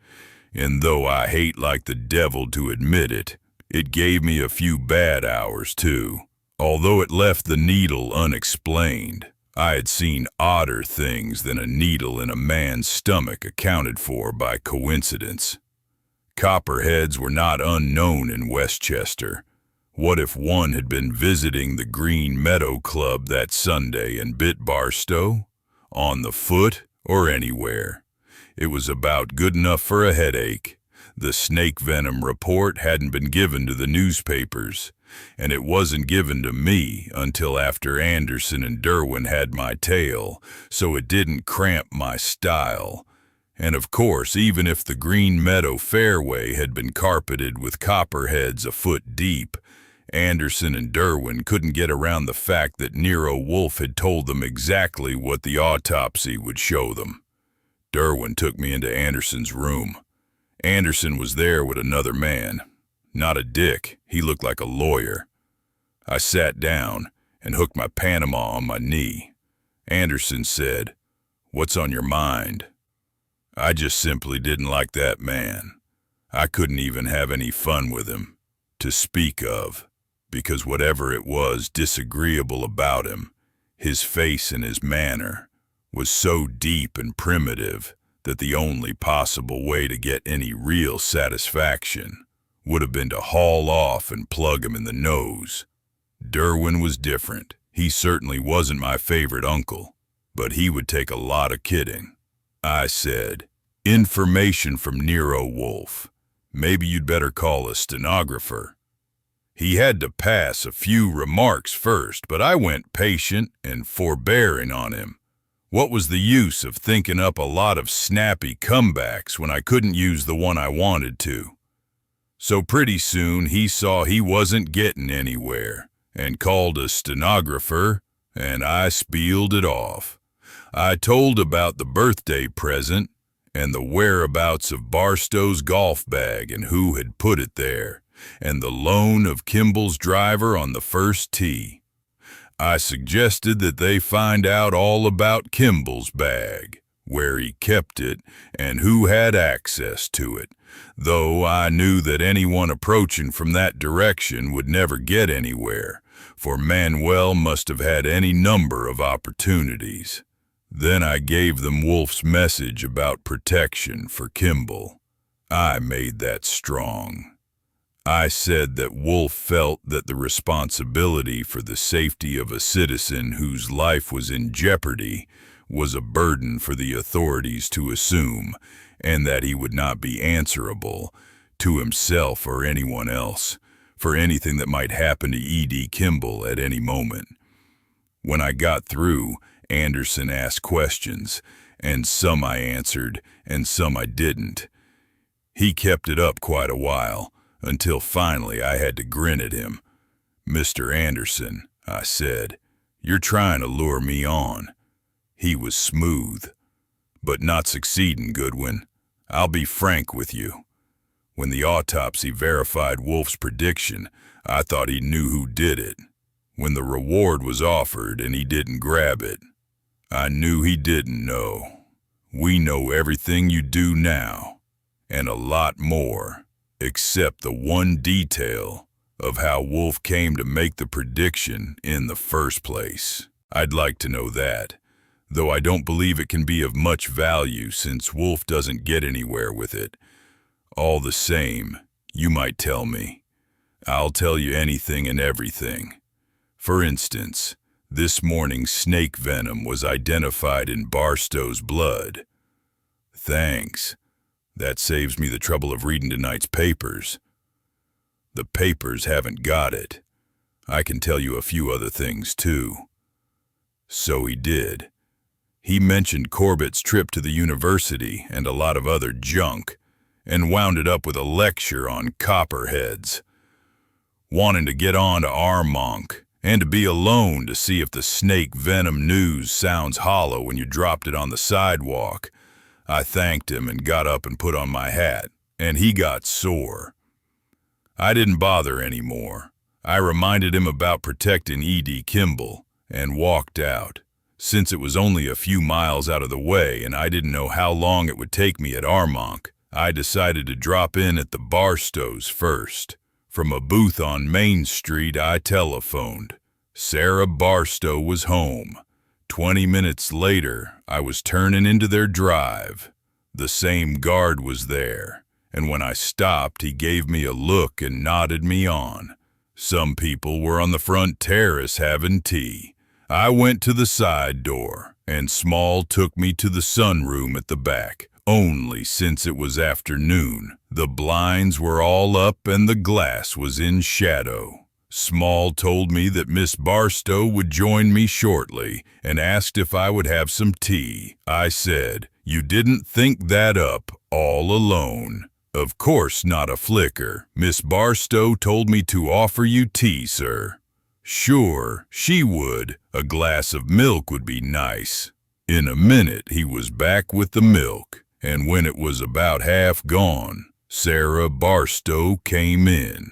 and though I hate like the devil to admit it, it gave me a few bad hours too. Although it left the needle unexplained, I had seen odder things than a needle in a man's stomach accounted for by coincidence. Copperheads were not unknown in Westchester. What if one had been visiting the Green Meadow Club that Sunday and bit Barstow? On the foot or anywhere. It was about good enough for a headache. The snake venom report hadn't been given to the newspapers, and it wasn't given to me until after Anderson and Derwin had my tail, so it didn't cramp my style. And of course, even if the Green Meadow fairway had been carpeted with copperheads a foot deep, Anderson and Derwin couldn't get around the fact that Nero Wolfe had told them exactly what the autopsy would show them. Derwin took me into Anderson's room. Anderson was there with another man. Not a dick, he looked like a lawyer. I sat down and hooked my Panama on my knee. Anderson said, "What's on your mind?" I just simply didn't like that man. I couldn't even have any fun with him, to speak of, because whatever it was disagreeable about him, his face and his manner, was so deep and primitive that the only possible way to get any real satisfaction would have been to haul off and plug him in the nose. Derwin was different. He certainly wasn't my favorite uncle, but he would take a lot of kidding. I said, "Information from Nero Wolfe. Maybe you'd better call a stenographer." He had to pass a few remarks first, but I went patient and forbearing on him. What was the use of thinking up a lot of snappy comebacks when I couldn't use the one I wanted to? So pretty soon he saw he wasn't getting anywhere and called a stenographer, and I spieled it off. I told about the birthday present and the whereabouts of Barstow's golf bag and who had put it there, and the loan of Kimball's driver on the first tee. I suggested that they find out all about Kimball's bag, where he kept it, and who had access to it, though I knew that anyone approaching from that direction would never get anywhere, for Manuel must have had any number of opportunities. Then I gave them Wolfe's message about protection for Kimball. I made that strong. I said that Wolfe felt that the responsibility for the safety of a citizen whose life was in jeopardy was a burden for the authorities to assume, and that he would not be answerable to himself or anyone else for anything that might happen to E.D. Kimball at any moment. When I got through, Anderson asked questions, and some I answered, and some I didn't. He kept it up quite a while, until finally I had to grin at him. "Mr. Anderson," I said, "you're trying to lure me on." He was smooth, "But not succeeding, Goodwin. I'll be frank with you. When the autopsy verified Wolfe's prediction, I thought he knew who did it. When the reward was offered and he didn't grab it, I knew he didn't know. We know everything you do now, and a lot more, except the one detail of how Wolfe came to make the prediction in the first place. I'd like to know that, though I don't believe it can be of much value since Wolfe doesn't get anywhere with it. All the same, you might tell me. I'll tell you anything and everything. For instance, this morning's snake venom was identified in Barstow's blood." "Thanks. That saves me the trouble of reading tonight's papers." "The papers haven't got it. I can tell you a few other things, too." So he did. He mentioned Corbett's trip to the university and a lot of other junk, and wound it up with a lecture on copperheads. Wanting to get on to Armonk, and to be alone to see if the snake venom news sounds hollow when you dropped it on the sidewalk, I thanked him and got up and put on my hat, and he got sore. I didn't bother anymore. I reminded him about protecting E.D. Kimball, and walked out, since it was only a few miles out of the way and I didn't know how long it would take me at Armonk. I decided to drop in at the Barstows first. From a booth on Main Street, I telephoned. Sarah Barstow was home. 20 minutes later, I was turning into their drive. The same guard was there, and when I stopped, he gave me a look and nodded me on. Some people were on the front terrace having tea. I went to the side door, and Small took me to the sunroom at the back. Only since it was afternoon, the blinds were all up and the glass was in shadow. Small told me that Miss Barstow would join me shortly and asked if I would have some tea. I said, "You didn't think that up all alone." "Of course not a flicker. Miss Barstow told me to offer you tea, sir." Sure, she would. A glass of milk would be nice. In a minute, he was back with the milk, and when it was about half gone, Sarah Barstow came in.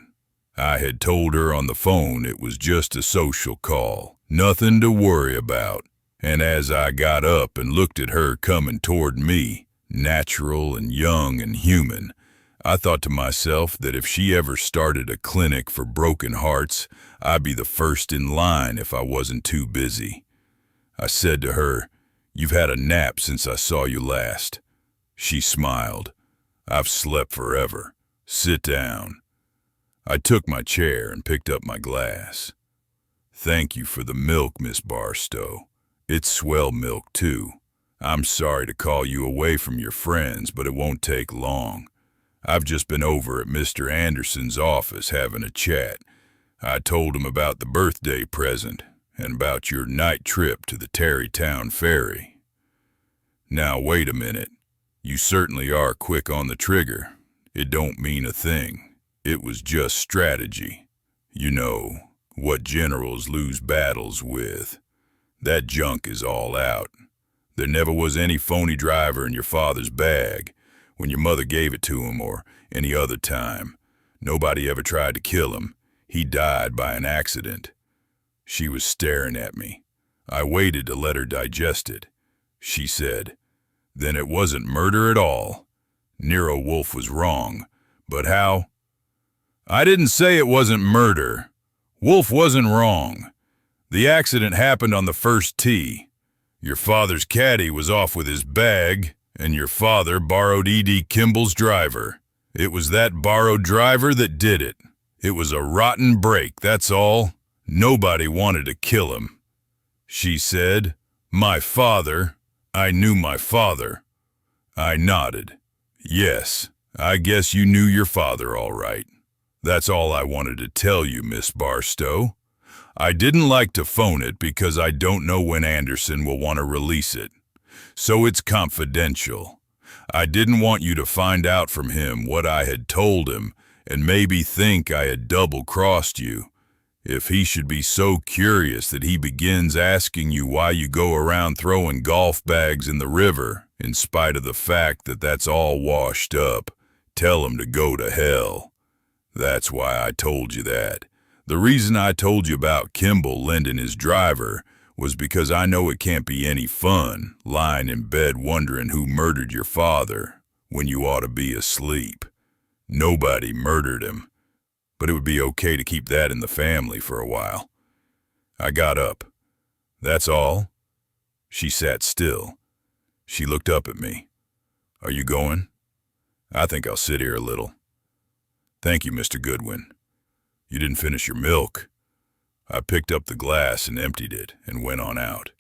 I had told her on the phone it was just a social call, nothing to worry about. And as I got up and looked at her coming toward me, natural and young and human, I thought to myself that if she ever started a clinic for broken hearts, I'd be the first in line if I wasn't too busy. I said to her, "You've had a nap since I saw you last." She smiled. "I've slept forever. Sit down." I took my chair and picked up my glass. "Thank you for the milk, Miss Barstow. It's swell milk, too. I'm sorry to call you away from your friends, but it won't take long. I've just been over at Mr. Anderson's office having a chat. I told him about the birthday present and about your night trip to the Tarrytown Ferry. Now, wait a minute. You certainly are quick on the trigger. It don't mean a thing. It was just strategy. You know, what generals lose battles with. That junk is all out. There never was any phony driver in your father's bag when your mother gave it to him or any other time. Nobody ever tried to kill him. He died by an accident." She was staring at me. I waited to let her digest it. She said, "Then it wasn't murder at all. Nero Wolfe was wrong. But how?" "I didn't say it wasn't murder. Wolfe wasn't wrong. The accident happened on the first tee. Your father's caddy was off with his bag, and your father borrowed E.D. Kimball's driver. It was that borrowed driver that did it. It was a rotten break, that's all. Nobody wanted to kill him." She said, "My father, I knew my father." I nodded. "Yes, I guess you knew your father all right. That's all I wanted to tell you, Miss Barstow. I didn't like to phone it because I don't know when Anderson will want to release it. So it's confidential. I didn't want you to find out from him what I had told him and maybe think I had double-crossed you. If he should be so curious that he begins asking you why you go around throwing golf bags in the river, in spite of the fact that that's all washed up, tell him to go to hell. That's why I told you that. The reason I told you about Kimball lending his driver was because I know it can't be any fun lying in bed wondering who murdered your father when you ought to be asleep. Nobody murdered him, but it would be okay to keep that in the family for a while." I got up. "That's all?" She sat still. She looked up at me. "Are you going?" "I think I'll sit here a little." "Thank you, Mr. Goodwin. You didn't finish your milk." I picked up the glass and emptied it and went on out.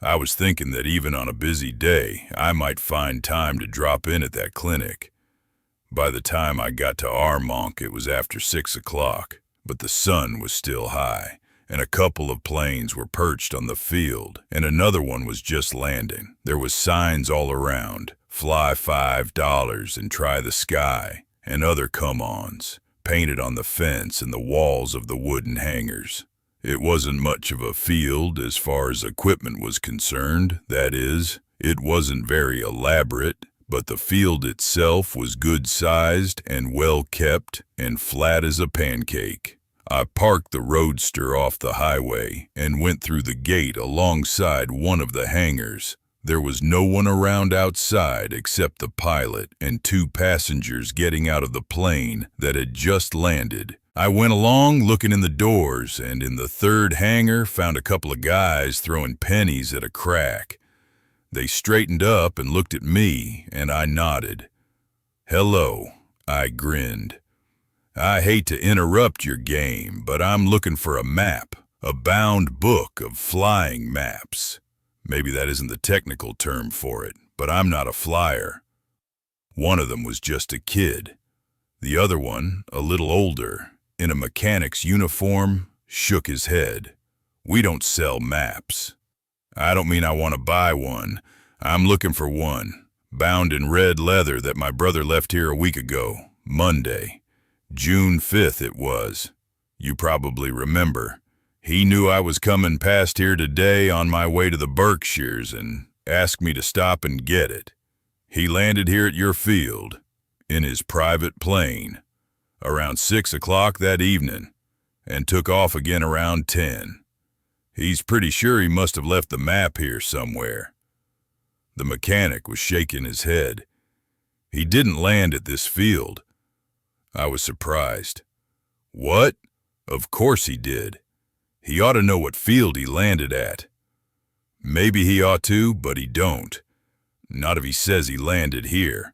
I was thinking that even on a busy day, I might find time to drop in at that clinic. By the time I got to Armonk, it was after 6 o'clock, but the sun was still high, and a couple of planes were perched on the field, and another one was just landing. There was signs all around, "Fly $5" and "Try the Sky," and other come-ons, painted on the fence and the walls of the wooden hangars. It wasn't much of a field as far as equipment was concerned. That is, it wasn't very elaborate, but the field itself was good-sized and well-kept and flat as a pancake. I parked the roadster off the highway and went through the gate alongside one of the hangars. There was no one around outside except the pilot and two passengers getting out of the plane that had just landed. I went along looking in the doors, and in the third hangar found a couple of guys throwing pennies at a crack. They straightened up and looked at me, and I nodded. "Hello," I grinned. "I hate to interrupt your game, but I'm looking for a map, a bound book of flying maps. Maybe that isn't the technical term for it, but I'm not a flyer." One of them was just a kid. The other one, a little older, in a mechanic's uniform, shook his head. "We don't sell maps." "I don't mean I want to buy one. I'm looking for one, bound in red leather that my brother left here a week ago, Monday. June 5th it was. You probably remember. He knew I was coming past here today on my way to the Berkshires and asked me to stop and get it. He landed here at your field, in his private plane, around 6 o'clock that evening, and took off again around 10. He's pretty sure he must have left the map here somewhere." The mechanic was shaking his head. "He didn't land at this field." I was surprised. "What? Of course he did. He ought to know what field he landed at." "Maybe he ought to, but he don't. Not if he says he landed here.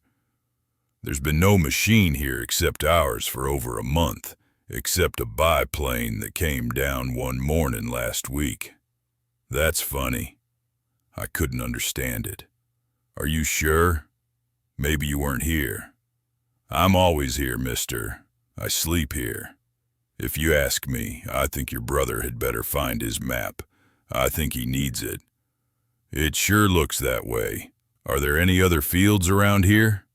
There's been no machine here except ours for over a month, except a biplane that came down one morning last week." "That's funny." I couldn't understand it. "Are you sure? Maybe you weren't here." "I'm always here, mister. I sleep here. If you ask me, I think your brother had better find his map. I think he needs it." "It sure looks that way. Are there any other fields around here?"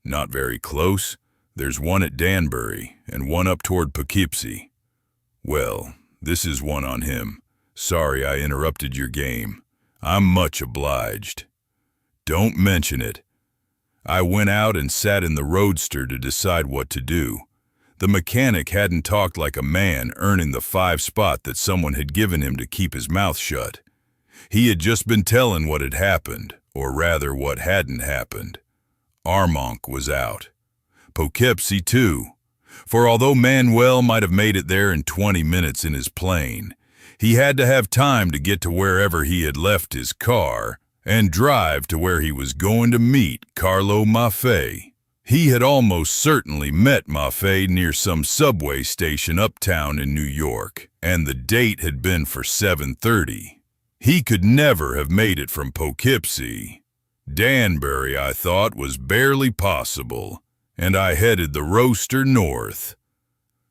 "Not very close. There's one at Danbury and one up toward Poughkeepsie." "Well, this is one on him. Sorry I interrupted your game. I'm much obliged." "Don't mention it." I went out and sat in the roadster to decide what to do. The mechanic hadn't talked like a man earning the 5 spot that someone had given him to keep his mouth shut. He had just been telling what had happened, or rather what hadn't happened. Armonk was out. Poughkeepsie too. For although Manuel might have made it there in 20 minutes in his plane, he had to have time to get to wherever he had left his car and drive to where he was going to meet Carlo Maffei. He had almost certainly met Maffei near some subway station uptown in New York, and the date had been for 7:30. He could never have made it from Poughkeepsie. Danbury, I thought, was barely possible, and I headed the roadster north.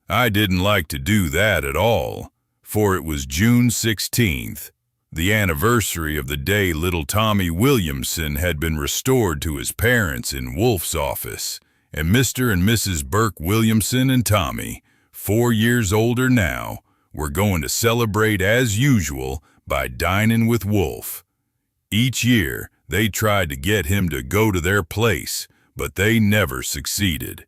I didn't like to do that at all, for it was June 16th, the anniversary of the day little Tommy Williamson had been restored to his parents in Wolfe's office, and Mr. and Mrs. Burke Williamson and Tommy, 4 years older now, were going to celebrate as usual by dining with Wolfe. Each year, they tried to get him to go to their place, but they never succeeded.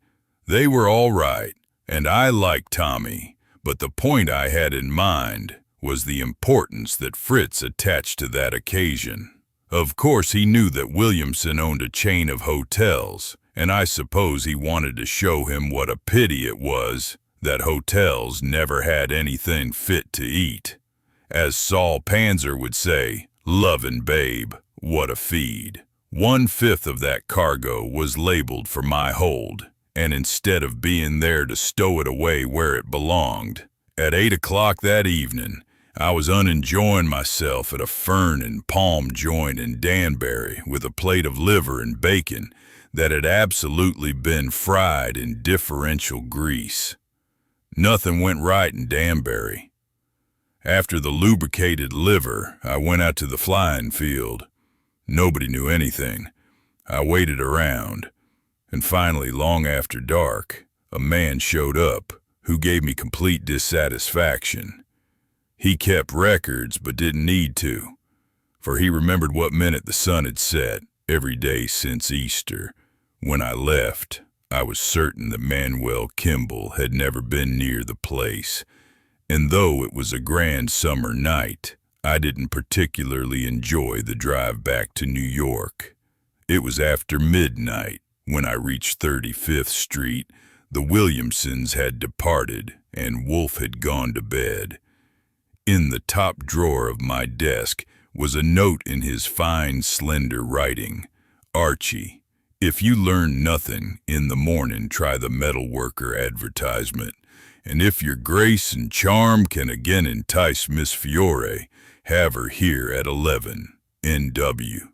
They were all right, and I liked Tommy, but the point I had in mind was the importance that Fritz attached to that occasion. Of course, he knew that Williamson owned a chain of hotels, and I suppose he wanted to show him what a pity it was that hotels never had anything fit to eat. As Saul Panzer would say, "Lovin' babe, what a feed." 1/5 of that cargo was labeled for my hold, and instead of being there to stow it away where it belonged, at 8 o'clock that evening, I was unenjoying myself at a fern and palm joint in Danbury with a plate of liver and bacon that had absolutely been fried in differential grease. Nothing went right in Danbury. After the lubricated liver, I went out to the flying field. Nobody knew anything. I waited around, and finally, long after dark, a man showed up who gave me complete dissatisfaction. He kept records but didn't need to, for he remembered what minute the sun had set every day since Easter. When I left, I was certain that Manuel Kimball had never been near the place, and though it was a grand summer night, I didn't particularly enjoy the drive back to New York. It was after midnight when I reached 35th Street. The Williamsons had departed, and Wolfe had gone to bed. In the top drawer of my desk was a note in his fine, slender writing. Archie, if you learn nothing in the morning, try the metal worker advertisement. And if your grace and charm can again entice Miss Fiore, have her here at 11, N.W.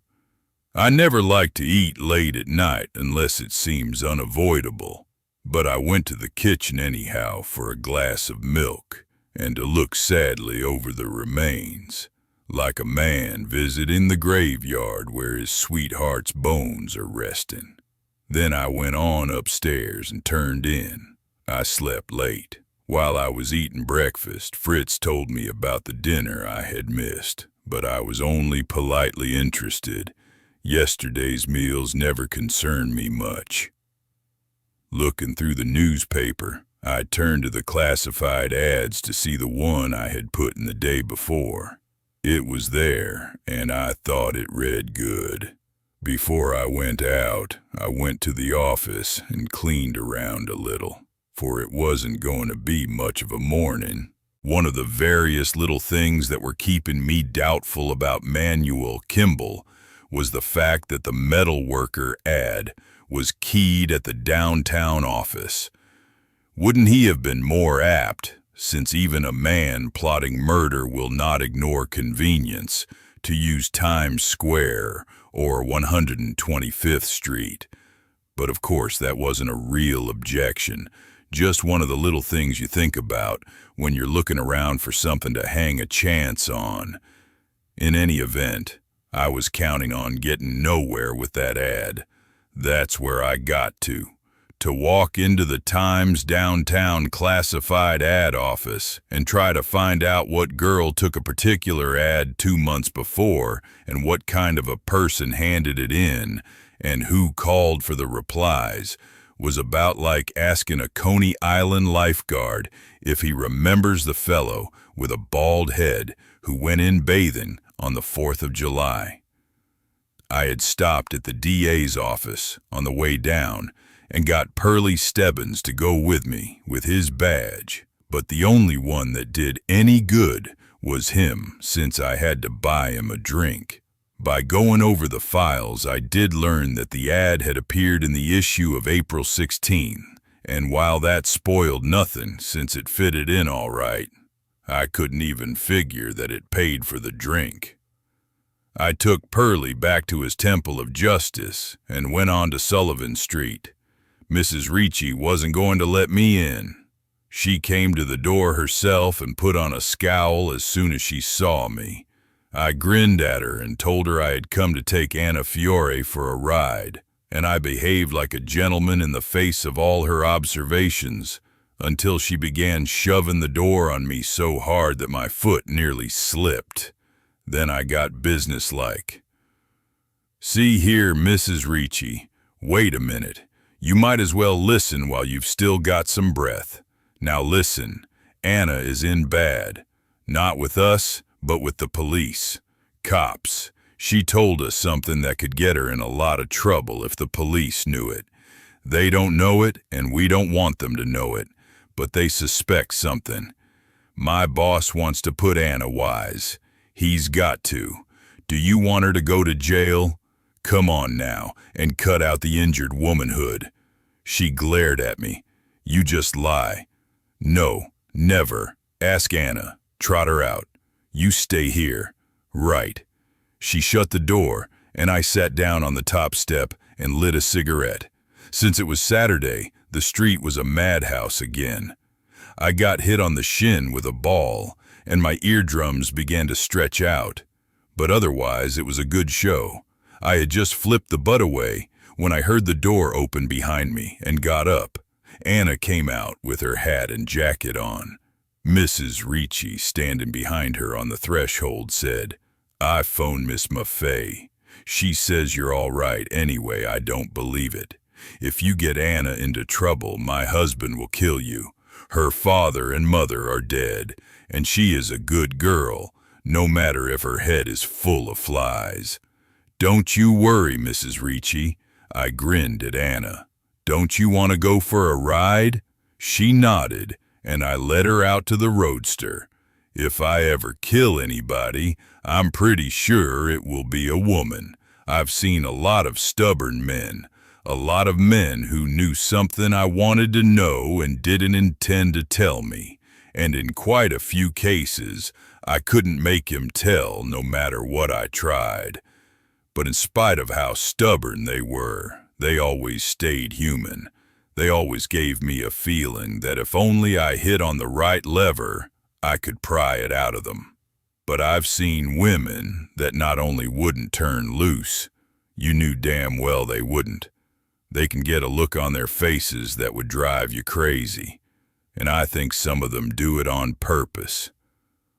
I never like to eat late at night unless it seems unavoidable, but I went to the kitchen anyhow for a glass of milk and to look sadly over the remains, like a man visiting the graveyard where his sweetheart's bones are resting. Then I went on upstairs and turned in. I slept late. While I was eating breakfast, Fritz told me about the dinner I had missed, but I was only politely interested. Yesterday's meals never concerned me much. Looking through the newspaper, I turned to the classified ads to see the one I had put in the day before. It was there, and I thought it read good. Before I went out, I went to the office and cleaned around a little, for it wasn't going to be much of a morning. One of the various little things that were keeping me doubtful about Manuel Kimball was the fact that the metal worker ad was keyed at the downtown office. Wouldn't he have been more apt, since even a man plotting murder will not ignore convenience, to use Times Square or 125th Street? But of course that wasn't a real objection, just one of the little things you think about when you're looking around for something to hang a chance on. In any event, I was counting on getting nowhere with that ad. That's where I got to walk into the Times downtown classified ad office and try to find out what girl took a particular ad 2 months before and what kind of a person handed it in and who called for the replies was about like asking a Coney Island lifeguard if he remembers the fellow with a bald head who went in bathing on the 4th of July. I had stopped at the DA's office on the way down and got Pearlie Stebbins to go with me with his badge, but the only one that did any good was him, since I had to buy him a drink. By going over the files, I did learn that the ad had appeared in the issue of April 16, and while that spoiled nothing since it fitted in all right, I couldn't even figure that it paid for the drink. I took Pearlie back to his Temple of Justice and went on to Sullivan Street. Mrs. Ricci wasn't going to let me in. She came to the door herself and put on a scowl as soon as she saw me. I grinned at her and told her I had come to take Anna Fiore for a ride, and I behaved like a gentleman in the face of all her observations until she began shoving the door on me so hard that my foot nearly slipped. Then I got businesslike. "See here, Mrs. Ricci, wait a minute. You might as well listen while you've still got some breath. Now listen, Anna is in bad. Not with us, but with the police. Cops. She told us something that could get her in a lot of trouble if the police knew it. They don't know it, and we don't want them to know it, but they suspect something. My boss wants to put Anna wise. He's got to. Do you want her to go to jail? Come on now, and cut out the injured womanhood." She glared at me. "You just lie." "No, never. Ask Anna. Trot her out. You stay here." "Right." She shut the door, and I sat down on the top step and lit a cigarette. Since it was Saturday, the street was a madhouse again. I got hit on the shin with a ball, and my eardrums began to stretch out. But otherwise, it was a good show. I had just flipped the butt away when I heard the door open behind me and got up. Anna came out with her hat and jacket on. Mrs. Ricci, standing behind her on the threshold, said, "I phoned Miss Maffei. She says you're all right. Anyway, I don't believe it. If you get Anna into trouble, my husband will kill you. Her father and mother are dead, and she is a good girl. no matter if her head is full of flies. "Don't you worry, Mrs. Ricci," I grinned at Anna. "Don't you want to go for a ride?" She nodded, and I led her out to the roadster. If I ever kill anybody, I'm pretty sure it will be a woman. I've seen a lot of stubborn men, a lot of men who knew something I wanted to know and didn't intend to tell me, and in quite a few cases, I couldn't make him tell no matter what I tried. But in spite of how stubborn they were, they always stayed human. They always gave me a feeling that if only I hit on the right lever, I could pry it out of them. But I've seen women that not only wouldn't turn loose, you knew damn well they wouldn't. They can get a look on their faces that would drive you crazy, and I think some of them do it on purpose.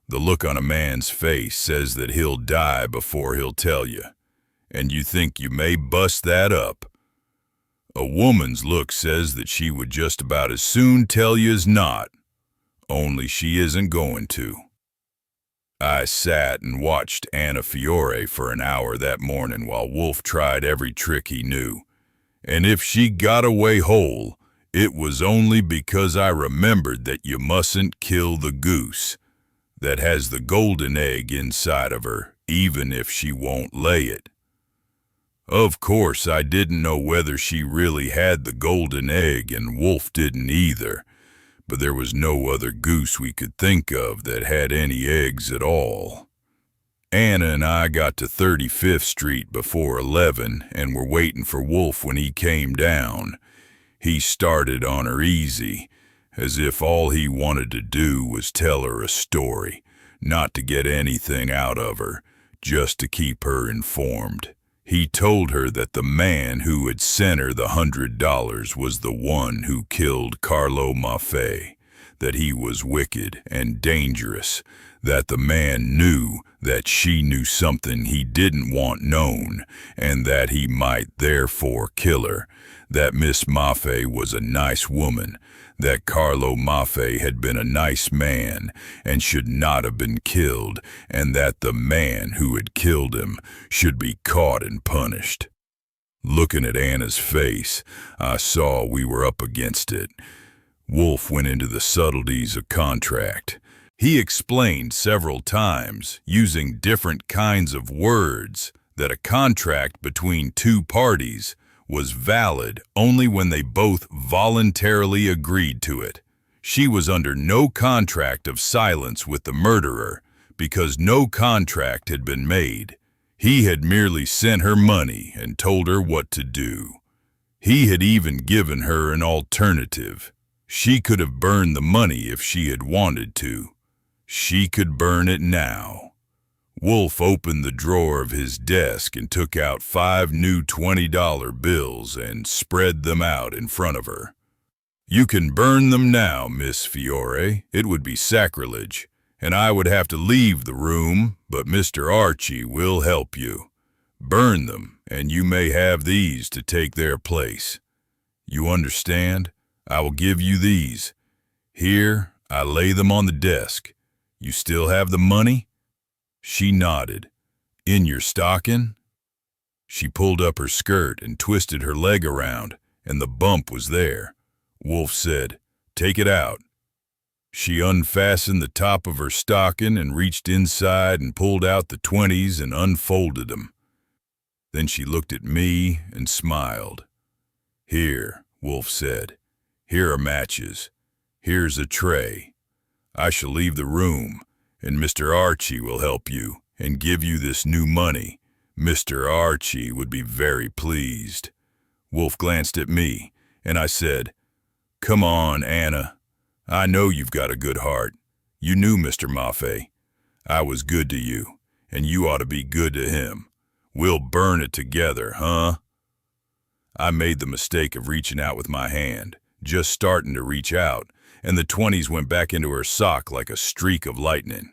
The look on a man's face says that he'll die before he'll tell you, and you think you may bust that up. A woman's look says that she would just about as soon tell you as not, only she isn't going to. I sat and watched Anna Fiore for an hour that morning while Wolfe tried every trick he knew. And if she got away whole, it was only because I remembered that you mustn't kill the goose that has the golden egg inside of her, even if she won't lay it. Of course, I didn't know whether she really had the golden egg, and Wolfe didn't either. But there was no other goose we could think of that had any eggs at all. Anna and I got to 35th Street before 11 and were waiting for Wolfe when he came down. He started on her easy, as if all he wanted to do was tell her a story, not to get anything out of her, just to keep her informed. He told her that the man who had sent her the $100 was the one who killed Carlo Maffei, that he was wicked and dangerous, that the man knew that she knew something he didn't want known, and that he might therefore kill her, that Miss Maffei was a nice woman, that Carlo Maffei had been a nice man and should not have been killed, and that the man who had killed him should be caught and punished. Looking at Anna's face, I saw we were up against it. Wolfe went into the subtleties of contract. He explained several times, using different kinds of words, that a contract between two parties was valid only when they both voluntarily agreed to it. She was under no contract of silence with the murderer because no contract had been made. He had merely sent her money and told her what to do. He had even given her an alternative. She could have burned the money if she had wanted to. She could burn it now. Wolfe opened the drawer of his desk and took out 5 new $20 bills and spread them out in front of her. "You can burn them now, Miss Fiore. It would be sacrilege, and I would have to leave the room, but Mr. Archie will help you. Burn them, and you may have these to take their place. You understand? I will give you these. Here, I lay them on the desk. You still have the money?" She nodded. "In your stocking?" She pulled up her skirt and twisted her leg around, and the bump was there. Wolfe said, "Take it out." She unfastened the top of her stocking and reached inside and pulled out the 20s and unfolded them. Then she looked at me and smiled. "Here," Wolfe said. "Here are matches. Here's a tray. I shall leave the room, and Mr. Archie will help you and give you this new money. Mr. Archie would be very pleased." Wolfe glanced at me, and I said, "Come on, Anna. I know you've got a good heart. You knew Mr. Maffei. I was good to you, and you ought to be good to him. We'll burn it together, huh?" I made the mistake of reaching out with my hand, just starting to reach out, and the 20s went back into her sock like a streak of lightning.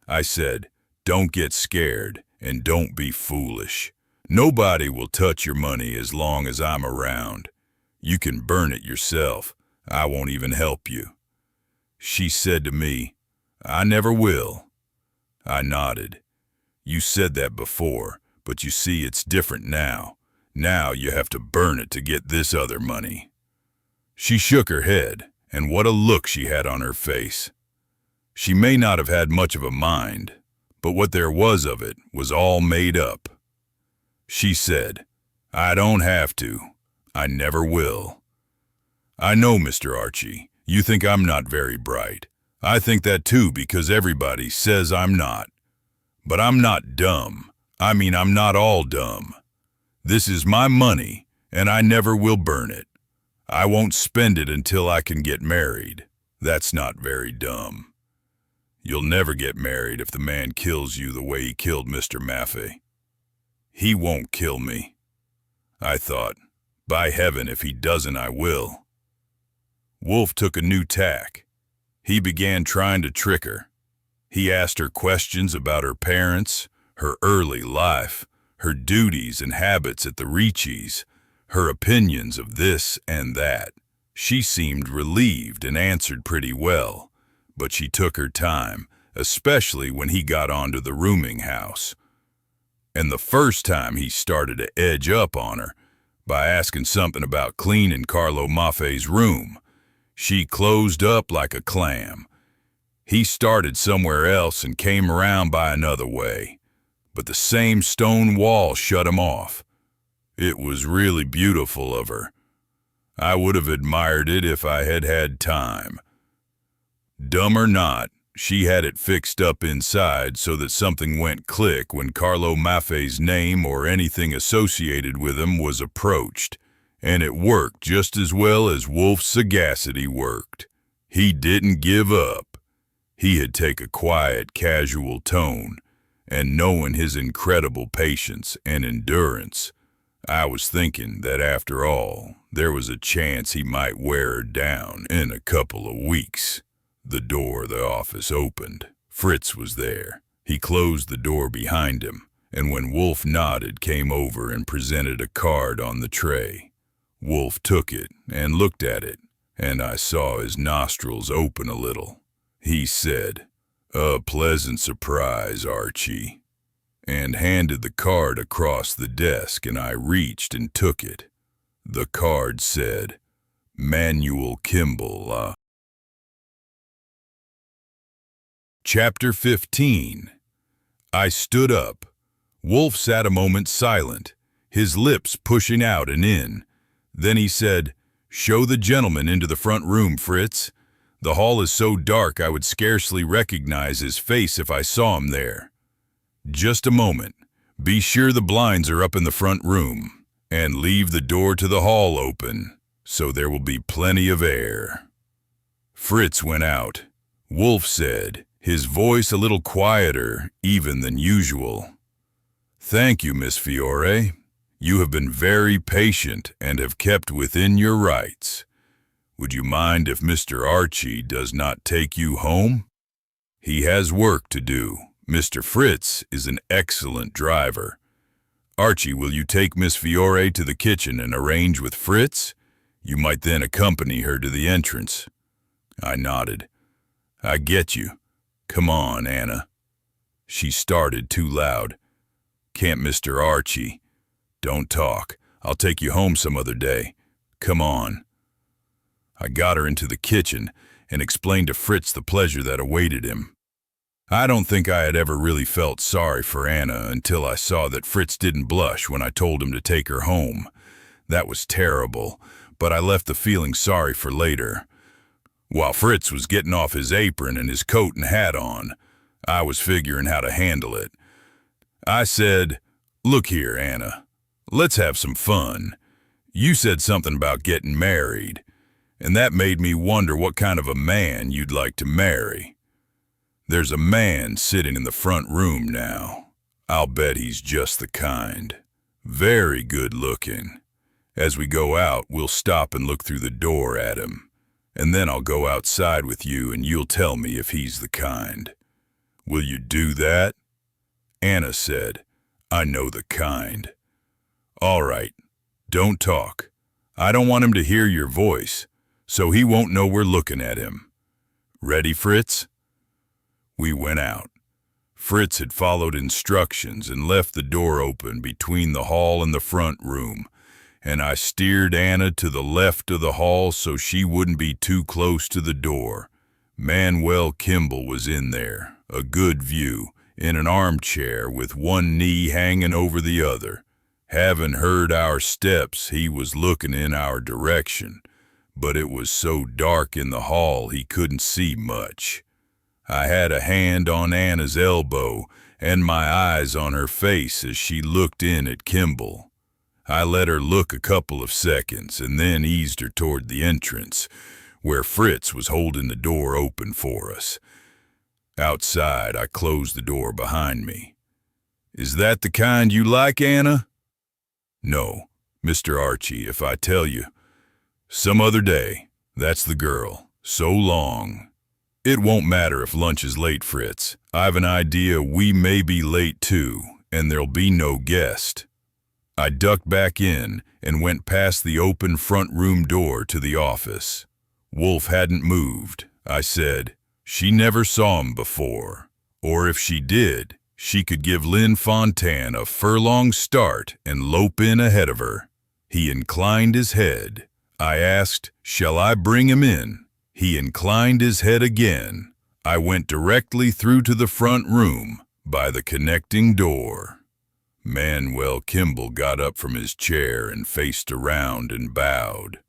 I said, "Don't get scared, and don't be foolish. Nobody will touch your money as long as I'm around. You can burn it yourself. I won't even help you." She said to me, "I never will." I nodded. You said that before, but you see it's different now. Now you have to burn it to get this other money. She shook her head, and what a look she had on her face. She may not have had much of a mind, but what there was of it was all made up. She said, I don't have to. I never will. I know, Mr. Archie, you think I'm not very bright. I think that too because everybody says I'm not. But I'm not dumb. I mean, I'm not all dumb. This is my money, and I never will burn it. I won't spend it until I can get married. That's not very dumb. You'll never get married if the man kills you the way he killed Mr. Maffei. He won't kill me. I thought, by heaven, if he doesn't, I will. Wolfe took a new tack. He began trying to trick her. He asked her questions about her parents, her early life, her duties and habits at the Ricci's, her opinions of this and that. She seemed relieved and answered pretty well, but she took her time, especially when he got onto the rooming house. And the first time he started to edge up on her by asking something about cleaning Carlo Maffei's room, she closed up like a clam. He started somewhere else and came around by another way, but the same stone wall shut him off. It was really beautiful of her. I would have admired it if I had had time. Dumb or not, she had it fixed up inside so that something went click when Carlo Maffei's name or anything associated with him was approached, and it worked just as well as Wolfe's sagacity worked. He didn't give up. He'd take a quiet, casual tone, and knowing his incredible patience and endurance, I was thinking that after all, there was a chance he might wear her down in a couple of weeks. The door of the office opened. Fritz was there. He closed the door behind him, and when Wolfe nodded, came over and presented a card on the tray. Wolfe took it and looked at it, and I saw his nostrils open a little. He said, "A pleasant surprise, Archie," and handed the card across the desk, and I reached and took it. The card said, Manuel Kimball, Chapter 15. I stood up. Wolfe sat a moment silent, his lips pushing out and in. Then he said, "Show the gentleman into the front room, Fritz. The hall is so dark I would scarcely recognize his face if I saw him there. Just a moment. Be sure the blinds are up in the front room, and leave the door to the hall open, so there will be plenty of air." Fritz went out. Wolfe said, his voice a little quieter even than usual, "Thank you, Miss Fiore. You have been very patient and have kept within your rights. Would you mind if Mr. Archie does not take you home? He has work to do. Mr. Fritz is an excellent driver. Archie, will you take Miss Fiore to the kitchen and arrange with Fritz? You might then accompany her to the entrance." I nodded. "I get you. Come on, Anna." She started too loud. "Can't Mr. Archie? Don't talk. I'll take you home some other day. Come on." I got her into the kitchen and explained to Fritz the pleasure that awaited him. I don't think I had ever really felt sorry for Anna until I saw that Fritz didn't blush when I told him to take her home. That was terrible, but I left the feeling sorry for later. While Fritz was getting off his apron and his coat and hat on, I was figuring how to handle it. I said, "Look here, Anna, let's have some fun. You said something about getting married, and that made me wonder what kind of a man you'd like to marry. There's a man sitting in the front room now. I'll bet he's just the kind. Very good looking. As we go out, we'll stop and look through the door at him. And then I'll go outside with you and you'll tell me if he's the kind. Will you do that?" Anna said, "I know the kind." "All right, don't talk. I don't want him to hear your voice, so he won't know we're looking at him. Ready, Fritz?" We went out. Fritz had followed instructions and left the door open between the hall and the front room, and I steered Anna to the left of the hall so she wouldn't be too close to the door. Manuel Kimball was in there, a good view, in an armchair with one knee hanging over the other. Having heard our steps, he was looking in our direction, but it was so dark in the hall he couldn't see much. I had a hand on Anna's elbow and my eyes on her face as she looked in at Kimball. I let her look a couple of seconds and then eased her toward the entrance, where Fritz was holding the door open for us. Outside, I closed the door behind me. "Is that the kind you like, Anna?" "No, Mr. Archie, if I tell you. Some other day. That's the girl. So long." "It won't matter if lunch is late, Fritz. I've an idea we may be late too, and there'll be no guest." I ducked back in and went past the open front room door to the office. Wolfe hadn't moved. I said, "She never saw him before. Or if she did, she could give Lynn Fontaine a furlong start and lope in ahead of her." He inclined his head. I asked, "Shall I bring him in?" He inclined his head again. I went directly through to the front room by the connecting door. Manuel Kimball got up from his chair and faced around and bowed.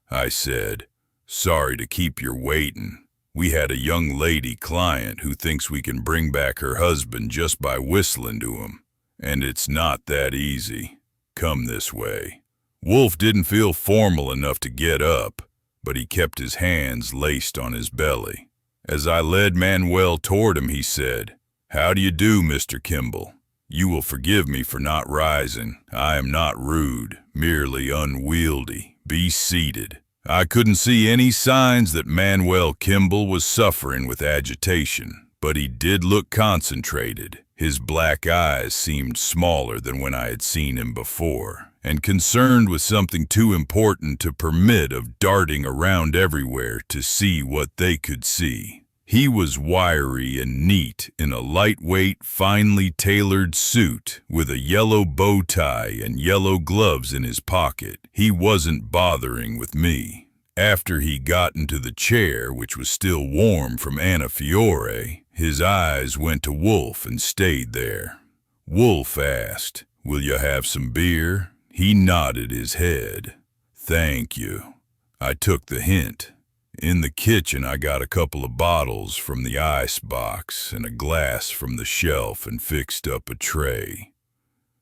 I said, "Sorry to keep you waiting. We had a young lady client who thinks we can bring back her husband just by whistling to him, and it's not that easy. Come this way." Wolfe didn't feel formal enough to get up, but he kept his hands laced on his belly. As I led Manuel toward him, he said, "How do you do, Mr. Kimball? You will forgive me for not rising. I am not rude, merely unwieldy. Be seated." I couldn't see any signs that Manuel Kimball was suffering with agitation, but he did look concentrated. His black eyes seemed smaller than when I had seen him before, and concerned with something too important to permit of darting around everywhere to see what they could see. He was wiry and neat in a lightweight, finely tailored suit with a yellow bow tie and yellow gloves in his pocket. He wasn't bothering with me. After he got into the chair, which was still warm from Anna Fiore, his eyes went to Wolfe and stayed there. Wolfe asked, "Will you have some beer?" He nodded his head. "Thank you." I took the hint. In the kitchen, I got a couple of bottles from the ice box and a glass from the shelf and fixed up a tray.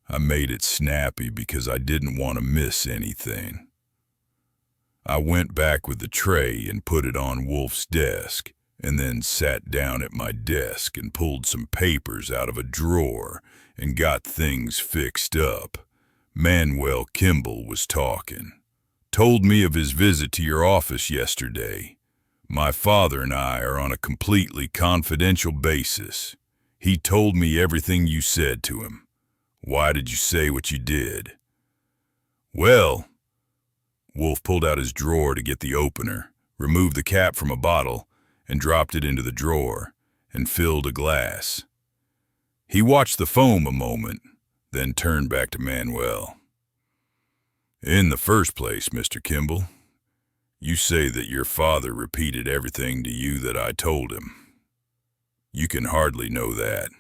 I made it snappy because I didn't want to miss anything. I went back with the tray and put it on Wolfe's desk, and then sat down at my desk and pulled some papers out of a drawer and got things fixed up. Manuel Kimball was talking. "Told me of his visit to your office yesterday. My father and I are on a completely confidential basis. He told me everything you said to him. Why did you say what you did?" "Well," Wolfe pulled out his drawer to get the opener, removed the cap from a bottle, and dropped it into the drawer, and filled a glass. He watched the foam a moment, then turned back to Manuel. "In the first place, Mr. Kimball, you say that your father repeated everything to you that I told him. You can hardly know that.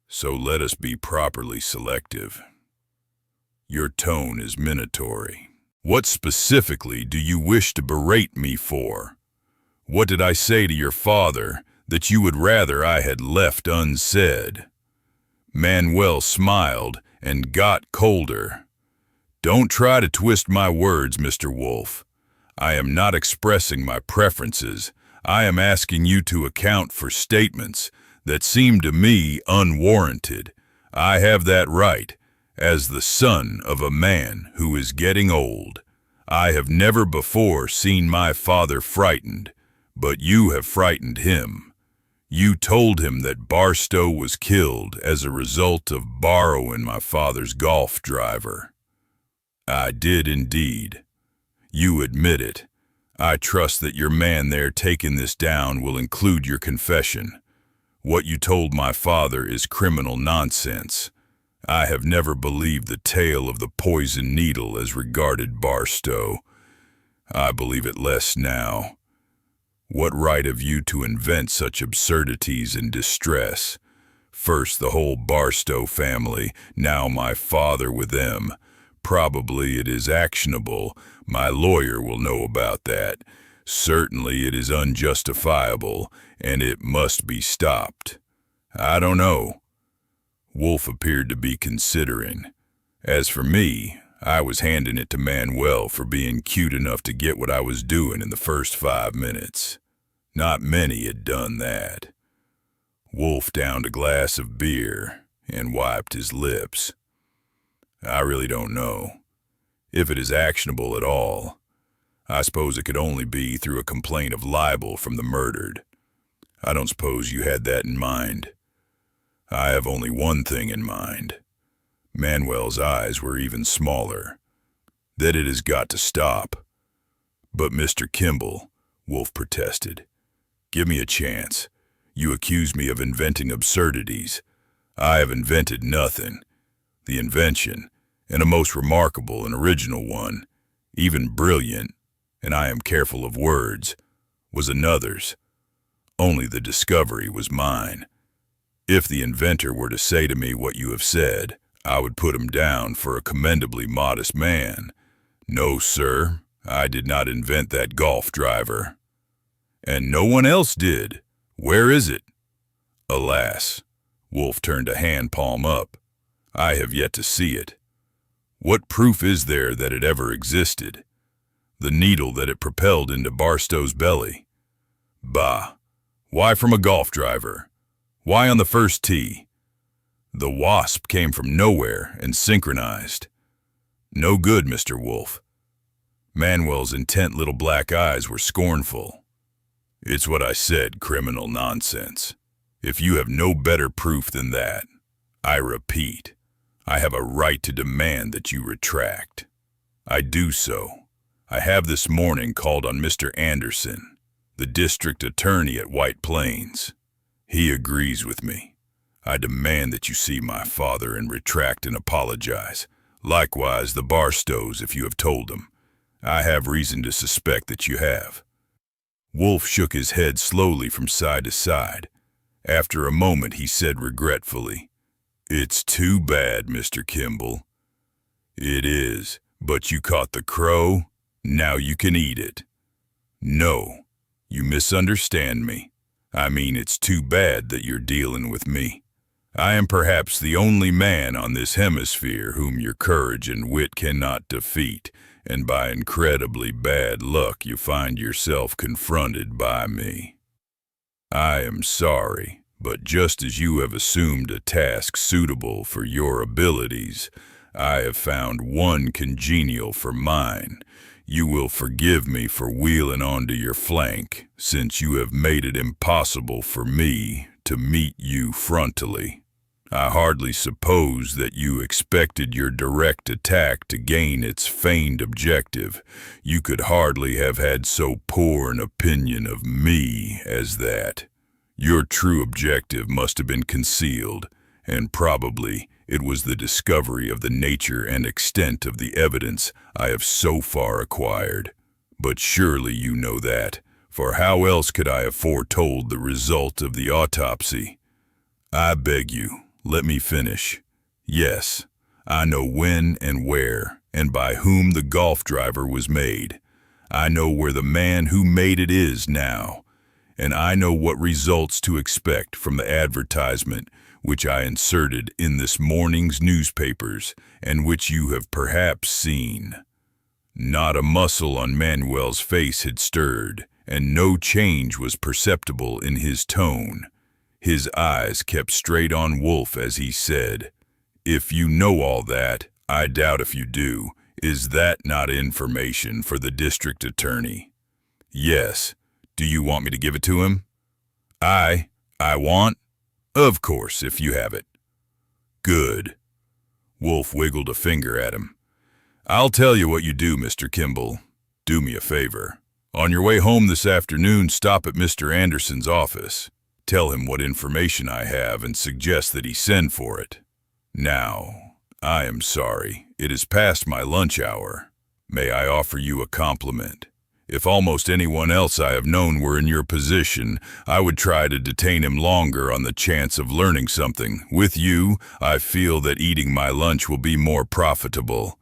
So let us be properly selective. Your tone is minatory. What specifically do you wish to berate me for? What did I say to your father that you would rather I had left unsaid?" Manuel smiled and got colder. "Don't try to twist my words, Mr. Wolfe. I am not expressing my preferences. I am asking you to account for statements that seem to me unwarranted. I have that right, as the son of a man who is getting old. I have never before seen my father frightened, but you have frightened him. You told him that Barstow was killed as a result of borrowing my father's golf driver." "I did indeed. You admit it. I trust that your man there taking this down will include your confession. What you told my father is criminal nonsense. I have never believed the tale of the poison needle as regarded Barstow. I believe it less now. What right have you to invent such absurdities in distress? First the whole Barstow family, now my father with them. Probably it is actionable. My lawyer will know about that. Certainly it is unjustifiable, and it must be stopped. I don't know. Wolfe appeared to be considering. As for me, I was handing it to Manuel for being cute enough to get what I was doing in the first 5 minutes. Not many had done that. Wolfe downed a glass of beer and wiped his lips. I really don't know. If it is actionable at all, I suppose it could only be through a complaint of libel from the murdered. I don't suppose you had that in mind. I have only one thing in mind. Manuel's eyes were even smaller. That it has got to stop. But Mr. Kimball, Wolfe protested, give me a chance. You accuse me of inventing absurdities. I have invented nothing. The invention, and a most remarkable and original one, even brilliant, and I am careful of words, was another's. Only the discovery was mine. If the inventor were to say to me what you have said, I would put him down for a commendably modest man. No, sir, I did not invent that golf driver. And no one else did. Where is it? Alas, Wolfe turned a hand palm up. I have yet to see it. What proof is there that it ever existed? The needle that it propelled into Barstow's belly. Bah! Why from a golf driver? Why on the first tee? The wasp came from nowhere and synchronized. No good, Mr. Wolfe. Manuel's intent little black eyes were scornful. It's what I said, criminal nonsense. If you have no better proof than that, I repeat, I have a right to demand that you retract. I do so. I have this morning called on Mr. Anderson, the district attorney at White Plains. He agrees with me. I demand that you see my father and retract and apologize. Likewise, the Barstows, if you have told them. I have reason to suspect that you have. Wolfe shook his head slowly from side to side. After a moment, he said regretfully, It's too bad, Mr. Kimball. It is, but you caught the crow. Now you can eat it. No, you misunderstand me. I mean, it's too bad that you're dealing with me. I am perhaps the only man on this hemisphere whom your courage and wit cannot defeat, and by incredibly bad luck you find yourself confronted by me. I am sorry, but just as you have assumed a task suitable for your abilities, I have found one congenial for mine. You will forgive me for wheeling onto your flank, since you have made it impossible for me to meet you frontally. I hardly suppose that you expected your direct attack to gain its feigned objective. You could hardly have had so poor an opinion of me as that. Your true objective must have been concealed, and probably it was the discovery of the nature and extent of the evidence I have so far acquired. But surely you know that, for how else could I have foretold the result of the autopsy? I beg you, let me finish. Yes, I know when and where and by whom the golf driver was made. I know where the man who made it is now, and I know what results to expect from the advertisement which I inserted in this morning's newspapers and which you have perhaps seen. Not a muscle on Manuel's face had stirred, and no change was perceptible in his tone. His eyes kept straight on Wolfe as he said, If you know all that, I doubt if you do. Is that not information for the district attorney? Yes. Do you want me to give it to him? I want? Of course, if you have it. Good. Wolfe wiggled a finger at him. I'll tell you what you do, Mr. Kimball. Do me a favor. On your way home this afternoon, stop at Mr. Anderson's office. tell him what information I have, and suggest that he send for it. Now, I am sorry. It is past my lunch hour. May I offer you a compliment? If almost anyone else I have known were in your position, I would try to detain him longer on the chance of learning something. With you, I feel that eating my lunch will be more profitable.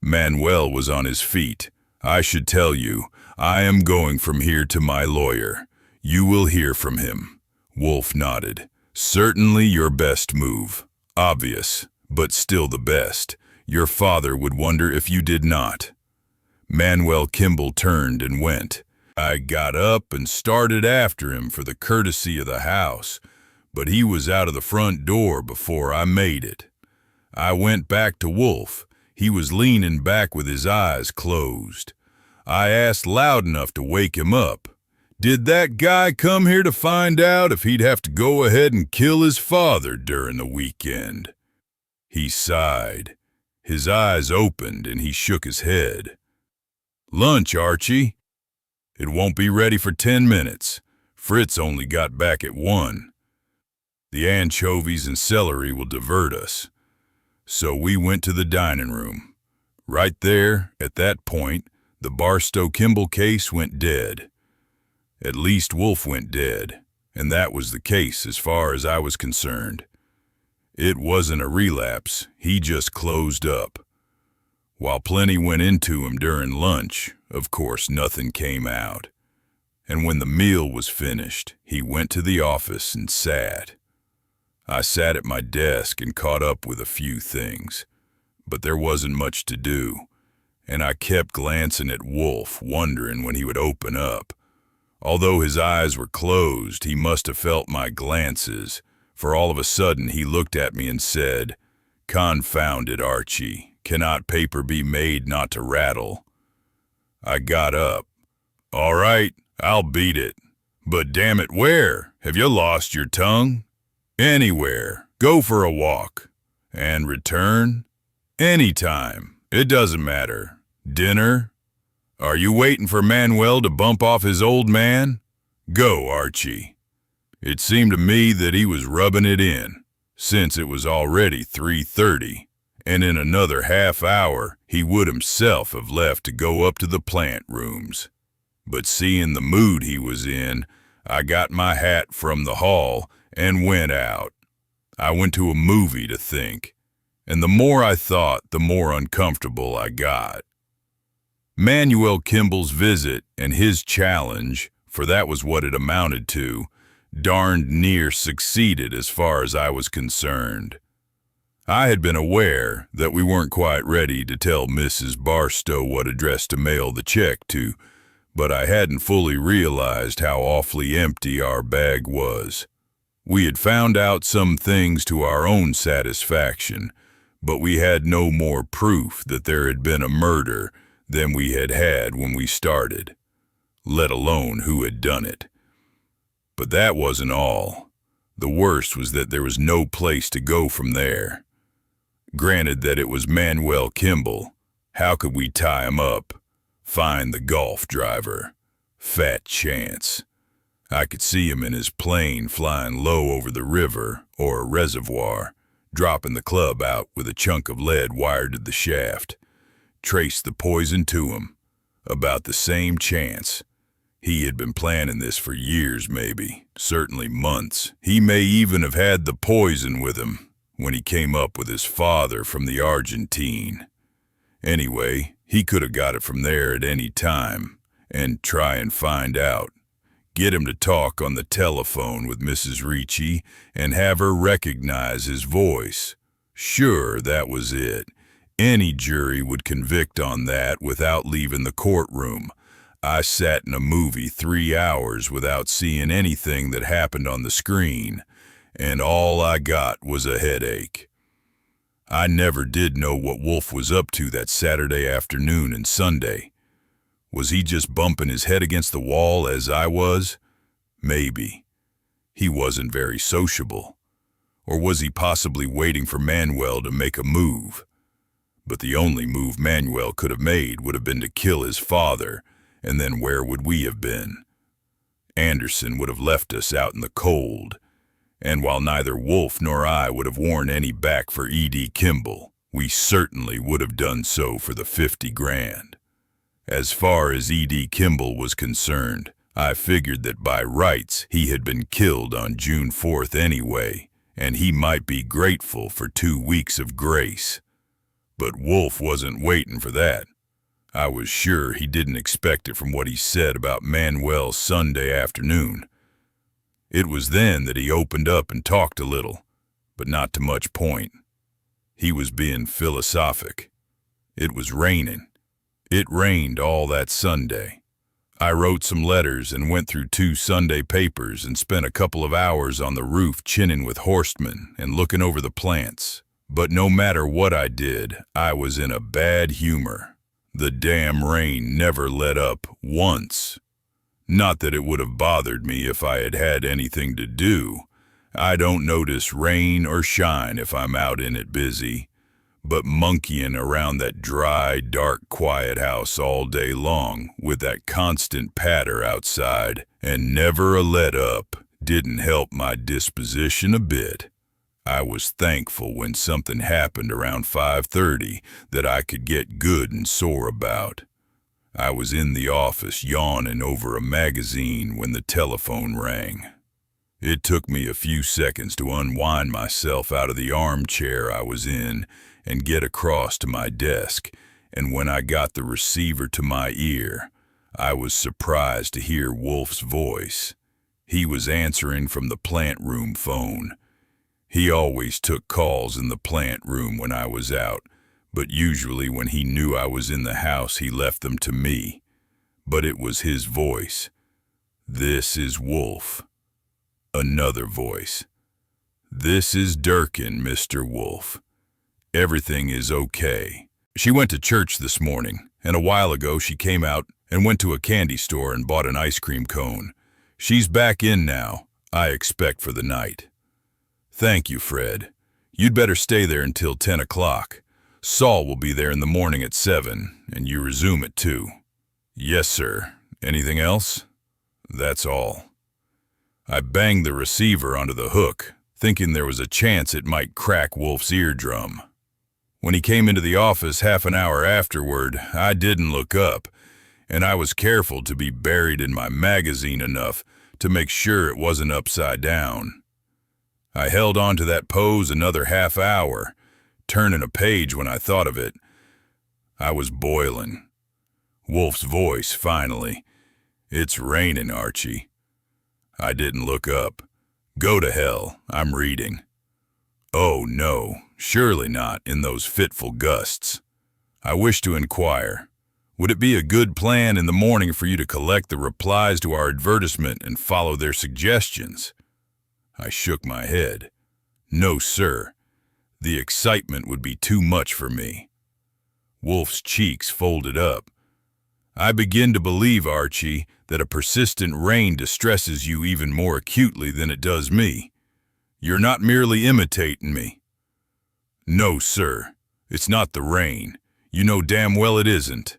Manuel was on his feet. I should tell you, I am going from here to my lawyer. You will hear from him. Wolfe nodded. Certainly your best move. Obvious, but still the best. Your father would wonder if you did not. Manuel Kimball turned and went. I got up and started after him for the courtesy of the house, but he was out of the front door before I made it. I went back to Wolfe. He was leaning back with his eyes closed. I asked loud enough to wake him up. Did that guy come here to find out if he'd have to go ahead and kill his father during the weekend? He sighed. His eyes opened and he shook his head. Lunch, Archie. It won't be ready for 10 minutes. Fritz only got back at 1. The anchovies and celery will divert us. So we went to the dining room. Right there, at that point, the Barstow-Kimball case went dead. At least Wolfe went dead, and that was the case as far as I was concerned. It wasn't a relapse, he just closed up. While plenty went into him during lunch, of course nothing came out. And when the meal was finished, he went to the office and sat. I sat at my desk and caught up with a few things, but there wasn't much to do, and I kept glancing at Wolfe, wondering when he would open up. Although his eyes were closed, he must have felt my glances, for all of a sudden he looked at me and said, "Confound it, Archie. Cannot paper be made not to rattle?" I got up. All right, I'll beat it. But damn it, where? Have you lost your tongue? Anywhere. Go for a walk. And return? Anytime. It doesn't matter. Dinner? Are you waiting for Manuel to bump off his old man? Go, Archie. It seemed to me that he was rubbing it in, since it was already 3:30. And in another half hour he would himself have left to go up to the plant rooms. But seeing the mood he was in, I got my hat from the hall and went out. I went to a movie to think, and the more I thought, the more uncomfortable I got. Manuel Kimball's visit and his challenge, for that was what it amounted to, darned near succeeded as far as I was concerned. I had been aware that we weren't quite ready to tell Mrs. Barstow what address to mail the check to, but I hadn't fully realized how awfully empty our bag was. We had found out some things to our own satisfaction, but we had no more proof that there had been a murder than we had had when we started, let alone who had done it. But that wasn't all. The worst was that there was no place to go from there. Granted that it was Manuel Kimball, how could we tie him up? Find the golf driver. Fat chance. I could see him in his plane flying low over the river or a reservoir, dropping the club out with a chunk of lead wired to the shaft. Trace the poison to him. About the same chance. He had been planning this for years maybe, certainly months. He may even have had the poison with him when he came up with his father from the Argentine. Anyway, he could have got it from there at any time, and try and find out. Get him to talk on the telephone with Mrs. Ricci and have her recognize his voice. Sure, that was it. Any jury would convict on that without leaving the courtroom. I sat in a movie 3 hours without seeing anything that happened on the screen, and all I got was a headache. I never did know what Wolfe was up to that Saturday afternoon and Sunday. Was he just bumping his head against the wall as I was? Maybe. He wasn't very sociable. Or was he possibly waiting for Manuel to make a move? But the only move Manuel could have made would have been to kill his father, and then where would we have been? Anderson would have left us out in the cold, and while neither Wolfe nor I would have worn any back for E.D. Kimball, we certainly would have done so for the 50 grand. As far as E.D. Kimball was concerned, I figured that by rights he had been killed on June 4th anyway, and he might be grateful for 2 weeks of grace. But Wolfe wasn't waiting for that. I was sure he didn't expect it from what he said about Manuel's Sunday afternoon. It was then that he opened up and talked a little, but not to much point. He was being philosophic. It was raining. It rained all that Sunday. I wrote some letters and went through 2 Sunday papers and spent a couple of hours on the roof chinning with horsemen and looking over the plants. But no matter what I did, I was in a bad humor. The damn rain never let up once. Not that it would have bothered me if I had had anything to do. I don't notice rain or shine if I'm out in it busy. But monkeying around that dry, dark, quiet house all day long with that constant patter outside and never a let up didn't help my disposition a bit. I was thankful when something happened around 5:30 that I could get good and sore about. I was in the office yawning over a magazine when the telephone rang. It took me a few seconds to unwind myself out of the armchair I was in and get across to my desk, and when I got the receiver to my ear, I was surprised to hear Wolfe's voice. He was answering from the plant room phone. He always took calls in the plant room when I was out, but usually when he knew I was in the house he left them to me. But it was his voice. "This is Wolfe." Another voice. "This is Durkin, Mr. Wolfe. Everything is okay. She went to church this morning, and a while ago she came out and went to a candy store and bought an ice cream cone. She's back in now, I expect for the night." "Thank you, Fred. You'd better stay there until 10 o'clock. Saul will be there in the morning at 7, and you resume at 2. "Yes, sir. Anything else?" "That's all." I banged the receiver onto the hook, thinking there was a chance it might crack Wolfe's eardrum. When he came into the office half an hour afterward, I didn't look up, and I was careful to be buried in my magazine enough to make sure it wasn't upside down. I held on to that pose another half hour, turning a page when I thought of it. I was boiling. Wolfe's voice, finally. "It's raining, Archie." I didn't look up. "Go to hell, I'm reading." "Oh, no, surely not in those fitful gusts." "I wish to inquire, would it be a good plan in the morning for you to collect the replies to our advertisement and follow their suggestions?" I shook my head. "No, sir. The excitement would be too much for me." Wolfe's cheeks folded up. "I begin to believe, Archie, that a persistent rain distresses you even more acutely than it does me. You're not merely imitating me." "No, sir. It's not the rain. You know damn well it isn't."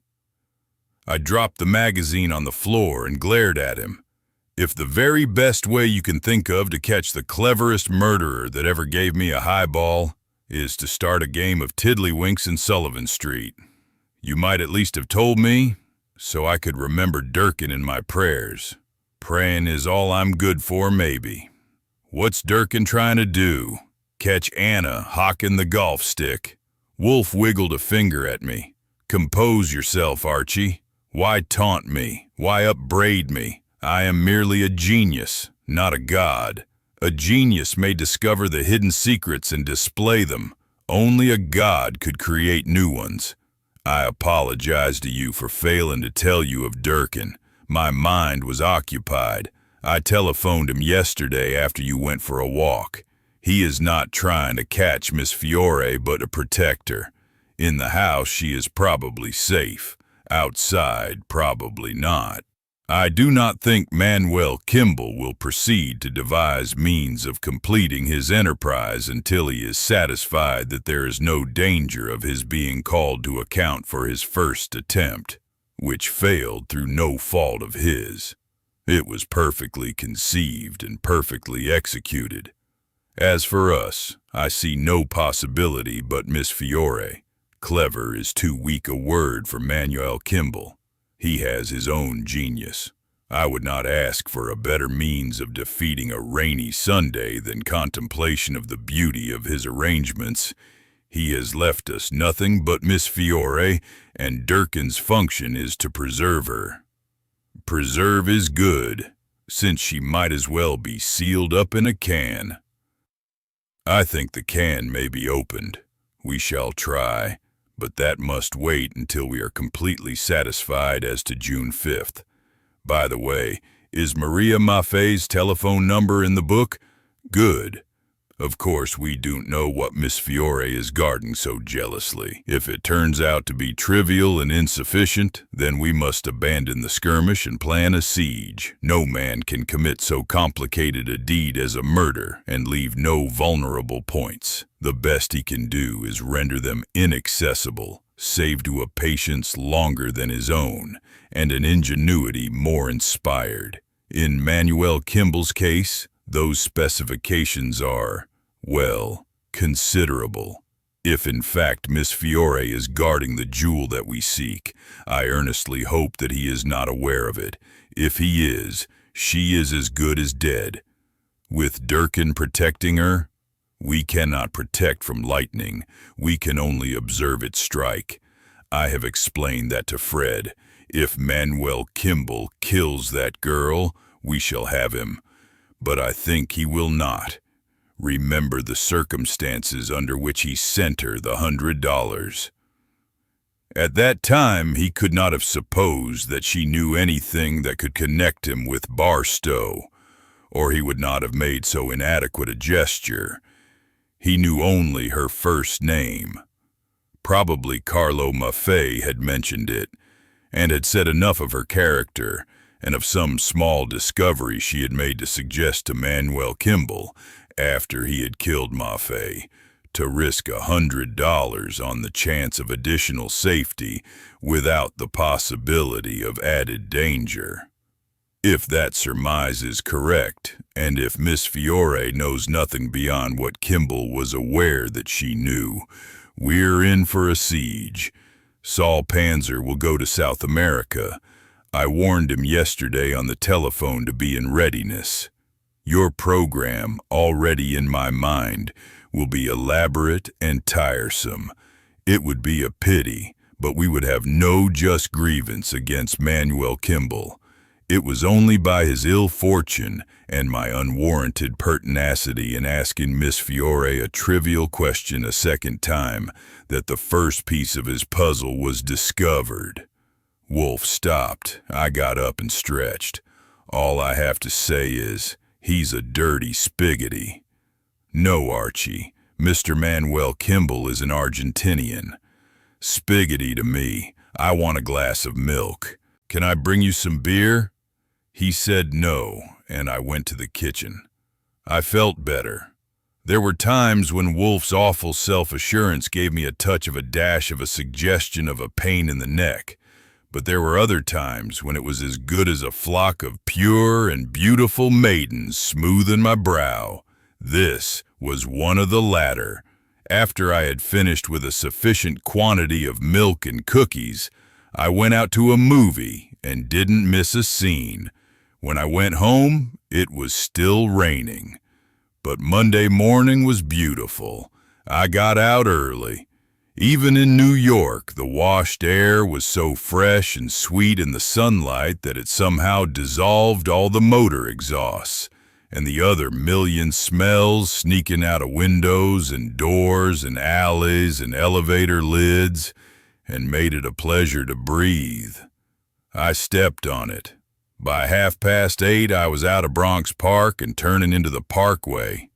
I dropped the magazine on the floor and glared at him. "If the very best way you can think of to catch the cleverest murderer that ever gave me a highball is to start a game of tiddlywinks in Sullivan Street, you might at least have told me, so I could remember Durkin in my prayers. Praying is all I'm good for, maybe. What's Durkin trying to do? Catch Anna hawking the golf stick?" Wolfe wiggled a finger at me. "Compose yourself, Archie. Why taunt me? Why upbraid me? I am merely a genius, not a god. A genius may discover the hidden secrets and display them. Only a god could create new ones. I apologize to you for failing to tell you of Durkin. My mind was occupied. I telephoned him yesterday after you went for a walk. He is not trying to catch Miss Fiore, but to protect her. In the house, she is probably safe. Outside, probably not. I do not think Manuel Kimball will proceed to devise means of completing his enterprise until he is satisfied that there is no danger of his being called to account for his first attempt, which failed through no fault of his. It was perfectly conceived and perfectly executed. As for us, I see no possibility but Miss Fiore. Clever is too weak a word for Manuel Kimball. He has his own genius. I would not ask for a better means of defeating a rainy Sunday than contemplation of the beauty of his arrangements. He has left us nothing but Miss Fiore, and Durkin's function is to preserve her. Preserve is good, since she might as well be sealed up in a can. I think the can may be opened. We shall try, but that must wait until we are completely satisfied as to June 5th. By the way, is Maria Maffei's telephone number in the book? Good. Of course, we don't know what Miss Fiore is guarding so jealously. If it turns out to be trivial and insufficient, then we must abandon the skirmish and plan a siege. No man can commit so complicated a deed as a murder and leave no vulnerable points. The best he can do is render them inaccessible, save to a patience longer than his own, and an ingenuity more inspired. In Manuel Kimball's case, those specifications are, well, considerable. If in fact Miss Fiore is guarding the jewel that we seek, I earnestly hope that he is not aware of it. If he is, she is as good as dead. With Durkin protecting her, we cannot protect from lightning. We can only observe it strike. I have explained that to Fred. If Manuel Kimball kills that girl, we shall have him. But I think he will not. Remember the circumstances under which he sent her the $100. At that time, he could not have supposed that she knew anything that could connect him with Barstow, or he would not have made so inadequate a gesture. He knew only her first name. Probably Carlo Maffei had mentioned it, and had said enough of her character, and of some small discovery she had made to suggest to Manuel Kimball, after he had killed Maffei, to risk $100 on the chance of additional safety without the possibility of added danger. If that surmise is correct, and if Miss Fiore knows nothing beyond what Kimball was aware that she knew, we're in for a siege. Saul Panzer will go to South America. I warned him yesterday on the telephone to be in readiness. Your program, already in my mind, will be elaborate and tiresome. It would be a pity, but we would have no just grievance against Manuel Kimball. It was only by his ill fortune and my unwarranted pertinacity in asking Miss Fiore a trivial question a second time that the first piece of his puzzle was discovered. Wolfe stopped. I got up and stretched. All I have to say is, he's a dirty spiggity. No, Archie, Mr. Manuel Kimball is an Argentinian. Spiggity to me. I want a glass of milk. Can I bring you some beer? He said no, and I went to the kitchen. I felt better. There were times when Wolfe's awful self-assurance gave me a touch of a dash of a suggestion of a pain in the neck, but there were other times when it was as good as a flock of pure and beautiful maidens smoothing my brow. This was one of the latter. After I had finished with a sufficient quantity of milk and cookies, I went out to a movie and didn't miss a scene. When I went home, it was still raining. But Monday morning was beautiful. I got out early. Even in New York, the washed air was so fresh and sweet in the sunlight that it somehow dissolved all the motor exhausts and the other million smells sneaking out of windows and doors and alleys and elevator lids, and made it a pleasure to breathe. I stepped on it. By 8:30, I was out of Bronx Park and turning into the Parkway.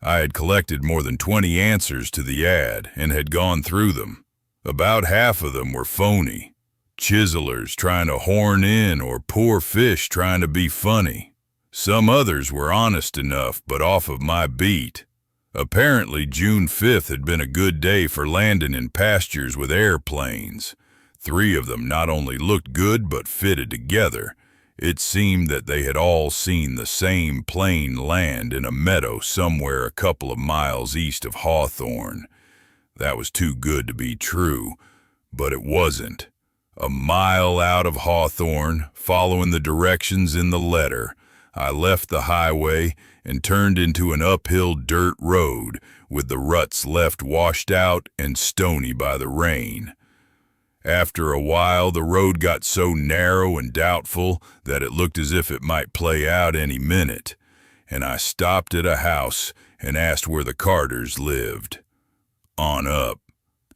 I had collected more than 20 answers to the ad and had gone through them. About half of them were phony. Chiselers trying to horn in or poor fish trying to be funny. Some others were honest enough, but off of my beat. Apparently, June 5th had been a good day for landing in pastures with airplanes. 3 of them not only looked good but fitted together. It seemed that they had all seen the same plane land in a meadow somewhere a couple of miles east of Hawthorne. That was too good to be true, but it wasn't. A mile out of Hawthorne, following the directions in the letter, I left the highway and turned into an uphill dirt road with the ruts left washed out and stony by the rain. After a while, the road got so narrow and doubtful that it looked as if it might play out any minute, and I stopped at a house and asked where the Carters lived. On up.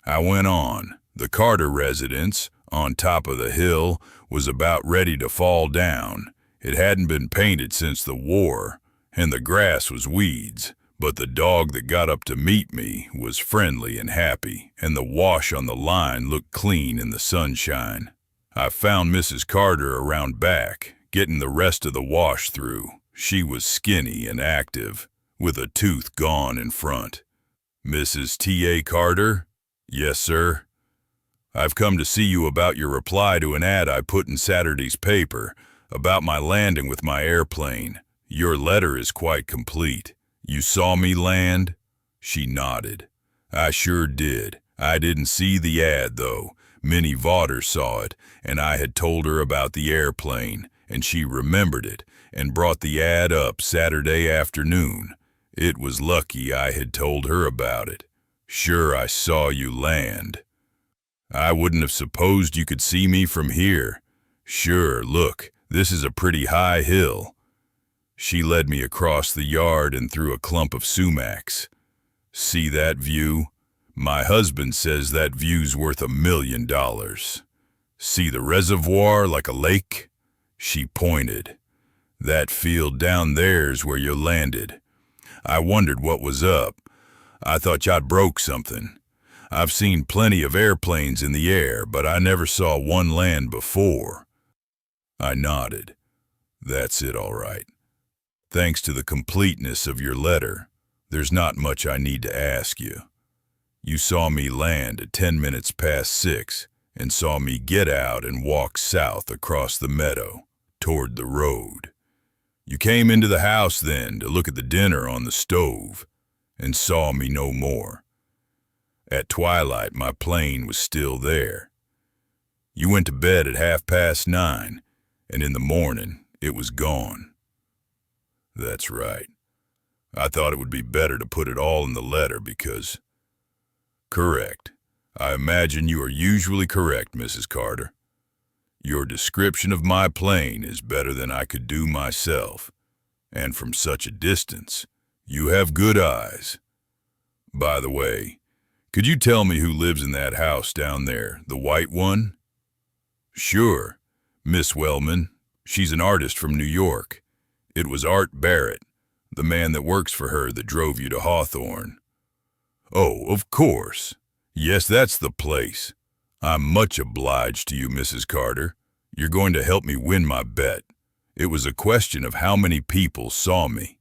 I went on. The Carter residence, on top of the hill, was about ready to fall down. It hadn't been painted since the war, and the grass was weeds, but the dog that got up to meet me was friendly and happy, and the wash on the line looked clean in the sunshine. I found Mrs. Carter around back, getting the rest of the wash through. She was skinny and active, with a tooth gone in front. "Mrs. T.A. Carter?" "Yes, sir." "I've come to see you about your reply to an ad I put in Saturday's paper about my landing with my airplane. Your letter is quite complete. You saw me land?" She nodded. "I sure did. I didn't see the ad, though. Minnie Vaughter saw it, and I had told her about the airplane, and she remembered it and brought the ad up Saturday afternoon. It was lucky I had told her about it. Sure, I saw you land." "I wouldn't have supposed you could see me from here." "Sure, look, this is a pretty high hill." She led me across the yard and through a clump of sumacs. "See that view? My husband says that view's worth $1 million. See the reservoir like a lake?" She pointed. "That field down there's where you landed. I wondered what was up. I thought y'd broke something. I've seen plenty of airplanes in the air, but I never saw one land before." I nodded. "That's it, all right. Thanks to the completeness of your letter, there's not much I need to ask you. You saw me land at 10 minutes past 6 and saw me get out and walk south across the meadow toward the road. You came into the house then to look at the dinner on the stove and saw me no more. At twilight, my plane was still there. You went to bed at 9:30, and in the morning, it was gone." "That's right. I thought it would be better to put it all in the letter because—" "Correct. I imagine you are usually correct, Mrs. Carter. Your description of my plane is better than I could do myself, and from such a distance, you have good eyes. By the way, could you tell me who lives in that house down there, the white one?" "Sure. Miss Wellman. She's an artist from New York. It was Art Barrett, the man that works for her, that drove you to Hawthorne." "Oh, of course. Yes, that's the place. I'm much obliged to you, Mrs. Carter. You're going to help me win my bet. It was a question of how many people saw me.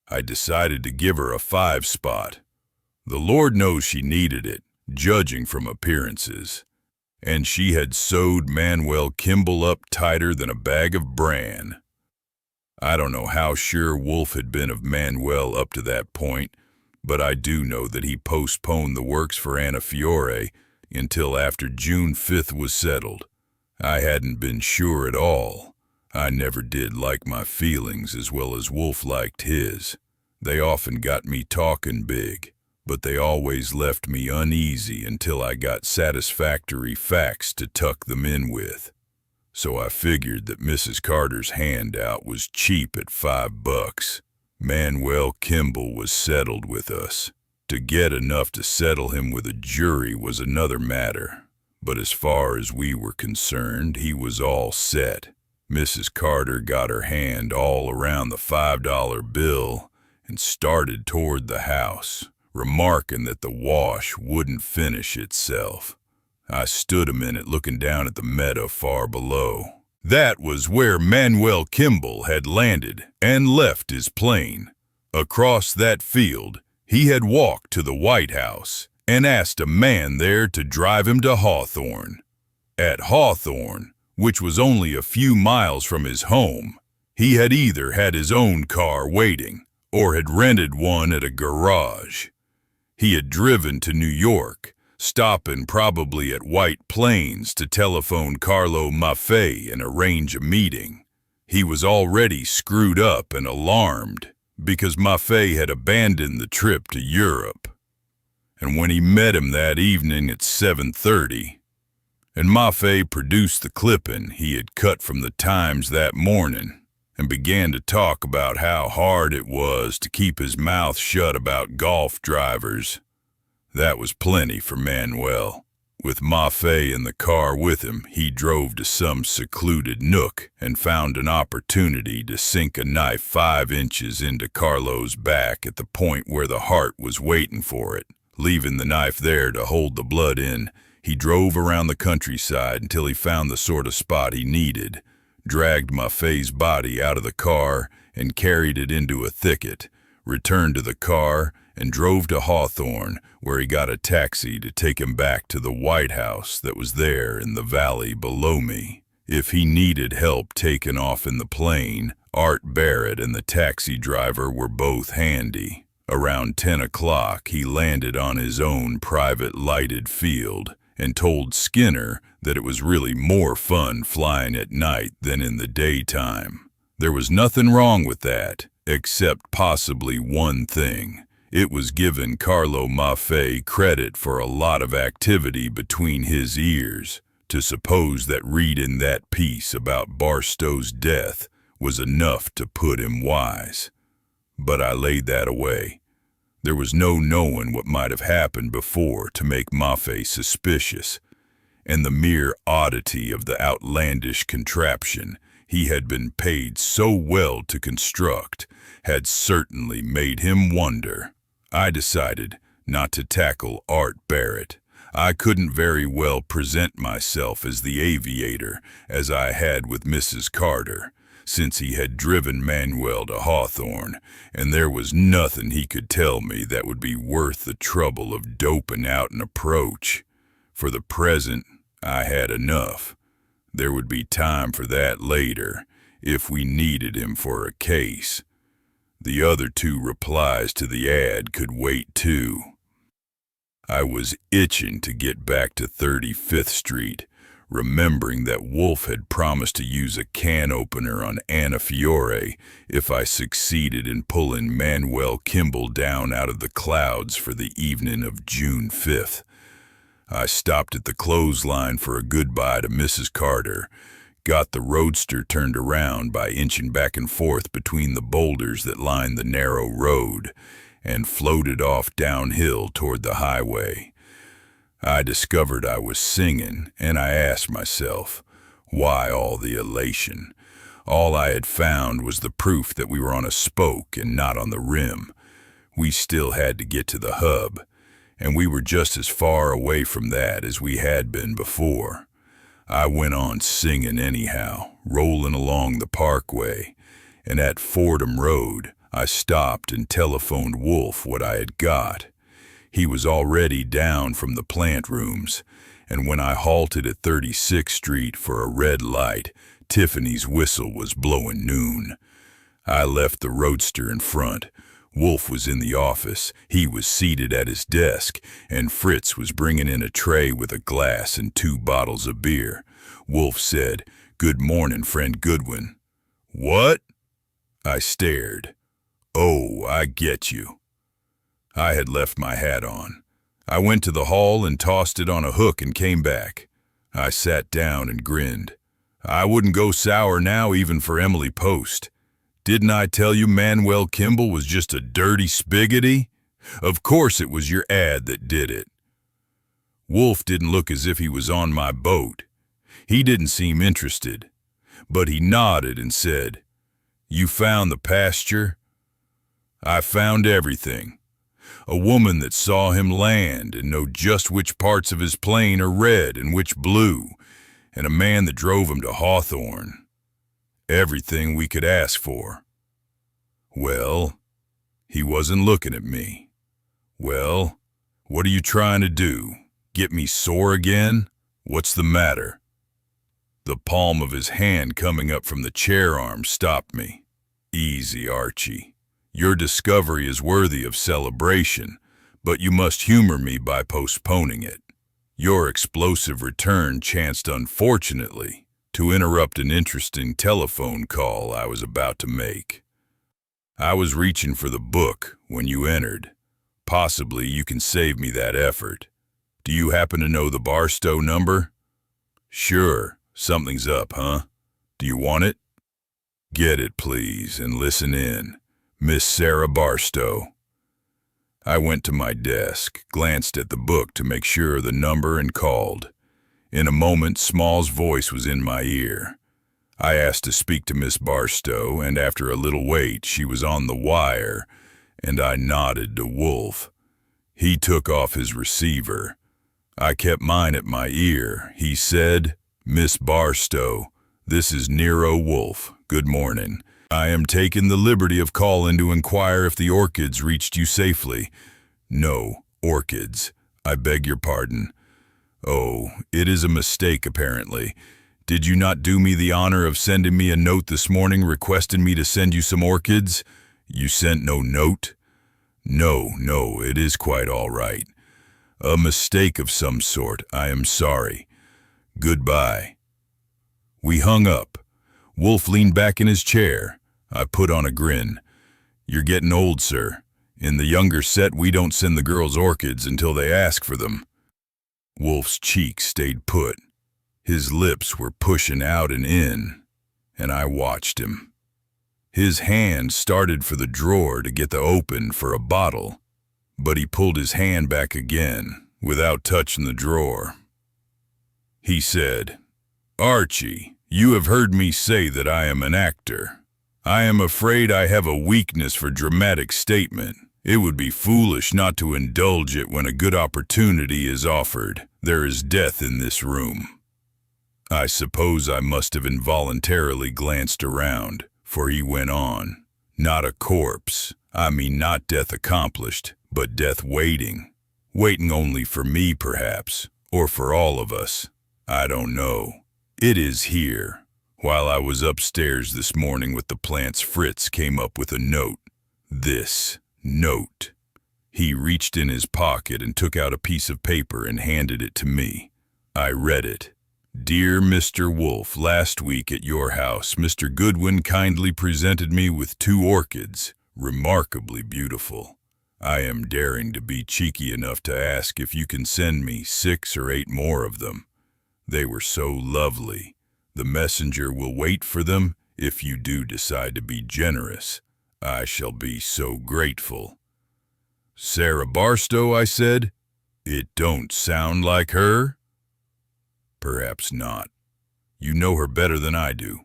I decided to give her a 5 spot. The Lord knows she needed it, judging from appearances. And she had sewed Manuel Kimball up tighter than a bag of bran. I don't know how sure Wolfe had been of Manuel up to that point, but I do know that he postponed the works for Anna Fiore until after June 5th was settled. I hadn't been sure at all. I never did like my feelings as well as Wolfe liked his. They often got me talking big, but they always left me uneasy until I got satisfactory facts to tuck them in with. So I figured that Mrs. Carter's handout was cheap at $5. Manuel Kimball was settled with us. To get enough to settle him with a jury was another matter, but as far as we were concerned, he was all set. Mrs. Carter got her hand all around the $5 bill and started toward the house, remarking that the wash wouldn't finish itself. I stood a minute looking down at the meadow far below. That was where Manuel Kimball had landed and left his plane. Across that field, he had walked to the White House and asked a man there to drive him to Hawthorne. At Hawthorne, which was only a few miles from his home. He had either had his own car waiting or had rented one at a garage. He had driven to New York, stopping probably at White Plains to telephone Carlo Maffei and arrange a meeting. He was already screwed up and alarmed because Maffei had abandoned the trip to Europe. And when he met him that evening at 7:30, and Maffei produced the clipping he had cut from the Times that morning and began to talk about how hard it was to keep his mouth shut about golf drivers, that was plenty for Manuel. With Maffei in the car with him, he drove to some secluded nook and found an opportunity to sink a knife 5 inches into Carlo's back at the point where the heart was waiting for it. Leaving the knife there to hold the blood in, he drove around the countryside until he found the sort of spot he needed, dragged Maffei's body out of the car and carried it into a thicket, returned to the car, and drove to Hawthorne, where he got a taxi to take him back to the White House that was there in the valley below me. If he needed help taking off in the plane, Art Barrett and the taxi driver were both handy. Around 10 o'clock, he landed on his own private lighted field and told Skinner that it was really more fun flying at night than in the daytime. There was nothing wrong with that, except possibly one thing. It was giving Carlo Maffei credit for a lot of activity between his ears, to suppose that reading that piece about Barstow's death was enough to put him wise. But I laid that away. There was no knowing what might have happened before to make Maffei suspicious, and the mere oddity of the outlandish contraption he had been paid so well to construct had certainly made him wonder. I decided not to tackle Art Barrett. I couldn't very well present myself as the aviator as I had with Mrs. Carter, since he had driven Manuel to Hawthorne, and there was nothing he could tell me that would be worth the trouble of doping out an approach. For the present, I had enough. There would be time for that later, if we needed him for a case. The other 2 replies to the ad could wait too. I was itching to get back to 35th Street, remembering that Wolfe had promised to use a can opener on Anna Fiore if I succeeded in pulling Manuel Kimball down out of the clouds for the evening of June 5th. I stopped at the clothesline for a goodbye to Mrs. Carter, got the roadster turned around by inching back and forth between the boulders that lined the narrow road, and floated off downhill toward the highway. I discovered I was singing, and I asked myself, why all the elation? All I had found was the proof that we were on a spoke and not on the rim. We still had to get to the hub, and we were just as far away from that as we had been before. I went on singing anyhow, rolling along the parkway, and at Fordham Road, I stopped and telephoned Wolfe what I had got. He was already down from the plant rooms, and when I halted at 36th Street for a red light, Tiffany's whistle was blowing noon. I left the roadster in front. Wolfe was in the office. He was seated at his desk, and Fritz was bringing in a tray with a glass and 2 bottles of beer. Wolfe said, "Good morning, friend Goodwin." "What?" I stared. "Oh, I get you." I had left my hat on. I went to the hall and tossed it on a hook and came back. I sat down and grinned. I wouldn't go sour now even for Emily Post. Didn't I tell you Manuel Kimball was just a dirty spiggity? Of course it was your ad that did it. Wolfe didn't look as if he was on my boat. He didn't seem interested, but he nodded and said, "You found the pasture?" "I found everything. A woman that saw him land and know just which parts of his plane are red and which blue, and a man that drove him to Hawthorne. Everything we could ask for." "Well," he wasn't looking at me. "Well, what are you trying to do? Get me sore again? What's the matter?" The palm of his hand coming up from the chair arm stopped me. "Easy, Archie. Your discovery is worthy of celebration, but you must humor me by postponing it. Your explosive return chanced unfortunately to interrupt an interesting telephone call I was about to make. I was reaching for the book when you entered. Possibly you can save me that effort. Do you happen to know the Barstow number?" "Sure. Something's up, huh? Do you want it?" "Get it, please, and listen in. Miss Sarah Barstow." I went to my desk, glanced at the book to make sure of the number, and called. In a moment, Small's voice was in my ear. I asked to speak to Miss Barstow, and after a little wait, she was on the wire, and I nodded to Wolfe. He took off his receiver. I kept mine at my ear. He said, "Miss Barstow, this is Nero Wolfe. Good morning. I am taking the liberty of calling to inquire if the orchids reached you safely." "No, orchids. I beg your pardon." "Oh, it is a mistake apparently. Did you not do me the honor of sending me a note this morning requesting me to send you some orchids?" "You sent no note?" No, it is quite all right. A mistake of some sort. I am sorry. Goodbye." We hung up. Wolfe leaned back in his chair. I put on a grin. "You're getting old, sir. In the younger set, we don't send the girls orchids until they ask for them." Wolfe's cheeks stayed put. His lips were pushing out and in, and I watched him. His hand started for the drawer to get the open for a bottle, but he pulled his hand back again without touching the drawer. He said, "Archie, you have heard me say that I am an actor. I am afraid I have a weakness for dramatic statement. It would be foolish not to indulge it when a good opportunity is offered. There is death in this room." I suppose I must have involuntarily glanced around, for he went on, "Not a corpse. I mean not death accomplished, but death waiting. Waiting only for me, perhaps, or for all of us. I don't know. It is here. While I was upstairs this morning with the plants, Fritz came up with a note. This note." He reached in his pocket and took out a piece of paper and handed it to me. I read it. "Dear Mr. Wolfe, last week at your house, Mr. Goodwin kindly presented me with 2 orchids, remarkably beautiful. I am daring to be cheeky enough to ask if you can send me 6 or 8 more of them. They were so lovely. The messenger will wait for them if you do decide to be generous. I shall be so grateful." "Sarah Barstow," I said. "It don't sound like her." "Perhaps not. You know her better than I do.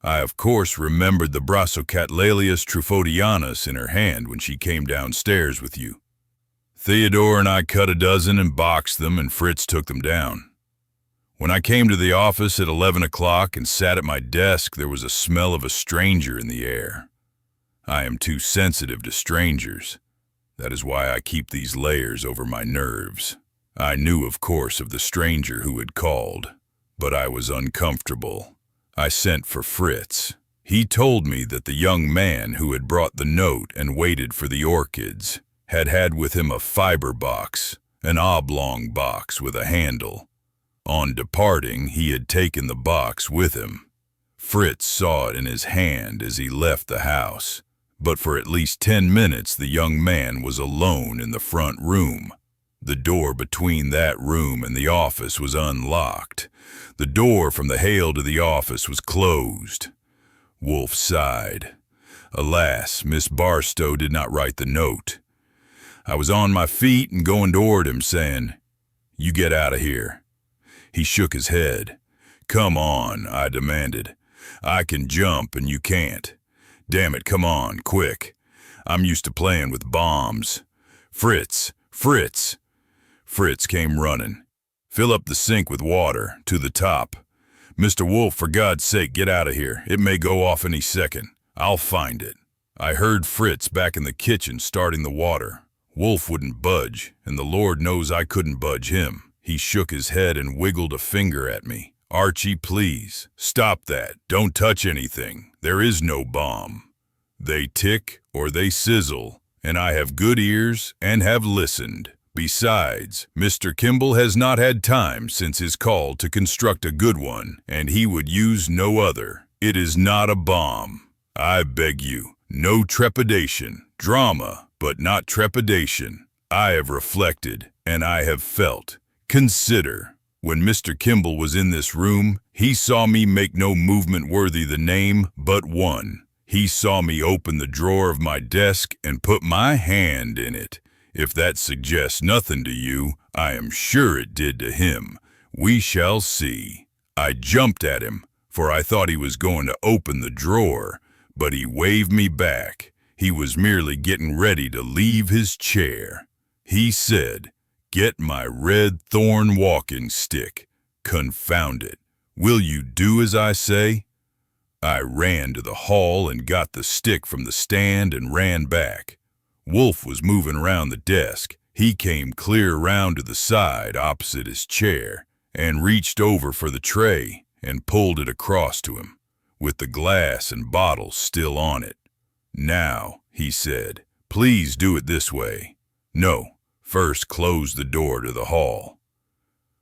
I of course remembered the Brassicatlallius trufodianus in her hand when she came downstairs with you. Theodore and I cut a dozen and boxed them, and Fritz took them down. When I came to the office at 11 o'clock and sat at my desk, there was a smell of a stranger in the air. I am too sensitive to strangers. That is why I keep these layers over my nerves. I knew, of course, of the stranger who had called, but I was uncomfortable. I sent for Fritz. He told me that the young man who had brought the note and waited for the orchids had with him a fiber box, an oblong box with a handle. On departing, he had taken the box with him. Fritz saw it in his hand as he left the house, but for at least 10 minutes the young man was alone in the front room. The door between that room and the office was unlocked. The door from the hale to the office was closed. Wolfe sighed. Alas, Miss Barstow did not write the note. I was on my feet and going toward him, saying, "You get out of here." He shook his head. "Come on," I demanded. "I can jump and you can't. Damn it, come on, quick. I'm used to playing with bombs. Fritz, Fritz." Fritz came running. "Fill up the sink with water, to the top. Mr. Wolfe, for God's sake, get out of here. It may go off any second. I'll find it." I heard Fritz back in the kitchen starting the water. Wolfe wouldn't budge, and the Lord knows I couldn't budge him. He shook his head and wiggled a finger at me. Archie, please, stop that. Don't touch anything. There is no bomb. They tick or they sizzle, and I have good ears and have listened. Besides, Mr. Kimball has not had time since his call to construct a good one, and he would use no other. It is not a bomb. I beg you, no trepidation. Drama, but not trepidation. I have reflected, and I have felt. Consider. When Mr. Kimball was in this room, he saw me make no movement worthy the name but one. He saw me open the drawer of my desk and put my hand in it. If that suggests nothing to you, I am sure it did to him. We shall see. I jumped at him, for I thought he was going to open the drawer, but he waved me back. He was merely getting ready to leave his chair. He said, "Get my red thorn walking stick. Confound it. Will you do as I say?" I ran to the hall and got the stick from the stand and ran back. Wolfe was moving around the desk. He came clear around to the side opposite his chair and reached over for the tray and pulled it across to him, with the glass and bottle still on it. "Now," he said, "please do it this way. No, first close the door to the hall."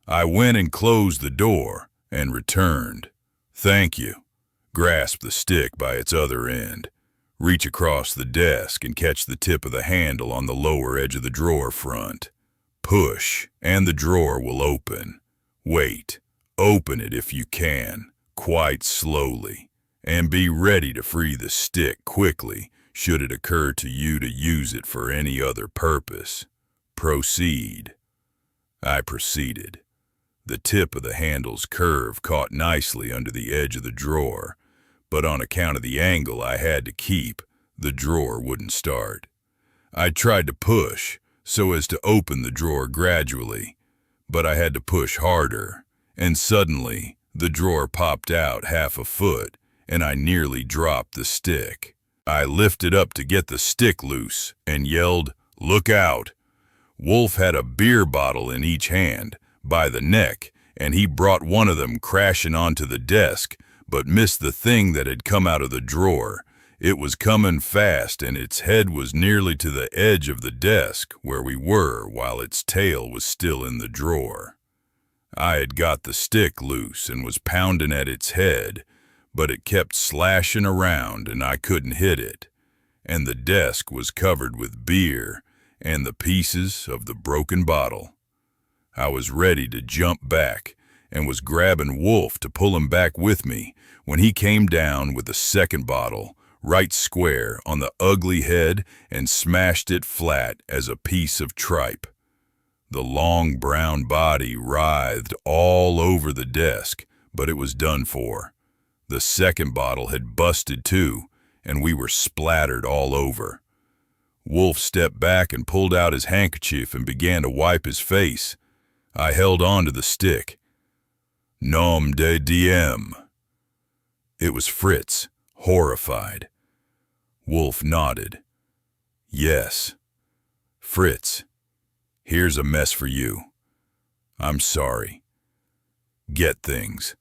I went and closed the door and returned. "Thank you." Grasp the stick by its other end. Reach across the desk and catch the tip of the handle on the lower edge of the drawer front. Push, and the drawer will open. Wait. Open it if you can, quite slowly, and be ready to free the stick quickly should it occur to you to use it for any other purpose. Proceed. I proceeded. The tip of the handle's curve caught nicely under the edge of the drawer, but on account of the angle I had to keep, the drawer wouldn't start. I tried to push so as to open the drawer gradually, but I had to push harder, and suddenly the drawer popped out half a foot, and I nearly dropped the stick. I lifted up to get the stick loose and yelled, "Look out!" Wolfe had a beer bottle in each hand, by the neck, and he brought one of them crashing onto the desk, but missed the thing that had come out of the drawer. It was coming fast, and its head was nearly to the edge of the desk where we were, while its tail was still in the drawer. I had got the stick loose and was pounding at its head, but it kept slashing around and I couldn't hit it, and the desk was covered with beer and the pieces of the broken bottle. I was ready to jump back and was grabbing Wolfe to pull him back with me when he came down with the second bottle right square on the ugly head and smashed it flat as a piece of tripe. The long brown body writhed all over the desk, but it was done for. The second bottle had busted too, and we were splattered all over. Wolfe stepped back and pulled out his handkerchief and began to wipe his face. I held on to the stick. Nom de Diem. It was Fritz, horrified. Wolfe nodded. Yes. Fritz, here's a mess for you. I'm sorry. Get things.